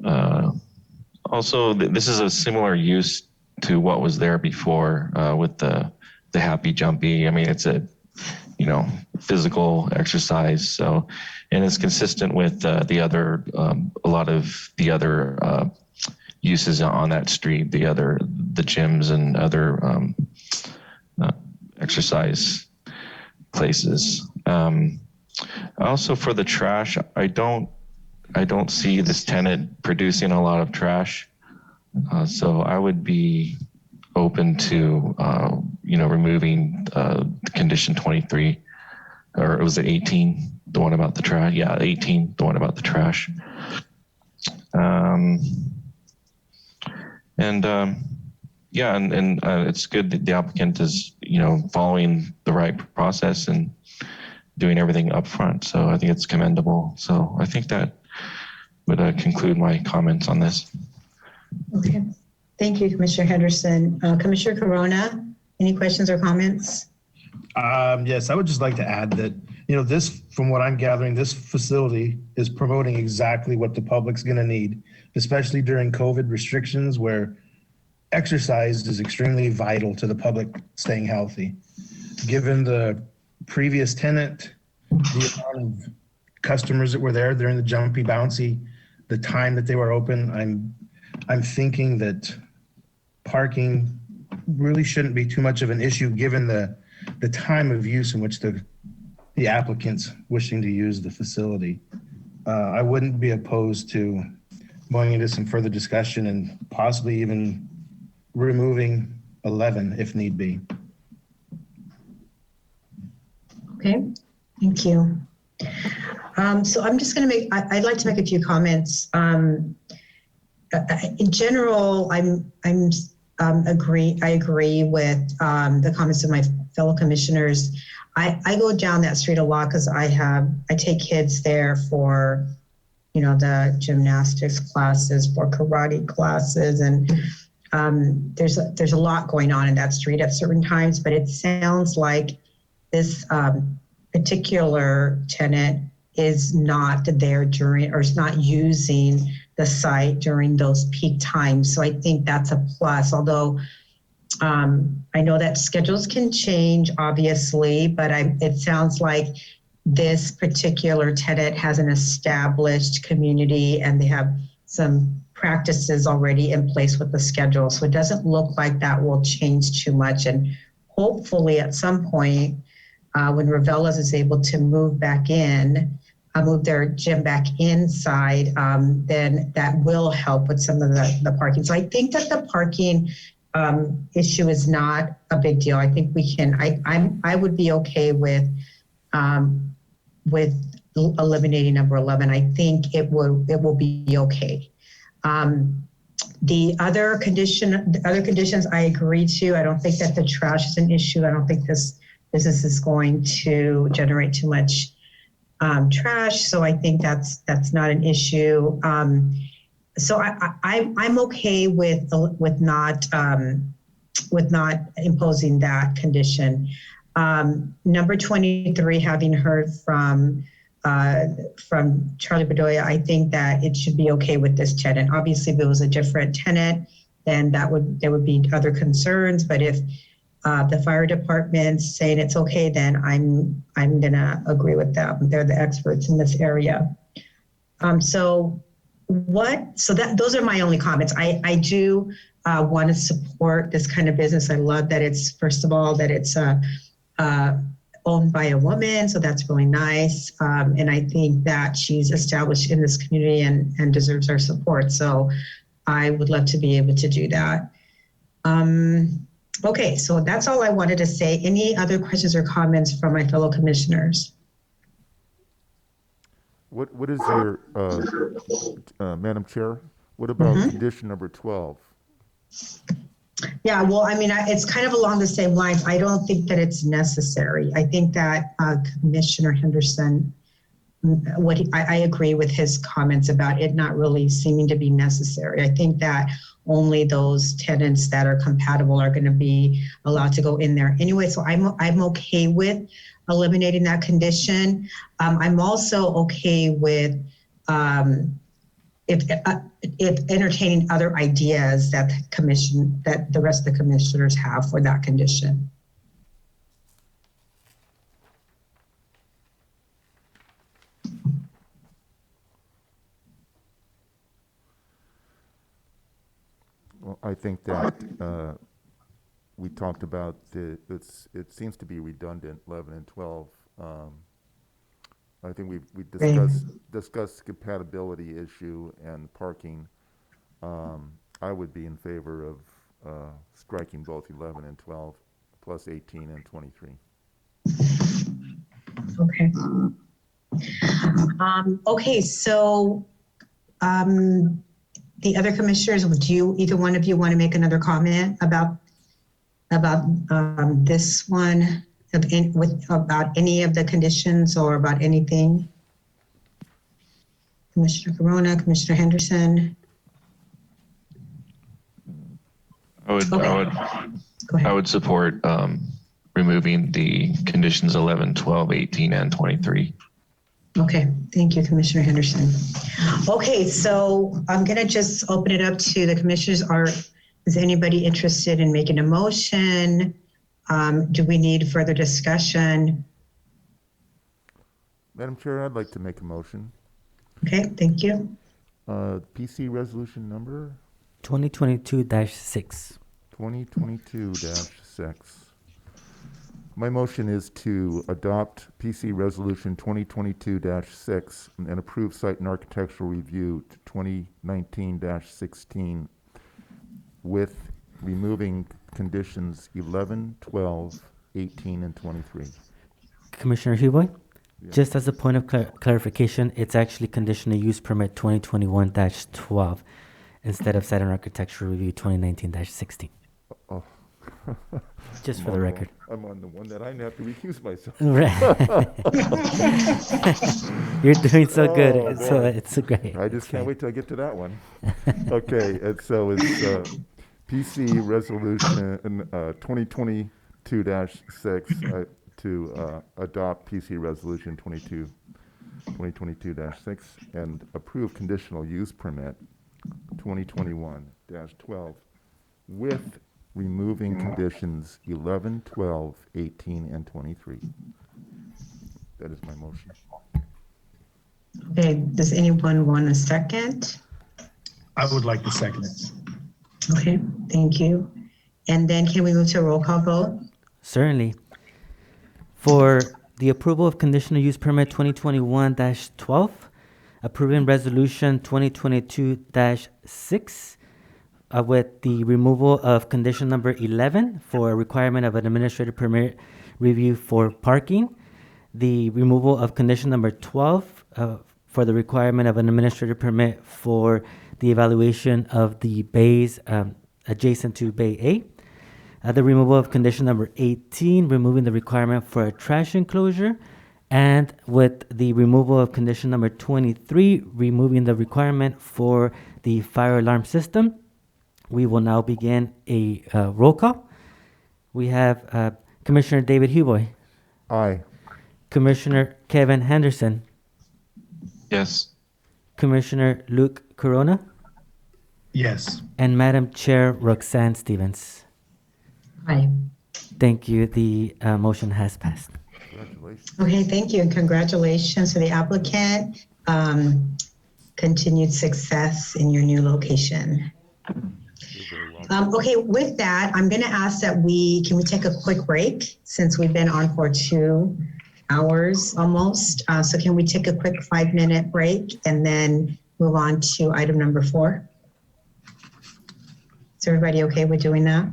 Speaker 9: Also, this is a similar use to what was there before with the Happy Jumpy. I mean, it's a physical exercise. So, and it's consistent with the other a lot of the other uses on that street, the gyms and other exercise places. Also, for the trash, I don't see this tenant producing a lot of trash. So I would be open to, removing condition 23, or was it 18, the one about the trash? Yeah, 18, the one about the trash. It's good that the applicant is, following the right process and doing everything up front. So I think it's commendable. So I think that would conclude my comments on this.
Speaker 8: Okay. Thank you, Commissioner Henderson. Commissioner Corona, any questions or comments?
Speaker 6: Yes, I would just like to add that, this, from what I'm gathering, this facility is promoting exactly what the public's going to need, especially during COVID restrictions where exercise is extremely vital to the public staying healthy. Given the previous tenant, the amount of customers that were there during the jumpy, bouncy, the time that they were open, I'm thinking that parking really shouldn't be too much of an issue given the time of use in which the applicants wishing to use the facility. I wouldn't be opposed to going into some further discussion and possibly even removing 11 if need be.
Speaker 8: Okay, thank you. So I'm just going to I'd like to make a few comments. In general, I agree with the comments of my fellow commissioners. I go down that street a lot because I take kids there for, the gymnastics classes, for karate classes, and there's a lot going on in that street at certain times, but it sounds like this particular tenant is not there during, or is not using the site during those peak times. So I think that's a plus, although I know that schedules can change, obviously, but it sounds like this particular tenant has an established community and they have some practices already in place with the schedule. So it doesn't look like that will change too much. And hopefully at some point, when Ravella's is able to move back in, move their gym back inside, then that will help with some of the parking. So I think that the parking issue is not a big deal. I think we can, I would be okay with eliminating number 11. I think it will be okay. The other conditions I agree to. I don't think that the trash is an issue. I don't think this business is going to generate too much trash. So I think that's not an issue. So I'm okay with not imposing that condition. Number 23, having heard from Charlie Bedoya, I think that it should be okay with this tenant. Obviously, if it was a different tenant, then there would be other concerns. But if the fire department's saying it's okay, then I'm gonna agree with them. They're the experts in this area. So those are my only comments. I do want to support this kind of business. I love that it's, first of all, that it's owned by a woman, so that's really nice. And I think that she's established in this community and deserves our support. So I would love to be able to do that. Okay, so that's all I wanted to say. Any other questions or comments from my fellow commissioners?
Speaker 10: What is your, Madam Chair, what about condition number 12?
Speaker 8: Yeah, well, I mean, it's kind of along the same lines. I don't think that it's necessary. I think that Commissioner Henderson, I agree with his comments about it not really seeming to be necessary. I think that only those tenants that are compatible are going to be allowed to go in there anyway. So I'm okay with eliminating that condition. I'm also okay with if entertaining other ideas that the rest of the commissioners have for that condition.
Speaker 10: Well, I think that we talked about it seems to be redundant, 11 and 12. I think we discussed compatibility issue and parking. I would be in favor of striking both 11 and 12 plus 18 and 23.
Speaker 8: Okay. Okay, so the other commissioners, either one of you want to make another comment about this one, about any of the conditions or about anything? Commissioner Corona, Commissioner Henderson.
Speaker 9: I would,
Speaker 8: Okay. Go ahead.
Speaker 9: I would support removing the conditions 11, 12, 18, and 23.
Speaker 8: Okay, thank you, Commissioner Henderson. Okay, so I'm gonna just open it up to the commissioners. Is anybody interested in making a motion? Do we need further discussion?
Speaker 10: Madam Chair, I'd like to make a motion.
Speaker 8: Okay, thank you.
Speaker 10: PC resolution number
Speaker 4: 2022-6.
Speaker 10: 2022-6. My motion is to adopt PC Resolution 2022-6 and approve site and architectural review to 2019-16 with removing conditions 11, 12, 18, and 23.
Speaker 4: Commissioner Huboy,
Speaker 10: Yeah.
Speaker 4: just as a point of clarification, it's actually conditional use permit 2021-12 instead of site and architectural review 2019-16.
Speaker 10: Oh.
Speaker 4: Just for the record.
Speaker 10: I'm on the one that I have to recuse myself.
Speaker 4: Right. You're doing so good.
Speaker 10: Oh,
Speaker 4: So
Speaker 10: boy.
Speaker 4: it's great.
Speaker 10: I just can't wait till I get to that one. Okay, and so it's PC Resolution 2022-6 to adopt PC Resolution 2022-6 and approve conditional use permit 2021-12 with removing conditions 11, 12, 18, and 23. That is my motion.
Speaker 8: Okay, does anyone want a second?
Speaker 6: I would like to second it.
Speaker 8: Okay, thank you. And then can we move to a roll call vote?
Speaker 4: Certainly. For the approval of conditional use permit 2021-12, approving resolution 2022-6, with the removal of condition number 11 for a requirement of an administrative permit review for parking, the removal of condition number 12 for the requirement of an administrative permit for the evaluation of the bays adjacent to Bay A, the removal of condition number 18, removing the requirement for a trash enclosure, and with the removal of condition number 23, removing the requirement for the fire alarm system. We will now begin a roll call. We have Commissioner David Huboy.
Speaker 10: Aye.
Speaker 4: Commissioner Kevin Henderson.
Speaker 9: Yes.
Speaker 4: Commissioner Luke Corona.
Speaker 6: Yes.
Speaker 4: And Madam Chair Roxanne Stevens.
Speaker 8: Aye.
Speaker 4: Thank you. The motion has passed.
Speaker 10: Congratulations.
Speaker 8: Okay, thank you, and congratulations to the applicant. Continued success in your new location. Okay, with that, I'm going to ask that can we take a quick break since we've been on for 2 hours almost. So can we take a quick 5-minute break and then move on to item number 4? Is everybody okay with doing that?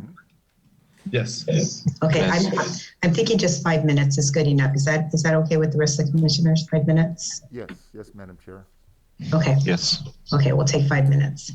Speaker 6: Yes.
Speaker 8: Okay,
Speaker 9: Yes.
Speaker 8: I'm thinking just 5 minutes is good enough. Is that okay with the rest of the commissioners? 5 minutes?
Speaker 10: Yes, Madam Chair.
Speaker 8: Okay.
Speaker 9: Yes.
Speaker 8: Okay, we'll take 5 minutes.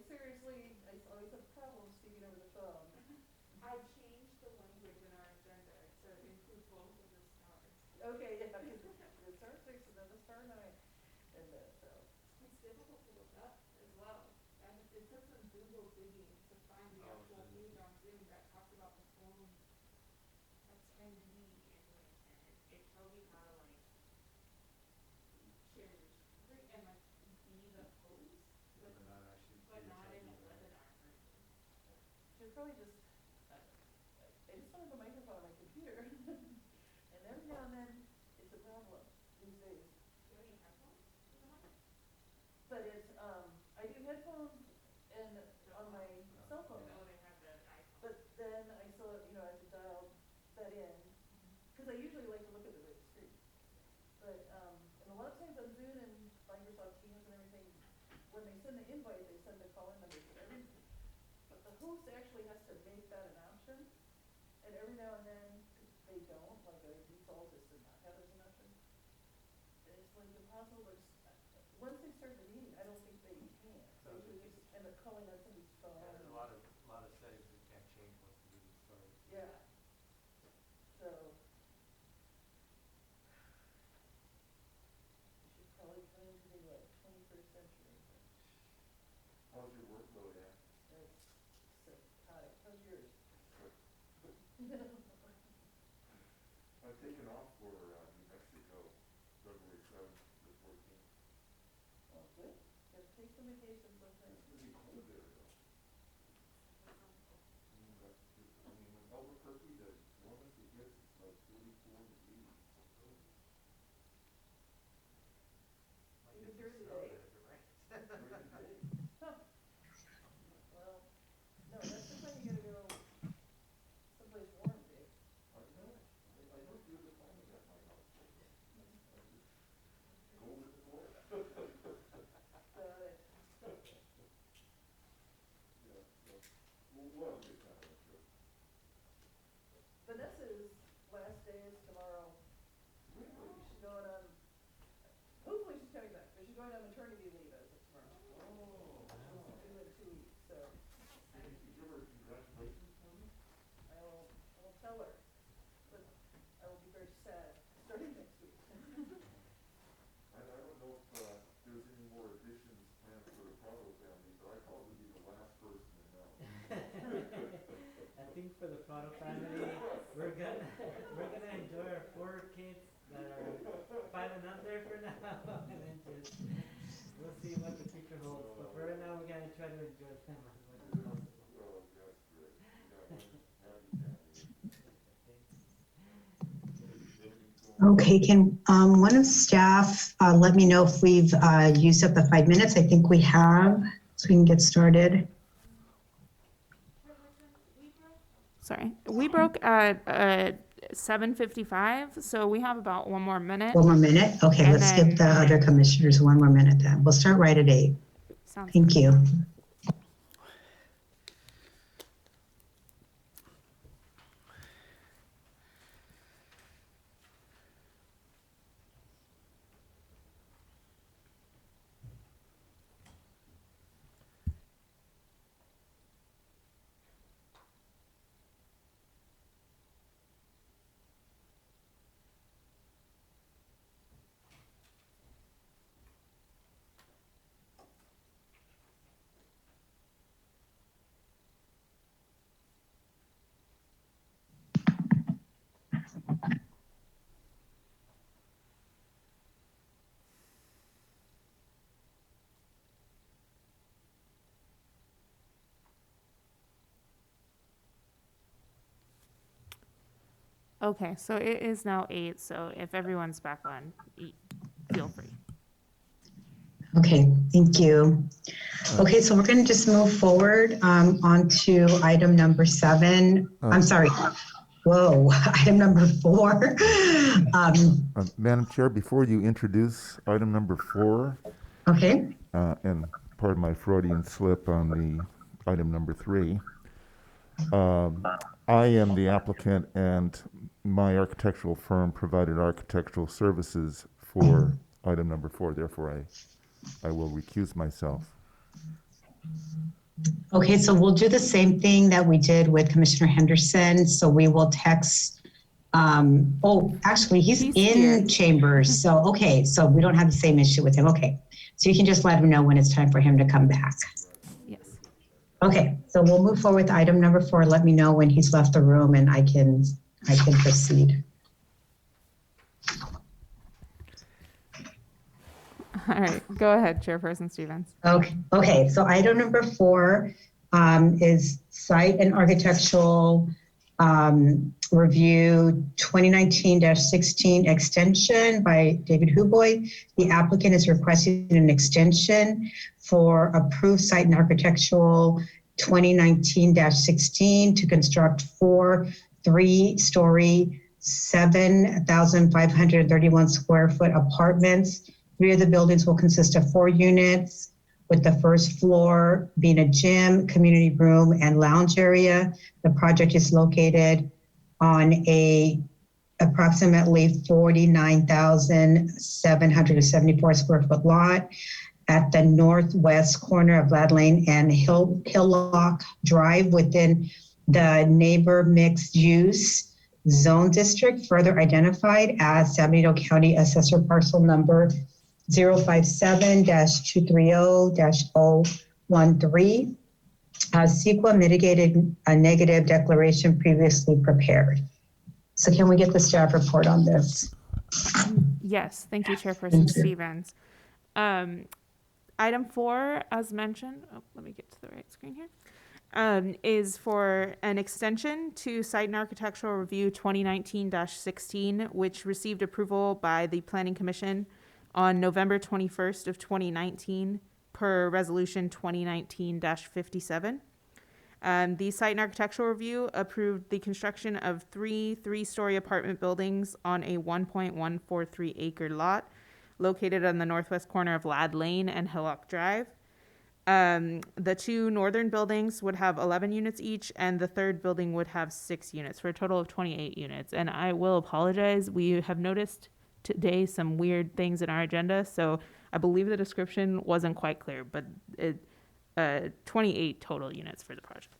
Speaker 3: Seriously, I always have problems speaking over the phone. I changed the language in our agenda to include both of the stars. Okay, yeah, because the star 6 and then the star 9, and then so. It's difficult to look up as well. And it took some Google digging to find the actual page on Zoom that talks about the phone attendee information.
Speaker 2: probably just, I just don't have a microphone on my computer. And every now and then, it's a problem these days. But it's, I do headphones and on my cell phone. But then I still, you know, I have to dial that in, because I usually like to look at the big screen. But, and a lot of times on Zoom and Microsoft Teams and everything, when they send the invite, they send the call-in number to everything. But the host actually has to make that an option, and every now and then, they don't, like a default is to not have it as an option. And it's like impossible, but once they start the meeting, I don't think they can. So I usually just end up calling on somebody's phone.
Speaker 4: There's a lot of settings we can't change once the meeting starts.
Speaker 2: Yeah. So. We should probably claim to be like 21st century.
Speaker 10: How's your workload at?
Speaker 2: It's psychotic. How's yours?
Speaker 10: I'm taking off for New Mexico, February 7th to 14th.
Speaker 2: Oh, good. Gotta take some vacation sometime.
Speaker 10: It's gonna be cold there though. I mean, in Albuquerque, the warmest it gets is like 44 degrees.
Speaker 2: Even during the day?
Speaker 10: During the day.
Speaker 2: Well, no, that's the time you gotta go someplace warm, Dave.
Speaker 10: I know. I don't do the planning at my house. I just go with the flow.
Speaker 2: Got it.
Speaker 10: Yeah, so, we'll get that, I'm sure.
Speaker 2: Vanessa's last day is tomorrow.
Speaker 10: Really?
Speaker 2: She's going on, hopefully she's coming back, but she's going on maternity leave as of tomorrow.
Speaker 10: Oh.
Speaker 2: She's due in 2 weeks, so
Speaker 10: Did you give her congratulations for me?
Speaker 2: I won't tell her. But I will be very sad starting next week.
Speaker 10: I don't know if there's any more additions planned for the Prado family, but I probably be the last person to know.
Speaker 4: I think for the Prado family, we're gonna enjoy our 4 kids that are piling up there for now, and then just we'll see what the future holds. But for right now, we're gonna try to enjoy them as much as possible.
Speaker 10: Oh, that's great. You got one happy family.
Speaker 8: Okay, can one of staff let me know if we've used up the 5 minutes? I think we have, so we can get started.
Speaker 3: Sorry, we broke at 7:55, so we have about 1 more minute.
Speaker 8: 1 more minute? Okay,
Speaker 3: And
Speaker 8: let's give the
Speaker 3: then-
Speaker 8: other commissioners 1 more minute then. We'll start right at 8.
Speaker 3: Sounds
Speaker 8: Thank you.
Speaker 3: Okay, so it is now 8, so if everyone's back on, feel free.
Speaker 8: Okay, thank you. Okay, so we're going to just move forward on to item number 7. I'm sorry. Whoa, item number 4.
Speaker 10: Madam Chair, before you introduce item number 4,
Speaker 8: Okay,
Speaker 10: and pardon my Freudian slip on the item number 3, I am the applicant and my architectural firm provided architectural services for item number 4. Therefore, I will recuse myself.
Speaker 8: okay, so we'll do the same thing that we did with Commissioner Henderson. So we will text, actually, he's in
Speaker 3: here.
Speaker 8: chambers. So, okay, so we don't have the same issue with him. Okay, so you can just let him know when it's time for him to come back.
Speaker 3: Yes.
Speaker 8: Okay, so we'll move forward with item number 4. Let me know when he's left the room and I can proceed.
Speaker 3: All right, go ahead, Chairperson Stevens.
Speaker 8: Okay, so item number 4 is Site and Architectural Review 2019-16 extension by David Huboy. The applicant is requesting an extension for approved Site and Architectural 2019-16 to construct 4 3-story, 7,531 square foot apartments. 3 of the buildings will consist of 4 units, with the first floor being a gym, community room, and lounge area. The project is located on a approximately 49,774 square foot lot at the northwest corner of Lad Lane and Hillock Drive within the neighbor mixed use zone district, further identified as San Benito County Assessor Parcel Number 057-230-013. CEQA mitigated a negative declaration previously prepared. So can we get the staff report on this?
Speaker 3: Yes, thank you, Chairperson Stevens. Item 4, as mentioned, let me get to the right screen here, is for an extension to Site and Architectural Review 2019-16, which received approval by the Planning Commission on November 21st of 2019 per Resolution 2019-57. The Site and Architectural Review approved the construction of 3 3-story apartment buildings on a 1.143 acre lot located on the northwest corner of Lad Lane and Hillock Drive. The 2 northern buildings would have 11 units each, and the 3rd building would have 6 units for a total of 28 units. And I will apologize, we have noticed today some weird things in our agenda, so I believe the description wasn't quite clear, but 28 total units for the project.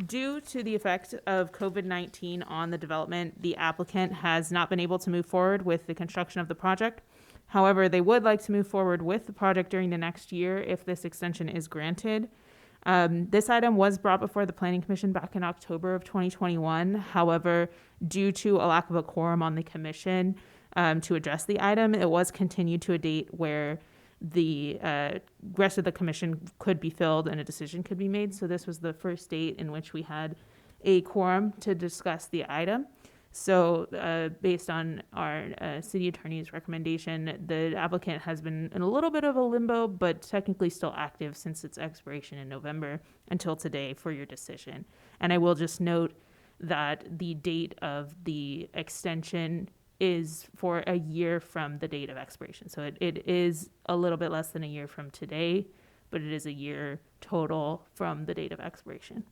Speaker 3: Due to the effect of COVID-19 on the development, the applicant has not been able to move forward with the construction of the project. However, they would like to move forward with the project during the next year if this extension is granted. This item was brought before the Planning Commission back in October of 2021. However, due to a lack of a quorum on the commission to address the item, it was continued to a date where the rest of the commission could be filled and a decision could be made. So this was the first date in which we had a quorum to discuss the item. So based on our city attorney's recommendation, the applicant has been in a little bit of a limbo, but technically still active since its expiration in November until today for your decision. And I will just note that the date of the extension is for a year from the date of expiration. So it is a little bit less than a year from today, but it is a year total from the date of expiration.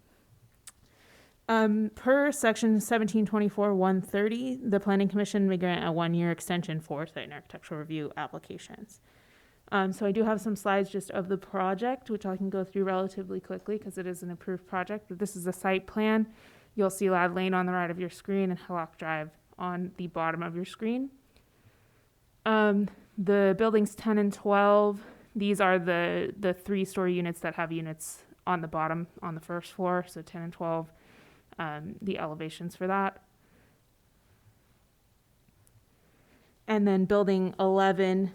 Speaker 3: Per section 1724-130, the Planning Commission may grant a 1-year extension for site and architectural review applications. So I do have some slides just of the project, which I can go through relatively quickly because it is an approved project. But this is a site plan. You'll see Lad Lane on the right of your screen and Hillock Drive on the bottom of your screen. The buildings 10 and 12, these are the 3-story units that have units on the bottom on the first floor, so 10 and 12. The elevations for that. And then building 11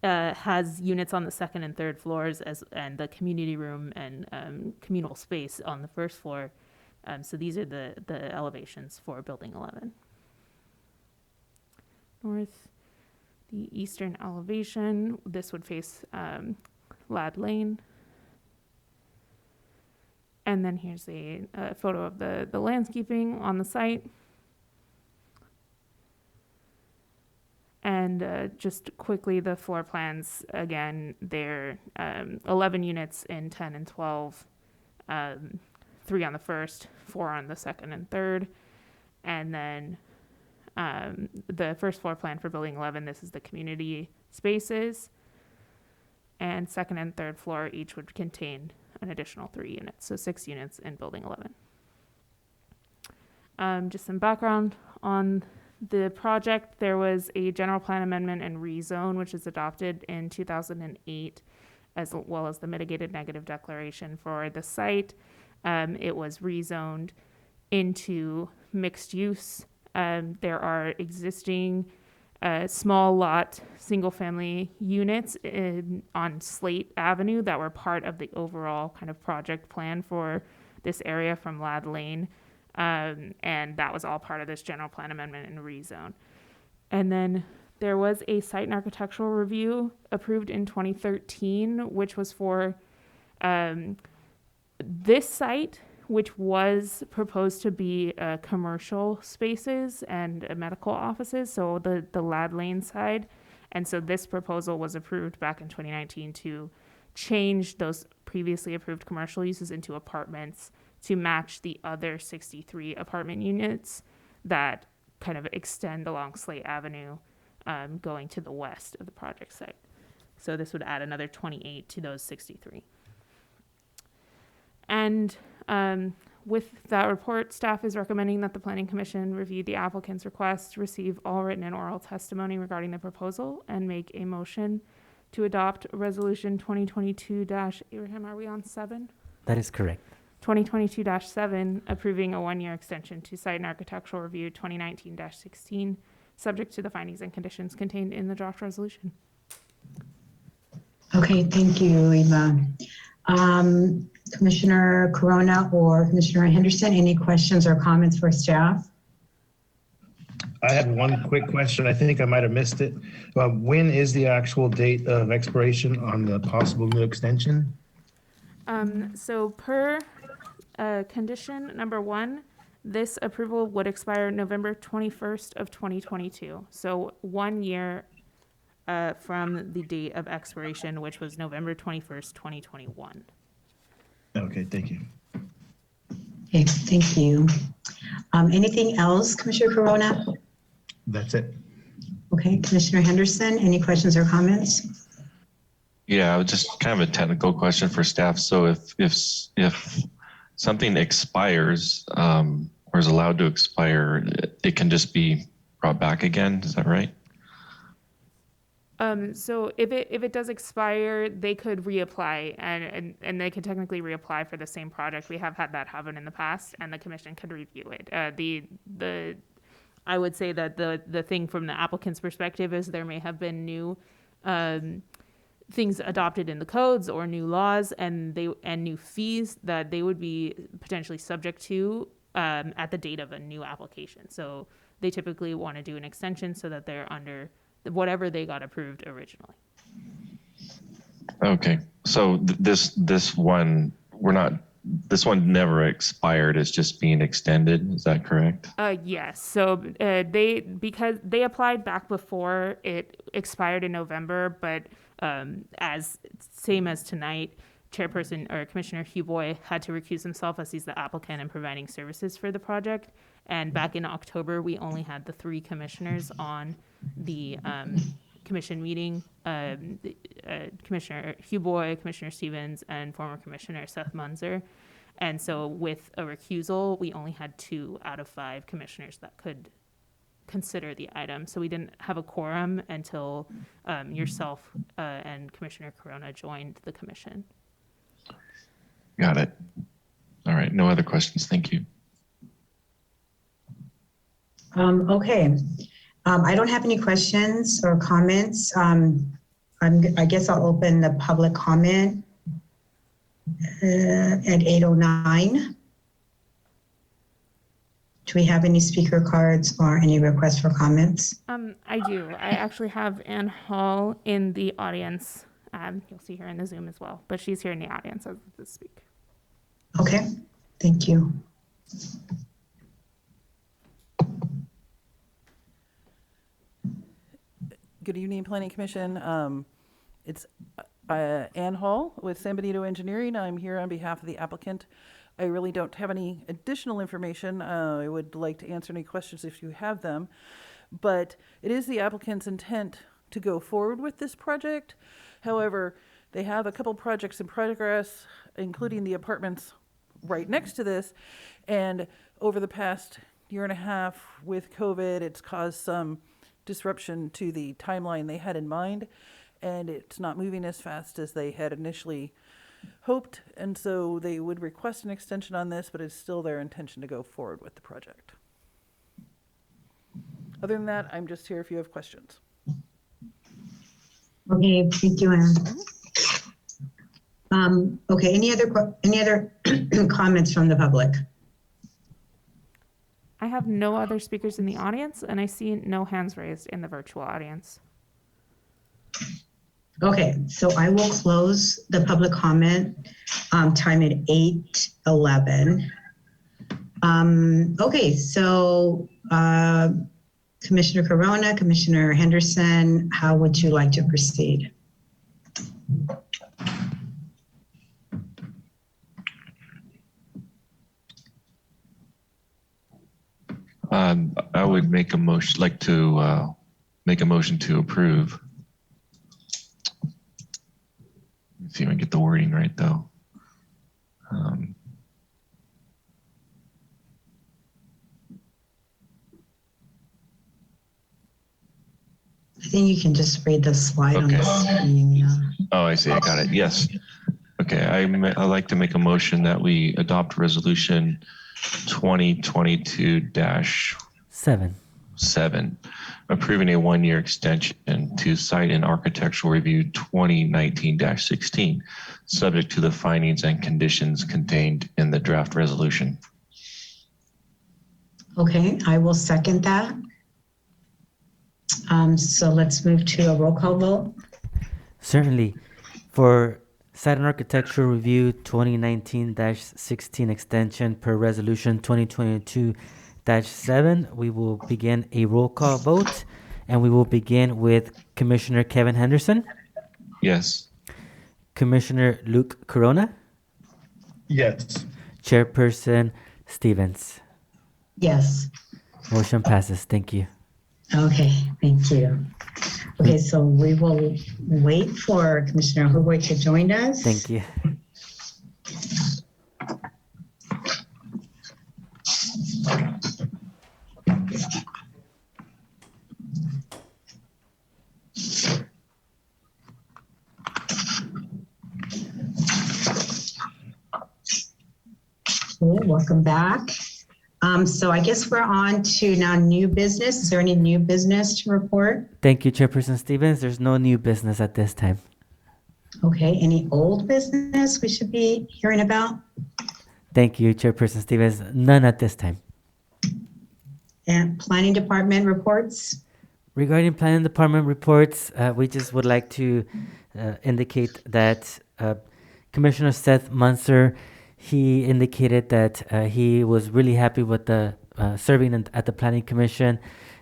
Speaker 3: has units on the 2nd and 3rd floors and the community room and communal space on the 1st floor. So these are the elevations for building 11. North, the eastern elevation, this would face Lad Lane. And then here's a photo of the landscaping on the site. And just quickly, the floor plans, again, they're 11 units in 10 and 12, 3 on the 1st, 4 on the 2nd and 3rd. And then the first floor plan for building 11, this is the community spaces. And 2nd and 3rd floor each would contain an additional 3 units, so 6 units in building 11. Just some background on the project. There was a general plan amendment and rezone, which was adopted in 2008, as well as the mitigated negative declaration for the site. It was rezoned into mixed use. There are existing small lot, single-family units on Slate Avenue that were part of the overall kind of project plan for this area from Lad Lane. And that was all part of this general plan amendment and rezone. And then there was a site and architectural review approved in 2013, which was for this site, which was proposed to be commercial spaces and medical offices, so the Lad Lane side. And so this proposal was approved back in 2019 to change those previously approved commercial uses into apartments to match the other 63 apartment units that kind of extend along Slate Avenue, going to the west of the project site. So this would add another 28 to those 63. And with that report, staff is recommending that the Planning Commission review the applicant's request, receive all written and oral testimony regarding the proposal, and make a motion to adopt Resolution 2022- Abraham, are we on 7?
Speaker 4: That is correct.
Speaker 3: 2022-7, approving a one-year extension to site and architectural review 2019-16, subject to the findings and conditions contained in the draft resolution.
Speaker 8: Okay, thank you, Eva. Commissioner Corona or Commissioner Henderson, any questions or comments for staff?
Speaker 6: I had one quick question. I think I might have missed it. When is the actual date of expiration on the possible new extension?
Speaker 3: So per condition number 1, this approval would expire November 21st of 2022. So 1 year from the date of expiration, which was November 21st, 2021.
Speaker 6: Okay, thank you.
Speaker 8: Okay, thank you. Anything else, Commissioner Corona?
Speaker 6: That's it.
Speaker 8: Okay, Commissioner Henderson, any questions or comments?
Speaker 9: Yeah, just kind of a technical question for staff. So if something expires or is allowed to expire, it can just be brought back again. Is that right?
Speaker 3: So if it does expire, they could reapply and they could technically reapply for the same project. We have had that happen in the past, and the commission could review it. I would say that the thing from the applicant's perspective is there may have been new things adopted in the codes or new laws and new fees that they would be potentially subject to at the date of a new application. So they typically want to do an extension so that they're under whatever they got approved originally.
Speaker 9: Okay, so this one never expired. It's just being extended. Is that correct?
Speaker 3: Yes. So because they applied back before it expired in November, but as same as tonight, Chairperson or Commissioner Huboy had to recuse himself as he's the applicant and providing services for the project. And back in October, we only had the 3 commissioners on the commission meeting, Commissioner Huboy, Commissioner Stevens, and former Commissioner Seth Munzer. And so with a recusal, we only had 2 out of 5 commissioners that could consider the item. So we didn't have a quorum until yourself and Commissioner Corona joined the commission.
Speaker 9: Got it. All right, no other questions. Thank you.
Speaker 8: Okay. I don't have any questions or comments. I guess I'll open the public comment at 8:09. Do we have any speaker cards or any requests for comments?
Speaker 3: I do. I actually have Ann Hall in the audience. You'll see her in the Zoom as well, but she's here in the audience as we speak.
Speaker 8: Okay, thank you.
Speaker 21: Good evening, Planning Commission. It's Ann Hall with San Benito Engineering. I'm here on behalf of the applicant. I really don't have any additional information. I would like to answer any questions if you have them, but it is the applicant's intent to go forward with this project. However, they have a couple projects in progress, including the apartments right next to this, and over the past year and a half with COVID, it's caused some disruption to the timeline they had in mind, and it's not moving as fast as they had initially hoped, and so they would request an extension on this, but it's still their intention to go forward with the project. Other than that, I'm just here if you have questions.
Speaker 8: Okay, thank you, Anne. Okay, any other comments from the public?
Speaker 3: I have no other speakers in the audience, and I see no hands raised in the virtual audience.
Speaker 8: Okay, so I will close the public comment time at 8:11. Okay, so Commissioner Corona, Commissioner Henderson, how would you like to proceed?
Speaker 9: I would make a motion, make a motion to approve. Let's see if I can get the wording right, though.
Speaker 8: I think you can just read the slide on the screen. Yeah.
Speaker 9: Oh, I see. I got it. Yes. Okay. I'd like to make a motion that we adopt resolution 2022-7, approving a one-year extension to site and architectural review 2019-16, subject to the findings and conditions contained in the draft resolution.
Speaker 8: Okay, I will second that. So let's move to a roll call vote.
Speaker 4: Certainly. For Site and Architectural Review 2019-16 extension per resolution 2022-7, we will begin a roll call vote, and we will begin with Commissioner Kevin Henderson.
Speaker 9: Yes.
Speaker 4: Commissioner Luke Corona.
Speaker 6: Yes.
Speaker 4: Chairperson Stevens.
Speaker 8: Yes.
Speaker 4: Motion passes. Thank you.
Speaker 8: Okay, thank you. Okay, so we will wait for Commissioner Huboy to join us.
Speaker 4: Thank you.
Speaker 8: Okay, welcome back. So I guess we're on to now new business. Is there any new business to report?
Speaker 4: Thank you, Chairperson Stevens. There's no new business at this time.
Speaker 8: Okay, any old business we should be hearing about?
Speaker 4: Thank you, Chairperson Stevens. None at this time.
Speaker 8: And Planning Department reports?
Speaker 4: Regarding Planning Department reports, we just would like to indicate that Commissioner Seth Munzer, he indicated that he was really happy with the serving at the Planning Commission,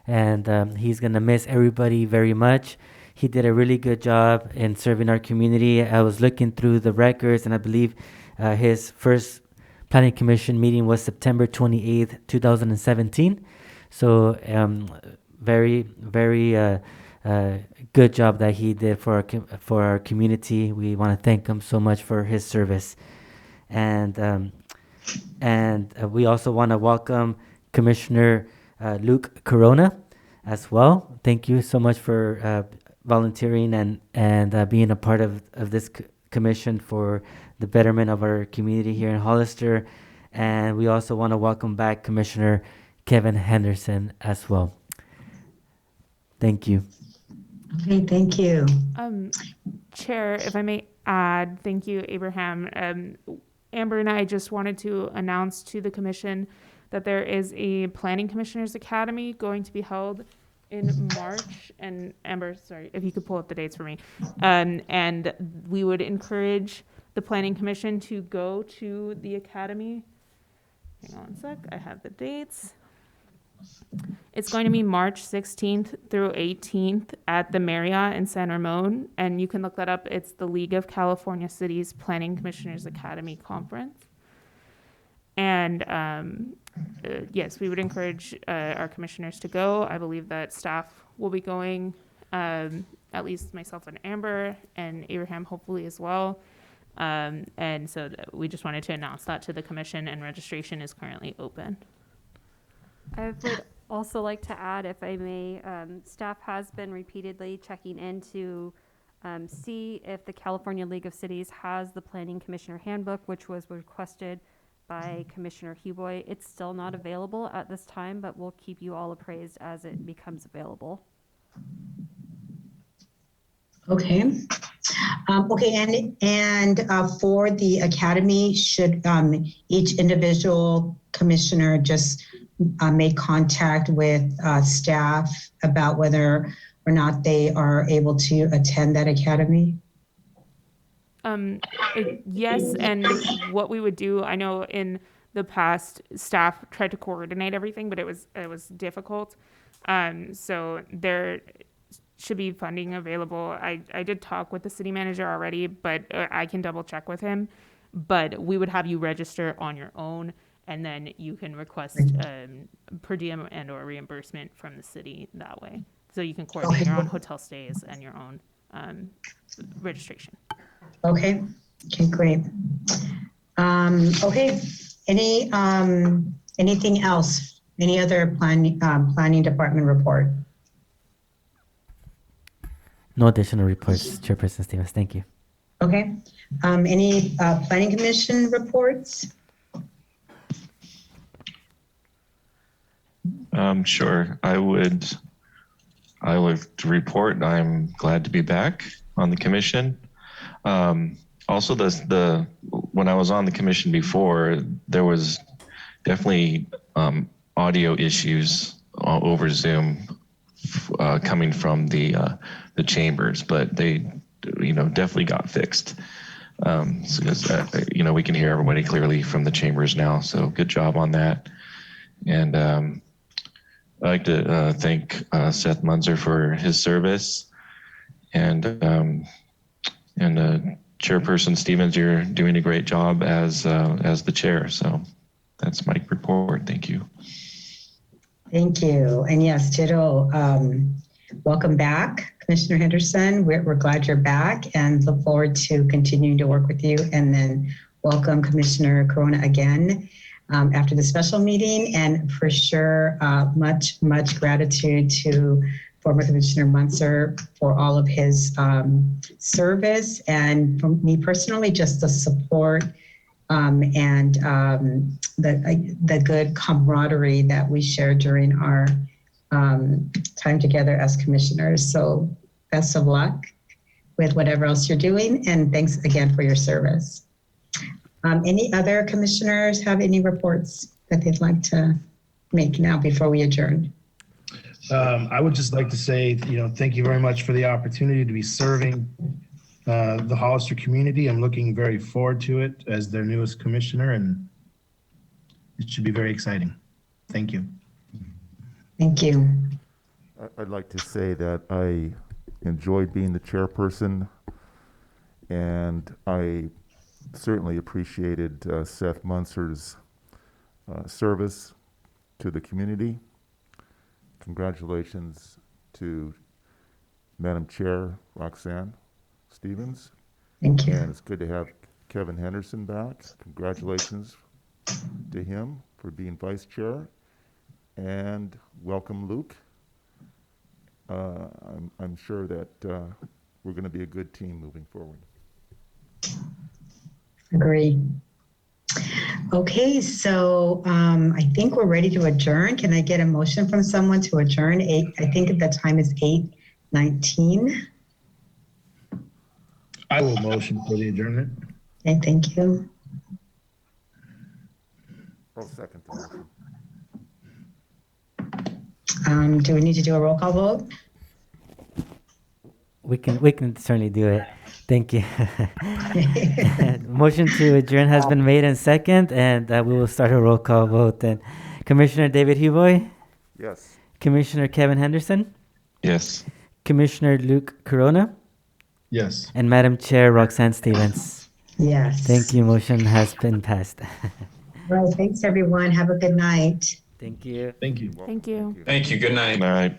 Speaker 4: and he's going to miss everybody very much. He did a really good job in serving our community. I was looking through the records, and I believe his first Planning Commission meeting was September 28th, 2017. So very, very good job that he did for our community. We want to thank him so much for his service. And we also want to welcome Commissioner Luke Corona as well. Thank you so much for volunteering and being a part of this commission for the betterment of our community here in Hollister. And we also want to welcome back Commissioner Kevin Henderson as well. Thank you.
Speaker 8: Okay, thank you.
Speaker 3: Chair, if I may add, thank you, Abraham. Amber and I just wanted to announce to the commission that there is a Planning Commissioners Academy going to be held in March. And Amber, sorry, if you could pull up the dates for me. And we would encourage the Planning Commission to go to the Academy. Hang on a sec, I have the dates. It's going to be March 16th through 18th at the Marriott in San Ramon, and you can look that up. It's the League of California Cities Planning Commissioners Academy Conference. And yes, we would encourage our commissioners to go. I believe that staff will be going, at least myself and Amber and Abraham hopefully as well. And so we just wanted to announce that to the commission, and registration is currently open.
Speaker 12: I would also like to add, if I may, staff has been repeatedly checking in to see if the California League of Cities has the Planning Commissioner Handbook, which was requested by Commissioner Huboy. It's still not available at this time, but we'll keep you all appraised as it becomes available.
Speaker 8: Okay. And for the academy, should each individual commissioner just make contact with staff about whether or not they are able to attend that academy?
Speaker 3: Yes, and what we would do, I know in the past, staff tried to coordinate everything, but it was difficult. So there should be funding available. I did talk with the city manager already, but I can double check with him. But we would have you register on your own, and then you can request per diem and or reimbursement from the city that way. So you can coordinate your own hotel stays and your own registration.
Speaker 8: Okay, great. Okay, anything else? Any other planning department report?
Speaker 4: No additional reports, Chairperson Stevens. Thank you.
Speaker 8: Okay. Any planning commission reports?
Speaker 9: Sure. I would report. I'm glad to be back on the commission. Also, when I was on the commission before, there was definitely audio issues over Zoom coming from the chambers, but they, definitely got fixed. We can hear everybody clearly from the chambers now. So good job on that. And I'd like to thank Seth Munzer for his service, and Chairperson Stevens, you're doing a great job as the chair. So that's my report. Thank you.
Speaker 8: Thank you. And yes, ditto. Welcome back, Commissioner Henderson. We're glad you're back and look forward to continuing to work with you. And then welcome Commissioner Corona again after the special meeting. And for sure, much gratitude to former Commissioner Munzer for all of his service, and for me personally, just the support and the good camaraderie that we shared during our time together as commissioners. So best of luck with whatever else you're doing, and thanks again for your service. Any other commissioners have any reports that they'd like to make now before we adjourn?
Speaker 6: I would just like to say, thank you very much for the opportunity to be serving the Hollister community. I'm looking very forward to it as their newest commissioner, and it should be very exciting. Thank you.
Speaker 8: Thank you.
Speaker 10: I'd like to say that I enjoyed being the chairperson, and I certainly appreciated Seth Munzer's service to the community. Congratulations to Madam Chair Roxanne Stevens.
Speaker 8: Thank you.
Speaker 10: And it's good to have Kevin Henderson back. Congratulations to him for being vice chair. And welcome, Luke. I'm sure that we're going to be a good team moving forward.
Speaker 8: Agree. Okay, so I think we're ready to adjourn. Can I get a motion from someone to adjourn? I think the time is 8:19.
Speaker 6: I will motion for the adjournment.
Speaker 8: Okay, thank you.
Speaker 10: I'll second the motion.
Speaker 8: Do we need to do a roll call vote?
Speaker 4: We can certainly do it. Thank you. Motion to adjourn has been made and second, and we will start a roll call vote. Then, Commissioner David Huboy.
Speaker 10: Yes.
Speaker 4: Commissioner Kevin Henderson.
Speaker 9: Yes.
Speaker 4: Commissioner Luke Corona.
Speaker 6: Yes.
Speaker 4: And Madam Chair Roxanne Stevens.
Speaker 8: Yes.
Speaker 4: Thank you. Motion has been passed.
Speaker 8: Well, thanks everyone. Have a good night.
Speaker 4: Thank you.
Speaker 6: Thank you.
Speaker 3: Thank you.
Speaker 11: Thank you. Good night.
Speaker 9: All right.